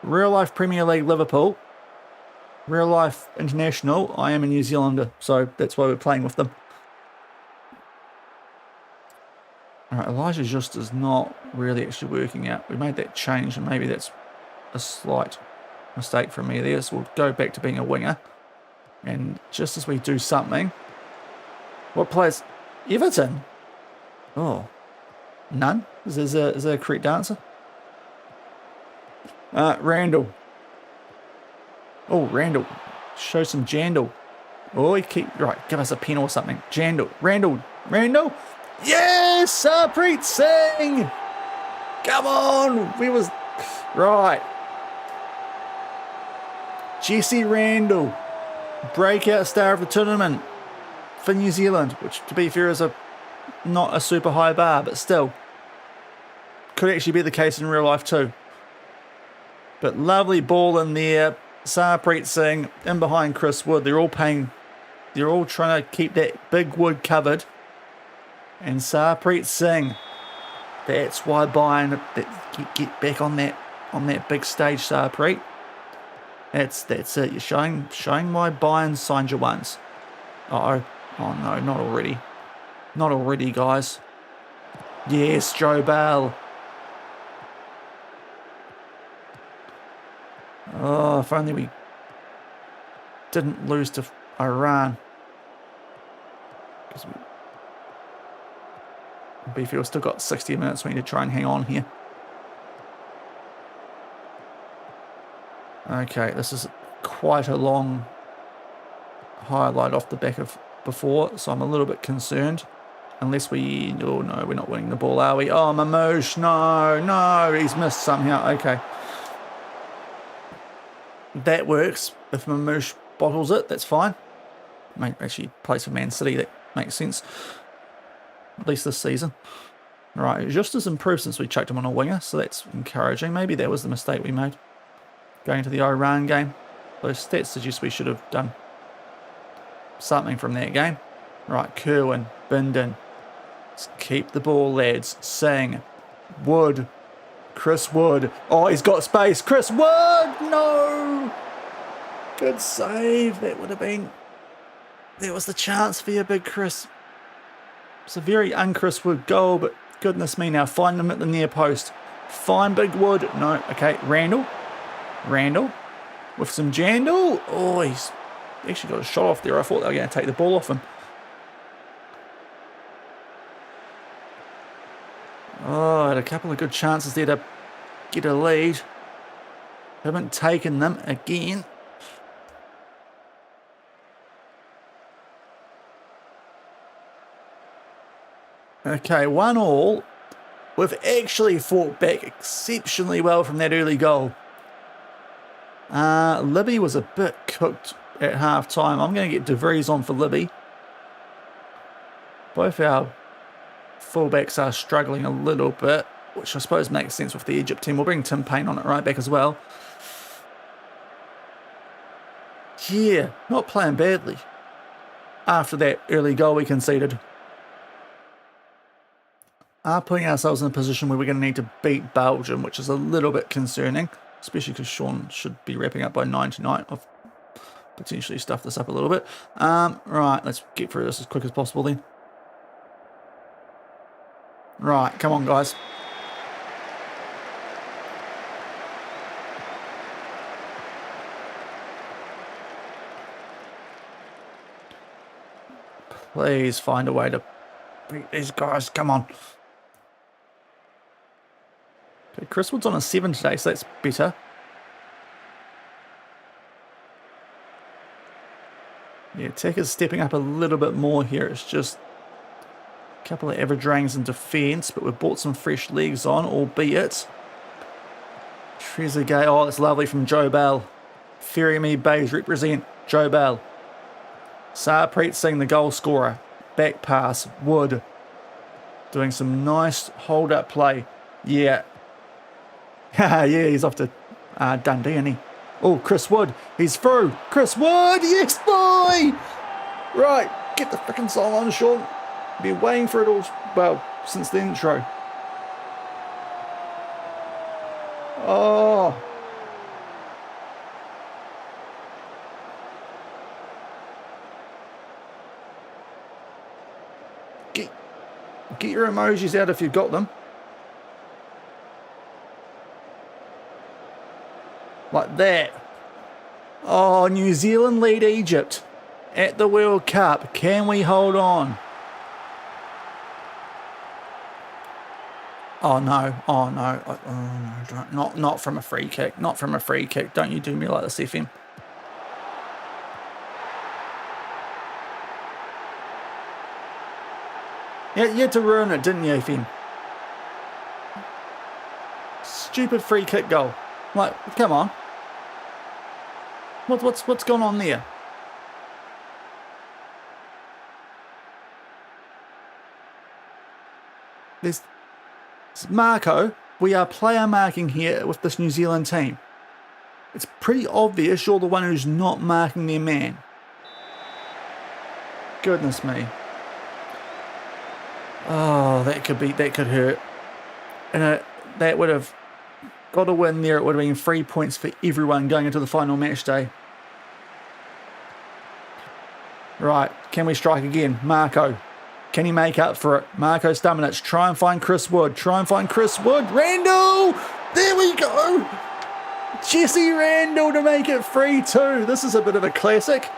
Real life Premier League Liverpool. Real life international. I am a New Zealander, so that's why we're playing with them. Alright, Elijah just is not really actually working out. We made that change, and maybe that's a slight mistake from me there. So we'll go back to being a winger. And just as we do something... What players? Everton? Oh. None? Is there a correct answer? Randall. Oh, Randall. Show some Jandal. Oh, right, give us a pen or something. Randall. Yes! Harpreet Singh! Come on! Right. Jesse Randall. Breakout star of the tournament for New Zealand, which, to be fair, is not a super high bar, but still could actually be the case in real life too. But lovely ball in there. Sarpreet Singh in behind Chris Wood. They're all trying to keep that big Wood covered. And Sarpreet Singh, that's why Bayern get back on that big stage, Sarpreet. That's it. You're showing why Bayern signed you once. Uh-oh. Oh, no, not already. Not already, guys. Yes, Joe Bell. Oh, if only we didn't lose to Iran. Because we've still got 60 minutes. We need to try and hang on here. Okay, this is quite a long highlight off the back of before, so I'm a little bit concerned. Unless we... Oh, no, we're not winning the ball, are we? Oh, Mamouche, no, he's missed somehow. Okay. That works. If Mamouche bottles it, that's fine. Actually, plays for Man City, that makes sense. At least this season. Right, just as improved since we chucked him on a winger, so that's encouraging. Maybe that was the mistake we made. Going to the Iran game. Those stats suggest we should have done something from that game. Right, Kerwin, Bindon. Let's keep the ball, lads. Sing. Wood. Chris Wood. Oh, he's got space. Chris Wood! No! Good save. That would have been... There was the chance for you, big Chris. It's a very un-Chris Wood goal, but goodness me, now find him at the near post. Find Big Wood. No, okay, Randall. With some Jandal. Oh, he's actually got a shot off there. I thought they were going to take the ball off him. Oh, had a couple of good chances there to get a lead. Haven't taken them again. Okay, 1-1. We've actually fought back exceptionally well from that early goal. Libby was a bit cooked at half time. I'm going to get De Vries on for Libby. Both our fullbacks are struggling a little bit, which I suppose makes sense with the Egypt team. We'll bring Tim Payne on it right back as well. Yeah, not playing badly after that early goal we conceded. Are putting ourselves in a position where we're going to need to beat Belgium, which is a little bit concerning, especially because Sean should be wrapping up by 9 tonight. I've potentially stuffed this up a little bit. Right, let's get through this as quick as possible then. Right, come on, guys. Please find a way to beat these guys. Come on. Okay, Chris Wood's on a 7 today, so that's better. Yeah, Tech is stepping up a little bit more here. It's just a couple of average ranks in defence, but we've brought some fresh legs on, albeit. Trezeguet, oh, that's lovely from Joe Bell. Ferry Me Bays represent Joe Bell. Sarpreet Singh, the goal scorer. Back pass, Wood. Doing some nice hold-up play. Yeah. Yeah, he's off to Dundee, isn't he? Oh, Chris Wood. He's through. Chris Wood. Yes, boy. Right. Get the frickin' song on, Sean. Been waiting for it all, well, since the intro. Oh. Get your emojis out if you've got them. Like that. Oh, New Zealand lead Egypt at the World Cup. Can we hold on? Oh no, oh no, oh no, not from a free kick, not from a free kick. Don't you do me like this, FM. Yeah, you had to ruin it, didn't you, FM? Stupid free kick goal. Like, come on. What's going on there? There's Marco. We are player marking here with this New Zealand team. It's pretty obvious you're the one who's not marking their man. Goodness me. Oh, that could hurt. And that would have got a win there. It would have been 3 points for everyone going into the final match day. Right, can we strike again? Marco. Can he make up for it? Marco Stamenic. Try and find Chris Wood. Randall! There we go! Jesse Randall to make it 3-2. This is a bit of a classic.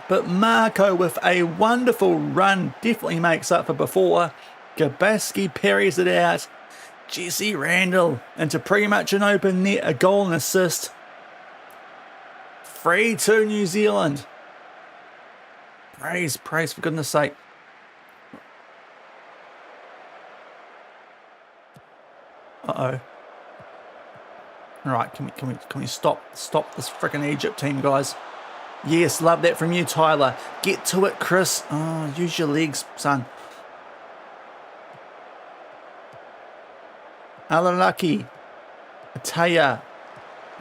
But Marco with a wonderful run definitely makes up for before. Gabaski parries it out. Jesse Randall into pretty much an open net, a goal and assist. 3-2 New Zealand. Praise for goodness sake. Uh-oh. All right, can we stop this freaking Egypt team, guys? Yes, love that from you, Tyler. Get to it, Chris. Oh, use your legs, son. Alalaki. Ataya.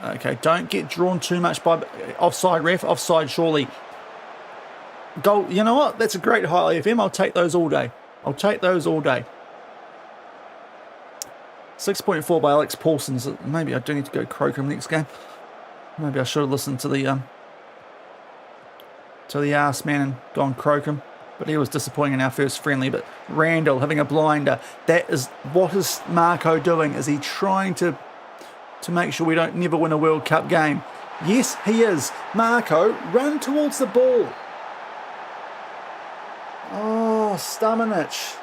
Okay, don't get drawn too much by offside, ref. Offside, surely. Goal. You know what? That's a great highlight, FM. I'll take those all day. 6.4 by Alex Paulson. Maybe I do need to go Crocombe next game. Maybe I should have listened to the arse man and gone Crocombe. But he was disappointing in our first friendly. But Randall having a blinder. That is, what is Marco doing? Is he trying to make sure we don't never win a World Cup game? Yes, he is. Marco, run towards the ball. Oh, Stamanic.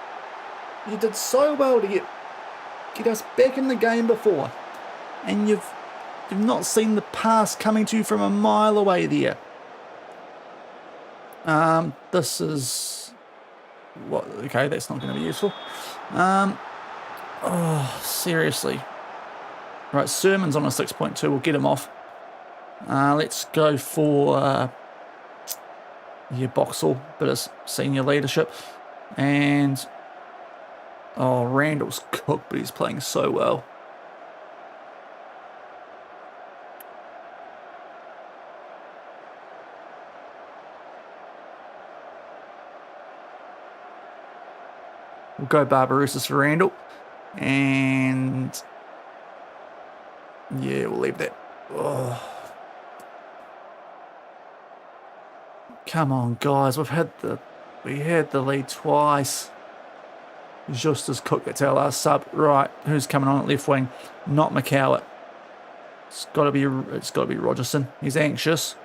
You did so well to get us back in the game before. And you've not seen the pass coming to you from a mile away there. This is what? Okay, that's not going to be useful. Oh, seriously. Right, Sermon's on a 6.2. We'll get him off. Let's go for Boxall, bit of senior leadership, and Randall's cooked, but he's playing so well. We'll go Barbarouses for Randall. And yeah, we'll leave that. Oh. Come on, guys. We had the lead twice. Just as cooked. That's our last sub. Right, who's coming on at left wing? Not McCowett. It's got to be Rogerson. He's anxious.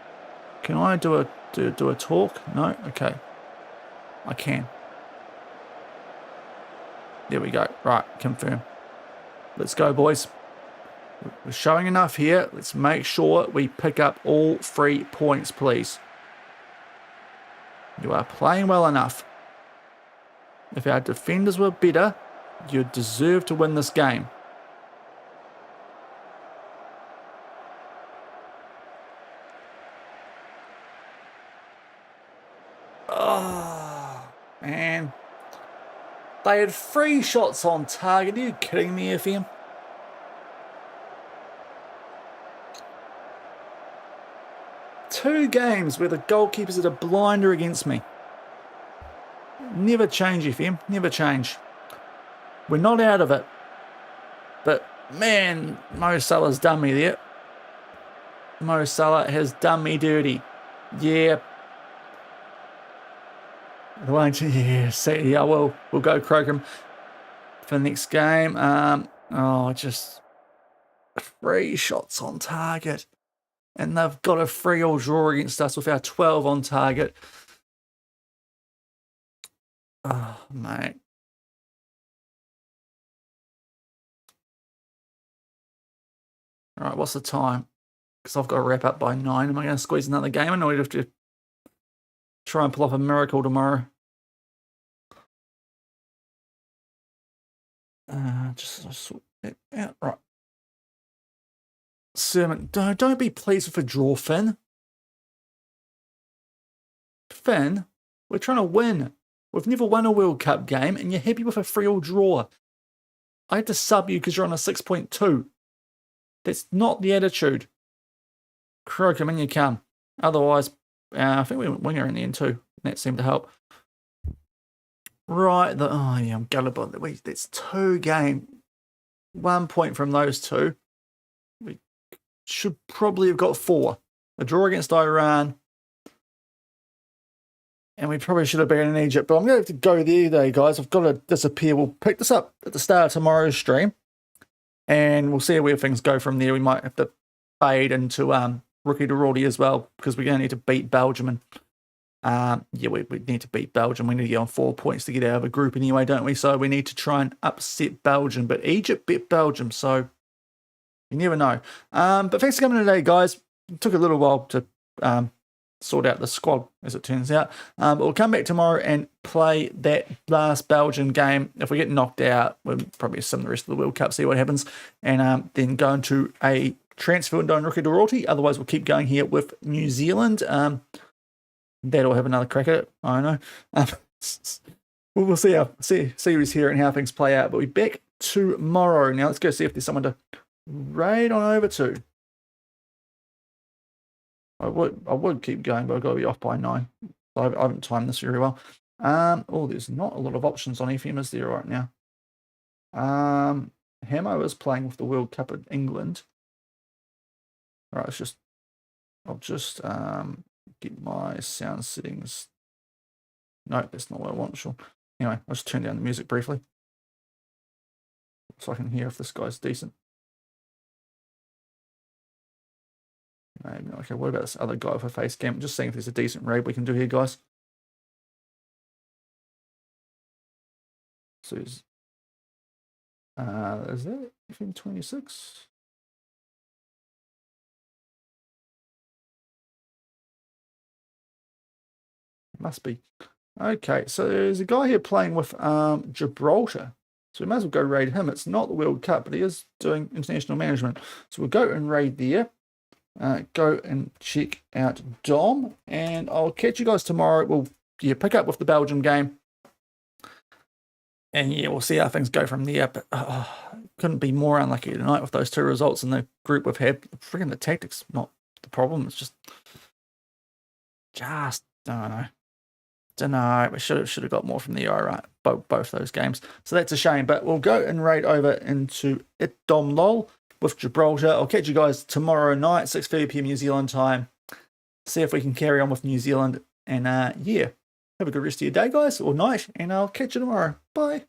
Can I do a talk? No. Okay. I can. There we go. Right, confirm. Let's go, boys. We're showing enough here. Let's make sure we pick up all 3 points, please. You are playing well enough. If our defenders were better, you deserve to win this game. Oh, man. They had 3 shots on target. Are you kidding me, FM? Two games where the goalkeepers had a blinder against me. Never change, FM. Never change. We're not out of it. But, man, Mo Salah's done me there. Mo Salah has done me dirty. Yeah. Yeah, we'll go Crocombe for the next game. Just 3 shots on target. And they've got a 3-3 draw against us with our 12 on target. Oh, mate. All right, what's the time? Because I've got to wrap up by 9. Am I going to squeeze another game? I know we'd have to try and pull off a miracle tomorrow. Just sort it out. Right. Sermon, don't be pleased with a draw, Finn. Finn, we're trying to win. We've never won a World Cup game, and you're happy with a 3-3 draw. I had to sub you because you're on a 6.2. That's not the attitude. Crocombe, in you come. Otherwise, I think we went winger in the end too. That seemed to help. Right, I'm gutted by that. That's 2 games. 1 point from those 2. We should probably have got 4. A draw against Iran. And we probably should have been in Egypt. But I'm going to have to go there today, guys. I've got to disappear. We'll pick this up at the start of tomorrow's stream. And we'll see where things go from there. We might have to fade into Rookie to Rorty as well, because we're going to need to beat Belgium and Yeah, we need to beat Belgium. We need to get on 4 points to get out of a group anyway, don't we? So we need to try and upset Belgium. But Egypt beat Belgium, so you never know. But thanks for coming today, guys. It took a little while to sort out the squad, as it turns out. But we'll come back tomorrow and play that last Belgian game. If we get knocked out, we'll probably sim the rest of the World Cup, see what happens, and then go into a transfer window in Rookie to Royalty. Otherwise, we'll keep going here with New Zealand. That'll have another crack at it. I don't know. We'll see who's here and how things play out. But we'll be back tomorrow. Now let's go see if there's someone to raid on over to. I would keep going, but I've got to be off by 9. So I haven't timed this very well. There's not a lot of options on FM, is there, right now? Hamo is playing with the World Cup in England. All right, I'll just get my sound settings. No, that's not what I want. Sure. Anyway, I'll just turn down the music briefly so I can hear if this guy's decent. Okay, what about this other guy with a face cam? Just seeing if there's a decent raid we can do here, guys. So is that FM26? Must be. Okay, so there's a guy here playing with Gibraltar. So we might as well go raid him. It's not the World Cup, but he is doing international management. So we'll go and raid there. Go and check out Dom, and I'll catch you guys tomorrow. We'll pick up with the Belgium game, and we'll see how things go from there. But couldn't be more unlucky tonight with those 2 results in the group we've had. Freaking the tactics, not the problem. It's just don't know. We should have got more from the right, both those games. So that's a shame. But we'll go and raid over into it Dom Lol with Gibraltar. I'll catch you guys tomorrow night, 6:30 PM New Zealand time. See if we can carry on with New Zealand. And have a good rest of your day, guys, or night. And I'll catch you tomorrow. Bye.